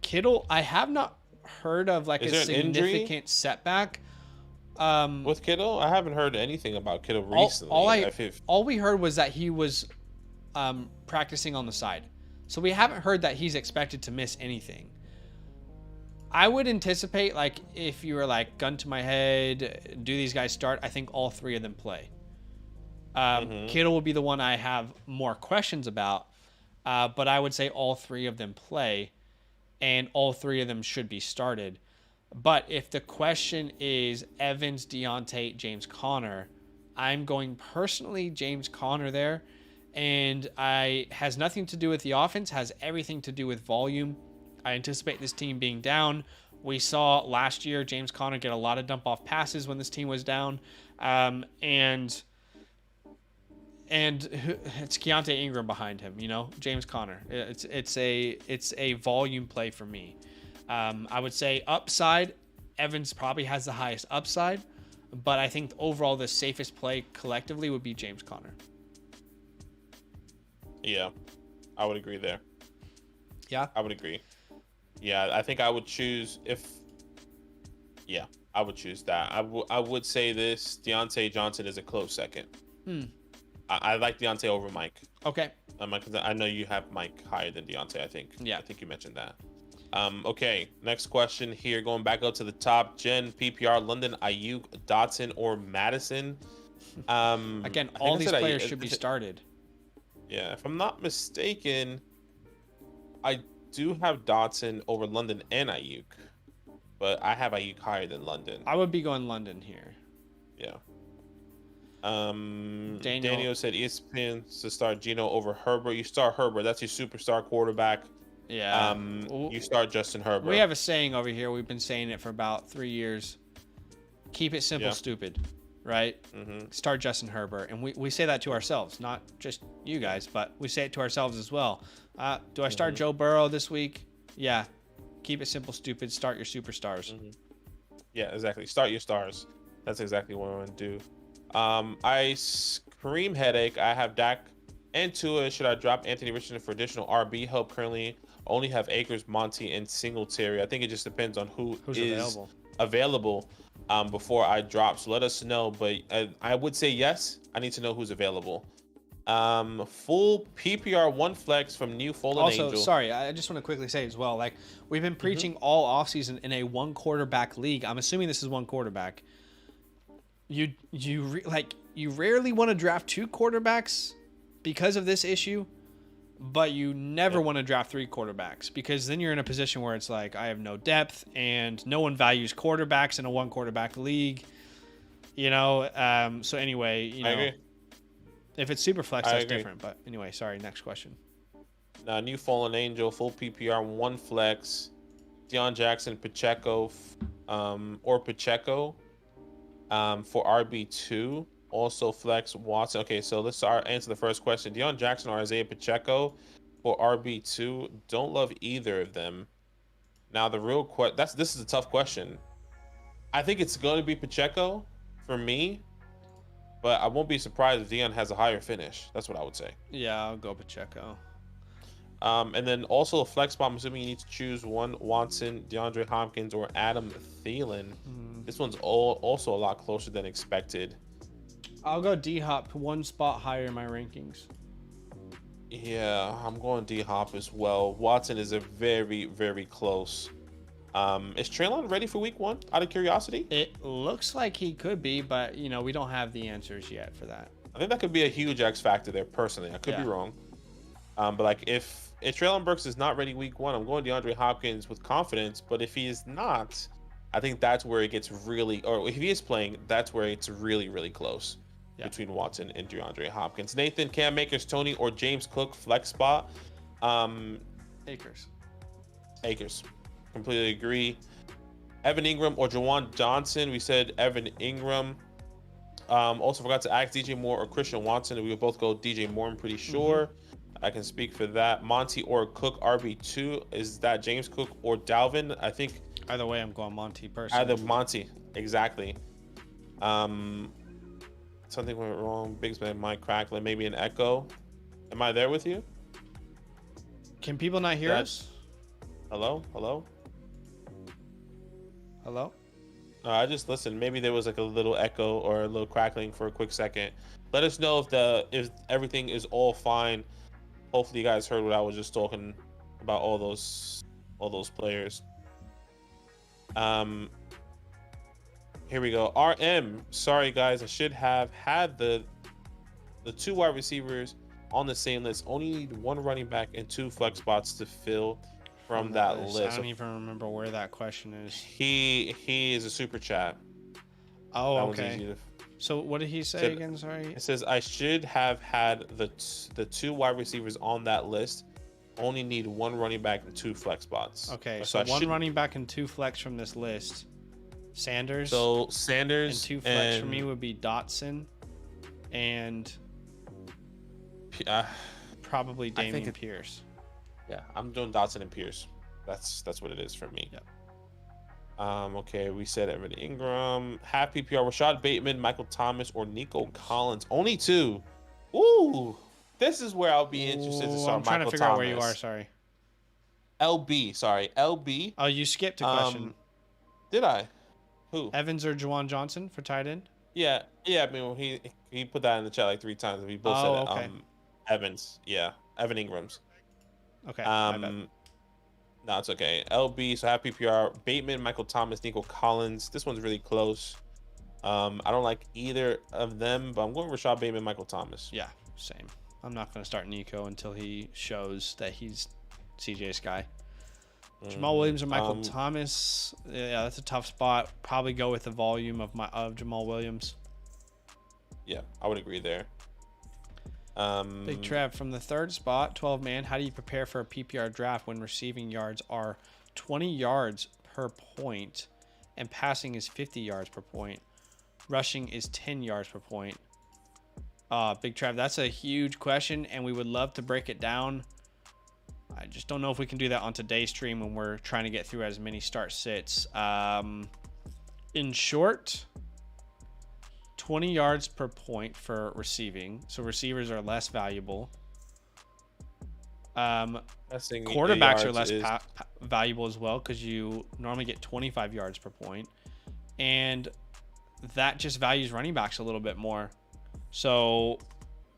Kittle, I have not heard of like a significant setback. With Kittle, I haven't heard anything about Kittle recently. All we heard was that he was practicing on the side. So we haven't heard that he's expected to miss anything. I would anticipate, like, if you were like, gun to my head, do these guys start? I think all 3 of them play. Kittle will be the one I have more questions about, but I would say all 3 of them play, and all 3 of them should be started. But if the question is Evans, Deontay, James Conner, I'm going personally James Conner there, and has nothing to do with the offense, has everything to do with volume. I anticipate this team being down. We saw last year James Conner get a lot of dump-off passes when this team was down, and it's Keontae Ingram behind him. James Conner. It's a volume play for me. I would say upside, Evans probably has the highest upside, but I think overall the safest play collectively would be James Conner. Yeah, I would agree there. Yeah? I would agree. Yeah, I think I would choose I would choose that. I would say this, Deontay Johnson is a close second. I like Deontay over Mike. Okay. I know you have Mike higher than Deontay, I think. Yeah. I think you mentioned that. Okay, next question here. Going back up to the top, Gen, PPR, London, Ayuk, Dotson, or Madison. Again, all these players should be started. Yeah, if I'm not mistaken, I do have Dotson over London and Ayuk, but I have Ayuk higher than London. I would be going London here. Yeah. Daniel said ESPN to start Geno over Herbert. You start Herbert. That's your superstar quarterback. Yeah. You start Justin Herbert. We have a saying over here. We've been saying it for about 3 years. Keep it simple, stupid. Right? Start Justin Herbert. And we say that to ourselves, not just you guys, but we say it to ourselves as well. Do I start Joe Burrow this week? Yeah. Keep it simple, stupid. Start your superstars. Yeah, exactly. Start your stars. That's exactly what I want to do. I scream headache. I have Dak and Tua. Should I drop Anthony Richardson for additional RB help? Currently only have Akers, Monty, and Singletary. I think it just depends on who's available before I drop. So let us know. But I would say yes. I need to know who's available. Full PPR 1 flex from New Fallen Angel. Also, sorry, I just want to quickly say as well, like, we've been preaching all offseason in a 1 quarterback league. I'm assuming this is 1 quarterback. You rarely want to draft 2 quarterbacks because of this issue, but you never want to draft 3 quarterbacks, because then you're in a position where it's like, I have no depth and no one values quarterbacks in a 1 quarterback league. So anyway, I agree. If it's super flex, I that's agree. different. But anyway, sorry. Next question. Now, New Fallen Angel, full PPR, one flex. Deion Jackson, Pacheco, or Pacheco, for RB2. Also flex Watson. Okay, so let's answer the first question. Deion Jackson or Isaiah Pacheco for RB2. Don't love either of them. Now, the real this is a tough question. I think it's going to be Pacheco for me, but I won't be surprised if Deion has a higher finish. That's what I would say. Yeah, I'll go Pacheco. And then also a flex spot. I'm assuming you need to choose one: Watson, DeAndre Hopkins, or Adam Thielen. This one's also a lot closer than expected. I'll go D-Hop, one spot higher in my rankings. Yeah, I'm going D-Hop as well. Watson is a very, very close. Is Traylon ready for week 1? Out of curiosity, It looks like he could be, but we don't have the answers yet for that. I think that could be a huge X factor there. Personally, I could be wrong. But like if Traylon Burks is not ready week 1, I'm going DeAndre Hopkins with confidence. But if he is not, I think that's where it gets really, or if he is playing, that's where it's really, really close between Watson and DeAndre Hopkins. Nathan, Cam Akers, Tony, or James Cook flex spot. Akers. Completely agree. Evan Ingram or Jawan Johnson. We said Evan Ingram. Also forgot to ask DJ Moore or Christian Watson. We would both go DJ Moore, I'm pretty sure. I can speak for that. Monty or Cook, RB2. Is that James Cook or Dalvin? I think either way, I'm going Monty personally. either Monty, exactly. Something went wrong. Bigsman, Mike Cracklin, maybe an echo. Am I there with you? Can people not hear us? Hello? I just listened. Maybe there was like a little echo or a little crackling for a quick second. Let us know if everything is all fine. Hopefully you guys heard what I was just talking about, all those players. Here we go. RM. Sorry guys, I should have had the 2 wide receivers on the same list. Only need 1 running back and 2 flex spots to fill from that list. I don't even remember where that question is. He is a super chat. Oh, okay. So what did he say again? Sorry. It says I should have had the 2 wide receivers on that list. Only need 1 running back and 2 flex spots. Okay, so 1 running back and 2 flex from this list. Sanders. So Sanders and 2 flex for me would be Dotson and probably Damian Pierce. Yeah, I'm doing Dotson and Pierce. That's what it is for me. Yep. Okay, we said Evan Ingram, half PPR, Rashad Bateman, Michael Thomas, or Nico Collins. Only 2. Ooh, this is where I'll be interested to start. I'm trying to figure out where you are. Sorry. LB. Oh, you skipped a question. Did I? Who? Evans or Juwan Johnson for tight end? Yeah. I mean, he put that in the chat like 3 times. We both said it. Okay. Evans. Yeah, Evan Ingram's. Okay. My bad. No, it's okay. LB, so happy PPR. Bateman, Michael Thomas, Nico Collins. This one's really close. I don't like either of them, but I'm going Rashad Bateman, Michael Thomas. Yeah, same. I'm not going to start Nico until he shows that he's CJ's guy. Jamal Williams or Michael Thomas. Yeah, that's a tough spot. Probably go with the volume of Jamal Williams. Yeah, I would agree there. Big Trev from the 3rd spot, 12 man. How do you prepare for a PPR draft when receiving yards are 20 yards per point and passing is 50 yards per point? Rushing is 10 yards per point. Big Trev, that's a huge question, and we would love to break it down. I just don't know if we can do that on today's stream when we're trying to get through as many start sits. In short, 20 yards per point for receiving. So receivers are less valuable. Quarterbacks are less valuable as well because you normally get 25 yards per point. And that just values running backs a little bit more. So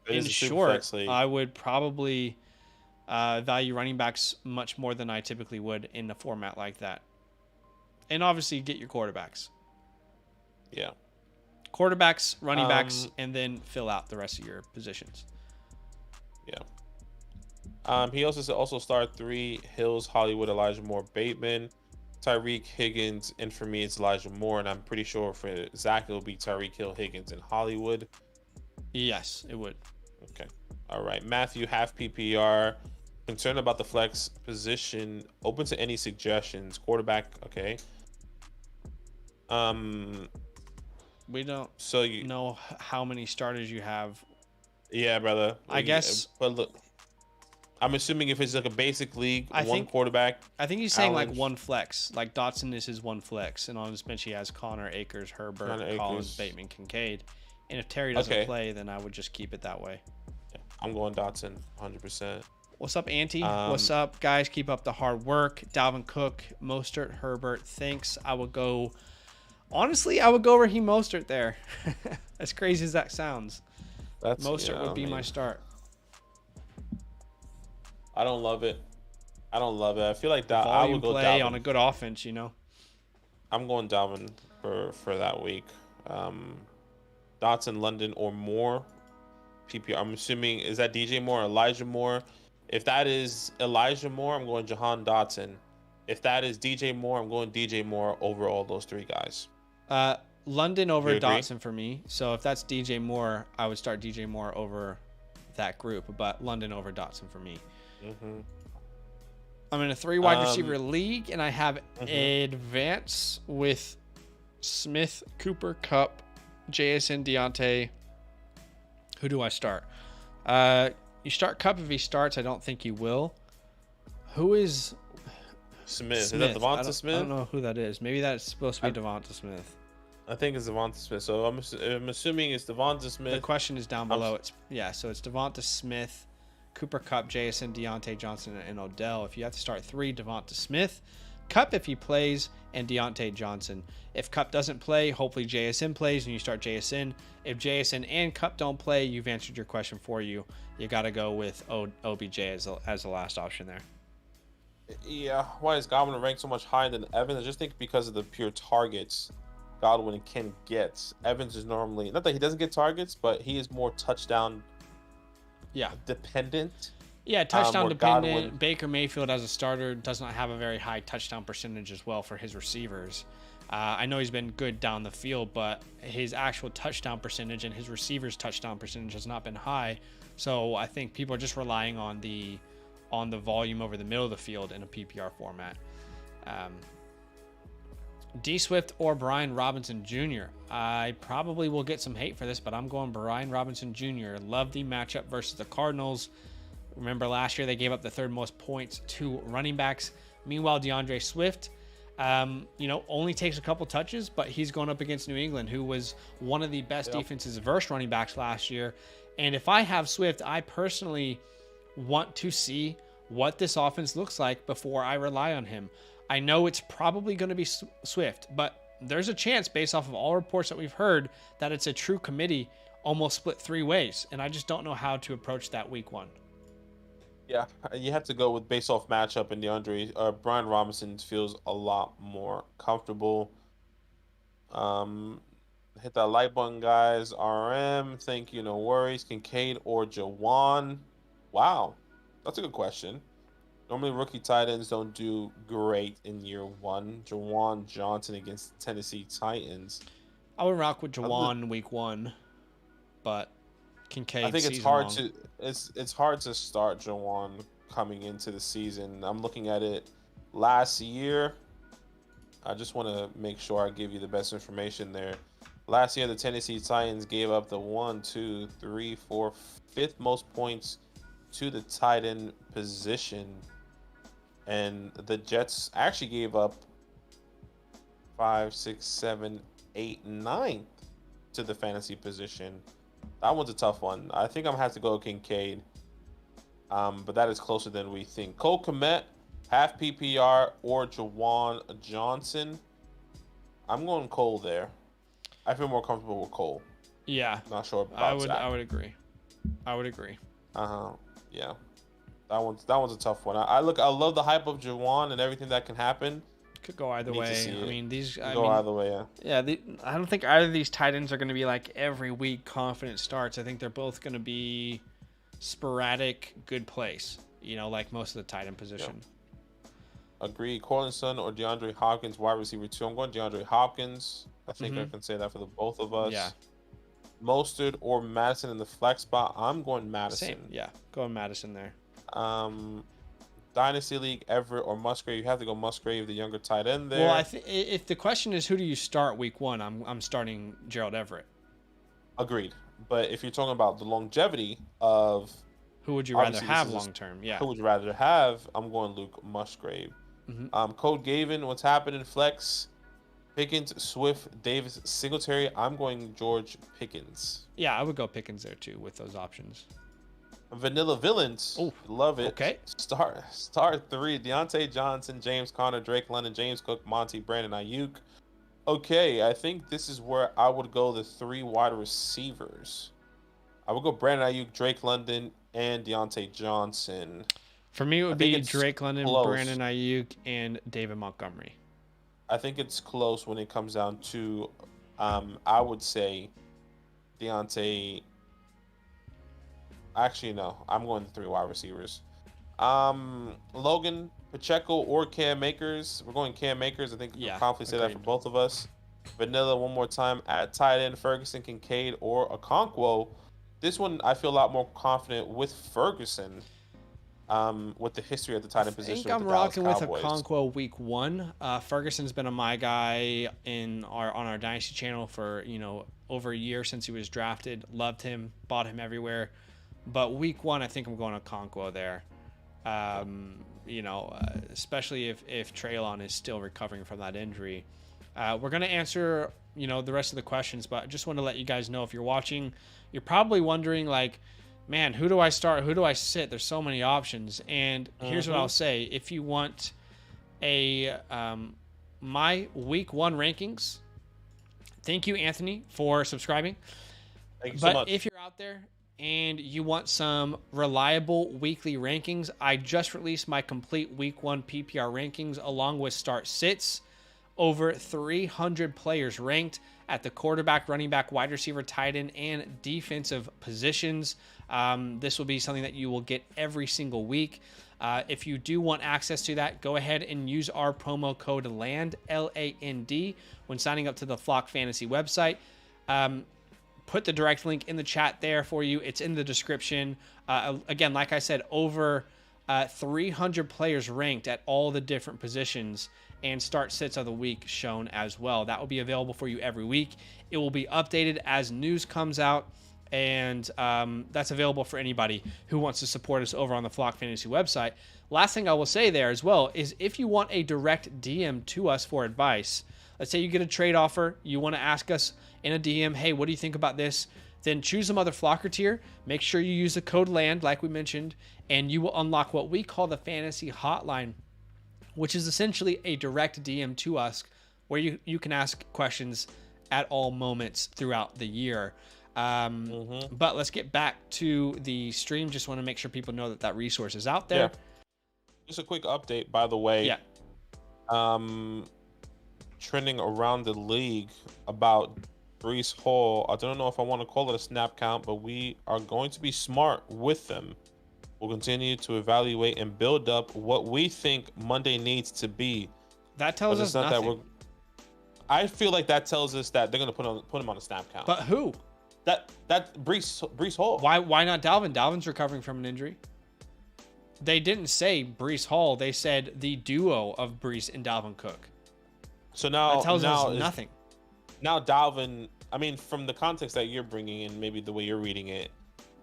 in short, I would probably value running backs much more than I typically would in a format like that. And obviously get your quarterbacks. Yeah. Quarterbacks, running backs, and then fill out the rest of your positions. Yeah. He also started 3: Hills, Hollywood, Elijah Moore, Bateman, Tyreek, Higgins, and for me it's Elijah Moore, and I'm pretty sure for Zach it'll be Tyreek Hill, Higgins, and Hollywood. Yes, it would. Okay. All right. Matthew, half PPR. Concerned about the flex position. Open to any suggestions. Quarterback. Okay. Um. We don't So you. know how many starters you have. Yeah, brother. I guess. But look, I'm assuming if it's like a basic league, I one think quarterback. I think he's saying like Allen, one flex. Like Dotson is his one flex, and on his bench he has Connor, Akers, Herbert, Connor Collins, Akers. Bateman, Kincaid. And if Terry doesn't Okay. play, then I would just keep it that way. Yeah, I'm going Dotson, 100%. What's up, Auntie? What's up, guys? Keep up the hard work. Dalvin Cook, Mostert, Herbert. Thanks. I would go. Honestly, I would go Raheem Mostert there. As crazy as that sounds, Mostert would be my start. I don't love it. I feel like that. I Volume would go play Dalvin. on a good offense, you know. I'm going Dalvin for that week. Dotson, London, or Moore. PPR. I'm assuming, is that DJ Moore or Elijah Moore? If that is Elijah Moore, I'm going Jahan Dotson. If that is DJ Moore, I'm going DJ Moore over all those three guys. London over Dotson for me. So if that's DJ Moore, I would start DJ Moore over that group, but London over Dotson for me. Mm-hmm. I'm in a 3 wide receiver league, and I have advance with Smith, Cooper, Kupp, JSN, Deontay. Who do I start? You start Kupp if he starts. I don't think you will. Who is Smith? Is that Devonta Smith? I don't know who that is. Maybe that's supposed to be Devonta Smith. I think it's Devonta Smith. So I'm assuming it's Devonta Smith. The question is down below. So it's Devonta Smith, Cooper Kupp, JSN, Deontay Johnson, and Odell. If you have to start 3, Devonta Smith, Kupp if he plays, and Deontay Johnson. If Kupp doesn't play, hopefully JSN plays, and you start JSN. If JSN and Kupp don't play, you've answered your question for you. You got to go with OBJ as the last option there. Yeah, why is Godwin ranked so much higher than Evans? I just think because of the pure targets Godwin can get. Evans is normally, not that he doesn't get targets, but he is more touchdown dependent. Yeah, touchdown dependent. Godwin. Baker Mayfield as a starter does not have a very high touchdown percentage as well for his receivers. I know he's been good down the field, but his actual touchdown percentage and his receivers' touchdown percentage has not been high. So I think people are just relying on the volume over the middle of the field in a PPR format. D Swift or Brian Robinson Jr. I probably will get some hate for this, but I'm going Brian Robinson Jr. Love the matchup versus the Cardinals. Remember last year they gave up the 3rd most points to running backs. Meanwhile, DeAndre Swift, only takes a couple touches, but he's going up against New England, who was one of the best defenses versus running backs last year. And if I have Swift, I personally want to see what this offense looks like before I rely on him. I know it's probably going to be Swift, but there's a chance based off of all reports that we've heard that it's a true committee almost split 3 ways. And I just don't know how to approach that week 1. Yeah, you have to go with based off matchup, and Brian Robinson feels a lot more comfortable. Hit that like button, guys. RM, thank you, no worries. Kincaid or Jawan? Wow, that's a good question. Normally, rookie tight ends don't do great in year 1. Jawan Johnson against Tennessee Titans. I would rock with Jawan week 1, but Kincaid. I think it's hard to start Jawan coming into the season. I'm looking at it last year. I just want to make sure I give you the best information there. Last year, the Tennessee Titans gave up the 5th most points to the tight end position. And the Jets actually gave up 5, 6, 7, 8, 9th to the fantasy position. That one's a tough one. I think I'm going to have to go Kincaid. But that is closer than we think. Cole Kmet, half PPR, or Jawan Johnson. I'm going Cole there. I feel more comfortable with Cole. Yeah. Not sure about Zach. I would agree. Yeah. That one's a tough one. I love the hype of Jawan and everything that can happen. Could go either way. I mean, either way, yeah. Yeah, I don't think either of these tight ends are going to be like every week confident starts. I think they're both going to be sporadic good plays, like most of the tight end position. Yeah. Agree. Cortland Sutton or DeAndre Hopkins, wide receiver 2. I'm going DeAndre Hopkins. I think I can say that for the both of us. Yeah. Mostert or Madison in the flex spot. I'm going Madison. Same. Yeah. Going Madison there. Dynasty League, Everett or Musgrave. You have to go Musgrave, the younger tight end there. Well, if the question is who do you start week 1, I'm starting Gerald Everett. Agreed. But if you're talking about the longevity of who would you rather have long term? Yeah. Who would you rather have? I'm going Luke Musgrave. Code Gavin, what's happening? Flex, Pickens, Swift, Davis, Singletary. I'm going George Pickens. Yeah, I would go Pickens there too with those options. Vanilla Villains. Oh, love it. Okay. Star 3. Deontay Johnson, James Conner, Drake London, James Cook, Monty, Brandon Ayuk. Okay, I think this is where I would go the 3 wide receivers. I would go Brandon Ayuk, Drake London, and Deontay Johnson. For me, it would be Drake London, close. Brandon Ayuk, and David Montgomery. I think it's close when it comes down to, I would say, Deontay. Actually, no. I'm going the 3 wide receivers. Logan, Pacheco, or Cam Akers. We're going Cam Akers. I think we can confidently say that for both of us. Vanilla, one more time. At tight end, Ferguson, Kincaid, or Okonkwo. This one, I feel a lot more confident with Ferguson. With the history of the tight end position. I think I'm rocking with Okonkwo week 1. Ferguson's been a my guy on our Dynasty channel for over a year since he was drafted. Loved him, bought him everywhere. But week 1, I think I'm going Okonkwo there. Especially if Treylon is still recovering from that injury. We're going to answer, the rest of the questions, but I just want to let you guys know, if you're watching, you're probably wondering, like, man, who do I start? Who do I sit? There's so many options. And here's what I'll say. If you want my week 1 rankings, thank you, Anthony, for subscribing. Thank you so much. But if you're out there and you want some reliable weekly rankings, I just released my complete week 1 PPR rankings along with start sits. Over 300 players ranked at the quarterback, running back, wide receiver, tight end, and defensive positions. This will be something that you will get every single week. If you do want access to that, go ahead and use our promo code LAND, LAND, when signing up to the Flock Fantasy website. Put the direct link in the chat there for you. It's in the description. Again, like I said, over 300 players ranked at all the different positions, and start sits of the week shown as well. That will be available for you every week. It will be updated as news comes out, and that's available for anybody who wants to support us over on the Flock Fantasy website. Last thing I will say there as well is, if you want a direct DM to us for advice, let's say you get a trade offer, you want to ask us in a DM, hey, what do you think about this? Then choose a Mother Flocker tier. Make sure you use the code LAND, like we mentioned, and you will unlock what we call the Fantasy Hotline, which is essentially a direct DM to us where you can ask questions at all moments throughout the year. But let's get back to the stream. Just want to make sure people know that resource is out there. Yeah. Just a quick update, by the way. Yeah. Trending around the league about Breece Hall. I don't know if I want to call it a snap count, but we are going to be smart with them. We'll continue to evaluate and build up what we think Monday needs to be. That tells us nothing. I feel like that tells us that they're going to put him on a snap count. But who? That Breece Hall. Why not Dalvin? Dalvin's recovering from an injury. They didn't say Breece Hall. They said the duo of Breece and Dalvin Cook. So now that tells us nothing. Now Dalvin, I mean, from the context that you're bringing in, maybe the way you're reading it,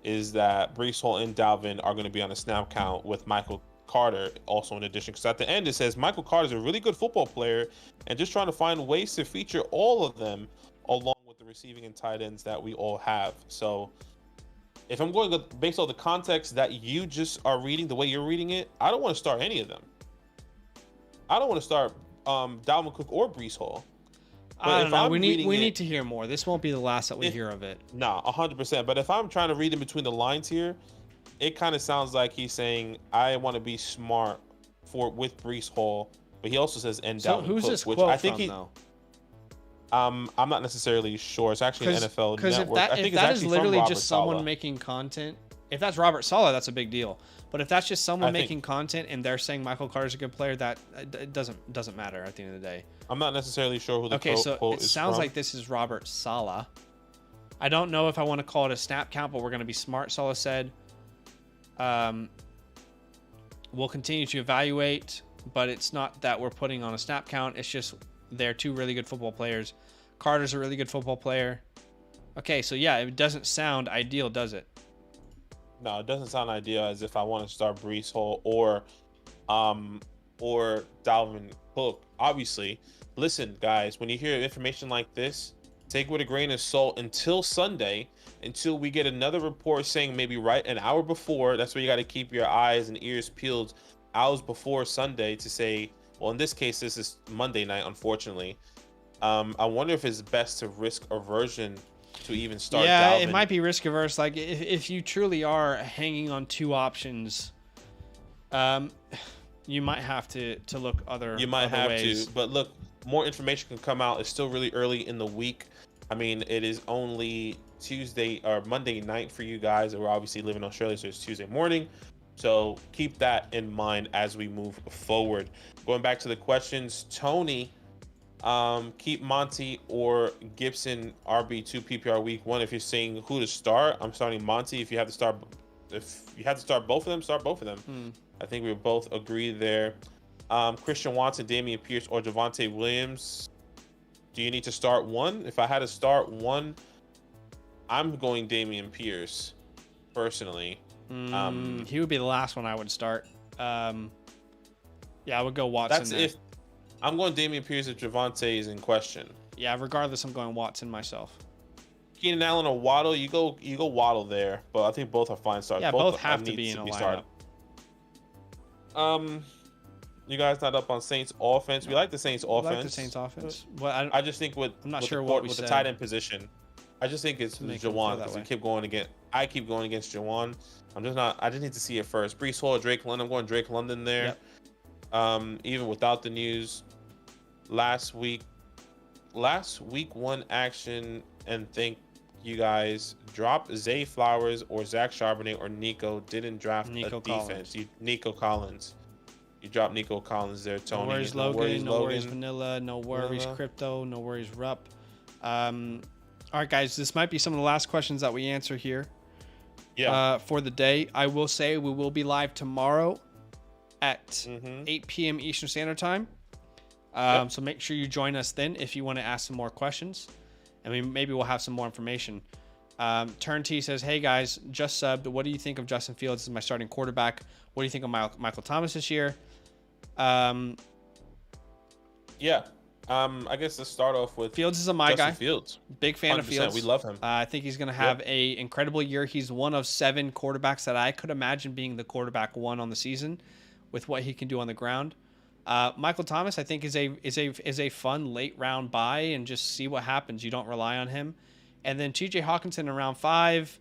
is that Breece Hall and Dalvin are going to be on a snap count with Michael Carter also in addition. Because at the end it says Michael Carter is a really good football player and just trying to find ways to feature all of them along with the receiving and tight ends that we all have. So if I'm going based on the context that you just are reading, the way you're reading it, I don't want to start any of them. I don't want to start Dalvin Cook or Breece Hall. I don't know. We need to hear more. This won't be the last that we hear of it. No, 100%. But if I'm trying to read in between the lines here, it kind of sounds like he's saying, I want to be smart with Breece Hall, but he also says and Dalvin who's Cook, this which quote I think from, though? I'm not necessarily sure. It's actually an NFL Network. If that is literally just someone making content, if that's Robert Saleh, that's a big deal. But if that's just someone making content and they're saying Michael Carter's a good player, that it doesn't matter at the end of the day. I'm not necessarily sure who the quote is from. It sounds like this is Robert Saleh. I don't know if I want to call it a snap count, but we're going to be smart, Salah said. We'll continue to evaluate, but it's not that we're putting on a snap count. It's just they're two really good football players. Carter's a really good football player. Okay, so yeah, it doesn't sound ideal, does it? No, it doesn't sound ideal as if I want to start Breece Hall or Dalvin Cook. Obviously, listen, guys, when you hear information like this, take it with a grain of salt until Sunday, until we get another report saying maybe right an hour before. That's where you got to keep your eyes and ears peeled hours before Sunday to say, well, in this case, this is Monday night, unfortunately. I wonder if it's best to risk aversion to even start. Yeah, Dalvin. it might be risk averse. Like if you truly are hanging on two options, you might have to look other. You might other have ways. to, but look, more information can come out. It's still really early in the week. I mean, it is only Tuesday or Monday night for you guys. We're obviously living in Australia, so it's Tuesday morning. So keep that in mind as we move forward. Going back to the questions, Tony, keep Monty or Gibson RB2 PPR week 1. If you're saying who to start, I'm starting Monty. If you have to start both of them, start both of them. I think we both agree there. Christian Watson, Damian Pierce, or Javonte Williams. Do you need to start one? If I had to start one, I'm going Damian Pierce, personally. He would be the last one I would start. Yeah, I would go Watson. That's there. if I'm going Damian Pierce if Javonte is in question. Yeah, regardless, I'm going Watson myself. Keenan Allen or Waddle, you go Waddle there, but I think both are fine starts. Yeah, both have to be in a lineup. You guys not up on Saints offense? We like the Saints offense. I like the Saints offense. Well, I just think I'm not sure what we said. The tight end position. I just think it's Jawan because I keep going against Jawan. I just need to see it first. Breece Hall, Drake London. I'm going Drake London there. Yep. Even without the news, last week one action, and thank you guys. Drop Zay Flowers or Zach Charbonnet or Nico. Didn't draft a defense. Nico Collins. You dropped Nico Collins there, Tony. No worries, Logan. No worries, Vanilla. No worries, Crypto. No worries, Rupp. All right, guys. This might be some of the last questions that we answer here. Yeah. For the day, I will say we will be live tomorrow at 8 p.m. Eastern Standard Time. So make sure you join us then if you want to ask some more questions, and maybe we'll have some more information. Turn T says, "Hey guys, just subbed. What do you think of Justin Fields as my starting quarterback? What do you think of Michael Thomas this year?" I guess let's start off with Fields is my guy. Fields. Big fan of Fields. We love him. I think he's going to have a incredible year. He's one of 7 quarterbacks that I could imagine being the quarterback 1 on the season with what he can do on the ground. Michael Thomas, I think, is a fun late round buy and just see what happens. You don't rely on him. And then TJ Hawkinson in round 5.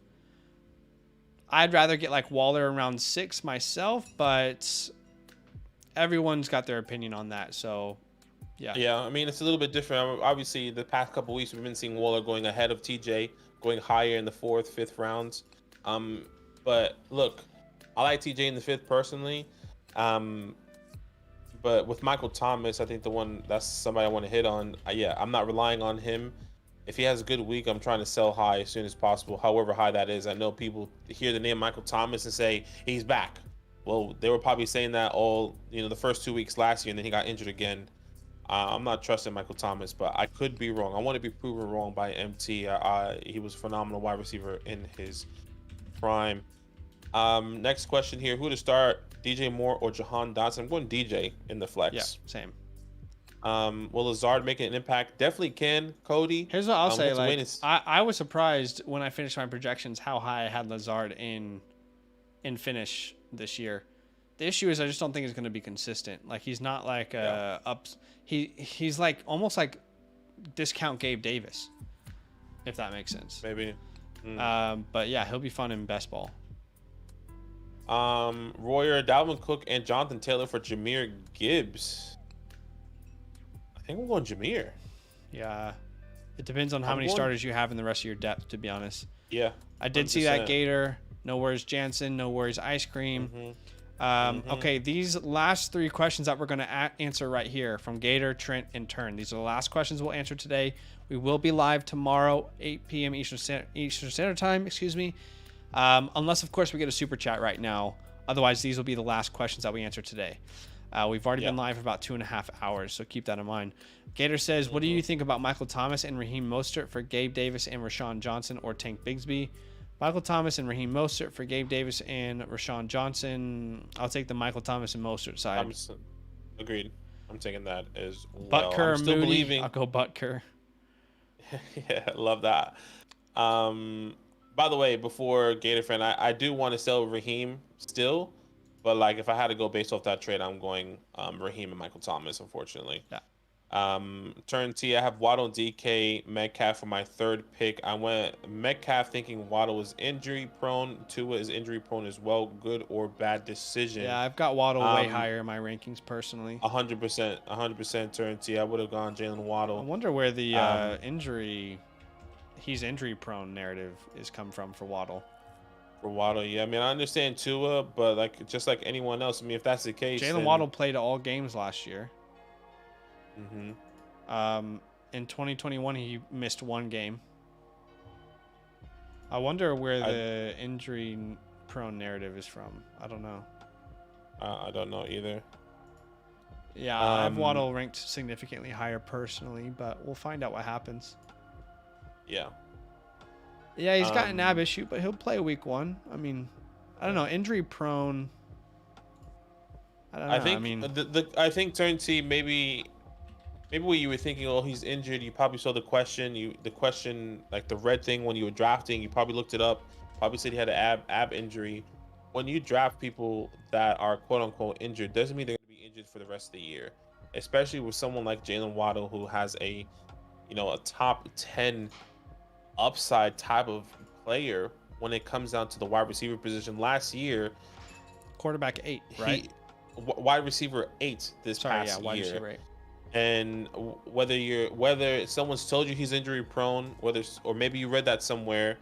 I'd rather get like Waller in round 6 myself, but everyone's got their opinion on that. So, yeah. Yeah, I mean, it's a little bit different. Obviously, the past couple weeks, we've been seeing Waller going ahead of TJ, going higher in the 4th, 5th rounds. But look, I like TJ in the 5th personally. But with Michael Thomas, I think that's somebody I want to hit on. I'm not relying on him. If he has a good week, I'm trying to sell high as soon as possible, however high that is. I know people hear the name Michael Thomas and say he's back. Well, they were probably saying that all the first 2 weeks last year, and then he got injured again. I'm not trusting Michael Thomas, but I could be wrong. I want to be proven wrong by MT. He was a phenomenal wide receiver in his prime. Next question here: who to start, DJ Moore or Jahan Dotson? I'm going DJ in the flex. Yeah, same. Will Lazard make an impact? Definitely can, Cody. Here's what I'll say. I was surprised when I finished my projections how high I had Lazard in finish this year. The issue is I just don't think he's going to be consistent. Like he's not like ups. He's like almost like discount Gabe Davis, if that makes sense. Maybe. But yeah, he'll be fun in best ball. Royer, Dalvin Cook, and Jonathan Taylor for Jahmyr Gibbs. I think we're going Jahmyr. Yeah. It depends on how many starters you have in the rest of your depth, to be honest. Yeah. I did 100%. See that Gator. No worries Jansen. No worries Ice Cream. Okay, these last 3 questions that we're going to answer right here from Gator, Trent, and Turn. These are the last questions we'll answer today. We will be live tomorrow, 8 p.m. Eastern Standard Time, excuse me. Unless, of course, we get a super chat right now. Otherwise, these will be the last questions that we answer today. We've already been live for about 2.5 hours, so keep that in mind. Gator says, what do you think about Michael Thomas and Raheem Mostert for Gabe Davis and Rashawn Johnson or Tank Bigsby? Michael Thomas and Raheem Mostert for Gabe Davis and Rashawn Johnson. I'll take the Michael Thomas and Mostert side. Agreed. I'm taking that as well. Butker, I'm still Moody. believing. I'll go Butker. Yeah, love that. By the way, before Gator fan, I do want to sell Raheem still, but like if I had to go based off that trade, I'm going Raheem and Michael Thomas, unfortunately. Yeah. Turn T, I have Waddle, DK, Metcalf for my 3rd pick. I went Metcalf thinking Waddle was injury prone. Tua is injury prone as well. Good or bad decision? Yeah, I've got Waddle way higher in my rankings personally. 100% Turn T. I would have gone Jalen Waddle. I wonder where the he's injury prone narrative is come from for Waddle. For Waddle, yeah. I mean, I understand Tua, but like just like anyone else, I mean, if that's the case, Jalen Waddle played all games last year. In 2021, he missed 1 game. I wonder where the injury prone narrative is from. I don't know. I don't know either. Yeah, I have Waddle ranked significantly higher personally, but we'll find out what happens. Yeah. Yeah, he's got an ab issue, but he'll play week 1. I mean, I don't know. Injury prone. I don't know. I think Turn T maybe when you were thinking, oh, he's injured, you probably saw the question, like the red thing when you were drafting, you probably looked it up, probably said he had an ab injury. When you draft people that are quote unquote injured, doesn't mean they're going to be injured for the rest of the year, especially with someone like Jalen Waddle who has a top 10 upside type of player when it comes down to the wide receiver position. Last year, quarterback 8, right? Wide receiver 8 this past wide year. Receiver 8. And whether someone's told you he's injury prone, or maybe you read that somewhere,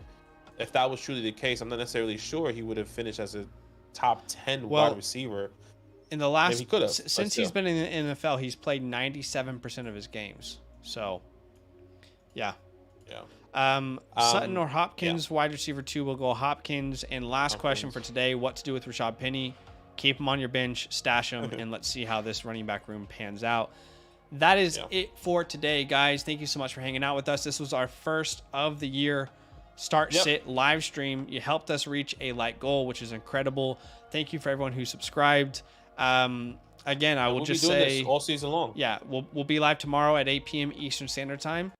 if that was truly the case, I'm not necessarily sure he would have finished as a top 10 wide receiver. In the last, since he's been in the NFL, he's played 97% of his games. So, yeah. Sutton or Hopkins, wide receiver 2 will go Hopkins. And last question for today: what to do with Rashad Penny? Keep him on your bench, stash him, and let's see how this running back room pans out. That is it for today, guys. Thank you so much for hanging out with us. This was our first of the year sit live stream. You helped us reach a like goal, which is incredible. Thank you for everyone who subscribed. Again, I will just say this all season long. Yeah, we'll be live tomorrow at 8 p.m. Eastern Standard Time.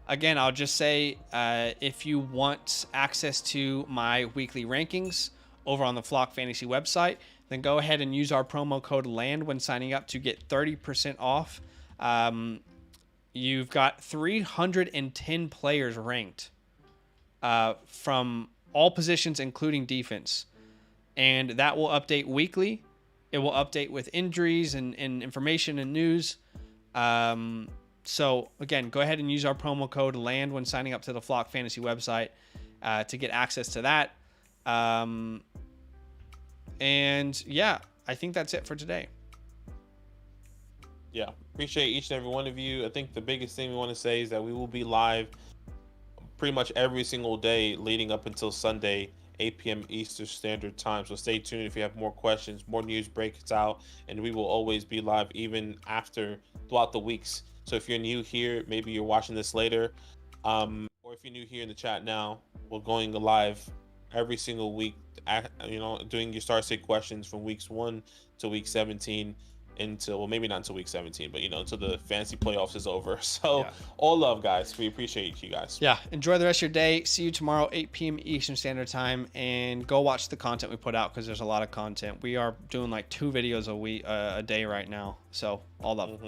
Again, I'll just say if you want access to my weekly rankings over on the Flock Fantasy website, then go ahead and use our promo code LAND when signing up to get 30% off. You've got 310 players ranked from all positions, including defense. And that will update weekly. It will update with injuries and information and news. So, again, go ahead and use our promo code LAND when signing up to the Flock Fantasy website to get access to that. And yeah, I think that's it for today. Yeah, appreciate each and every one of you. I think the biggest thing we want to say is that we will be live pretty much every single day leading up until Sunday, 8 p.m. Eastern Standard Time. So stay tuned if you have more questions, more news breaks out, and we will always be live even throughout the weeks. So if you're new here, maybe you're watching this later, or if you're new here in the chat now, we're going live every single week, doing your start sit questions from weeks 1 to week 17 until, maybe not until week 17, but until the fantasy playoffs is over. So all love, guys. We appreciate you guys. Yeah, enjoy the rest of your day. See you tomorrow, 8 p.m. Eastern Standard Time, and go watch the content we put out because there's a lot of content. We are doing like 2 videos a day right now. So all love.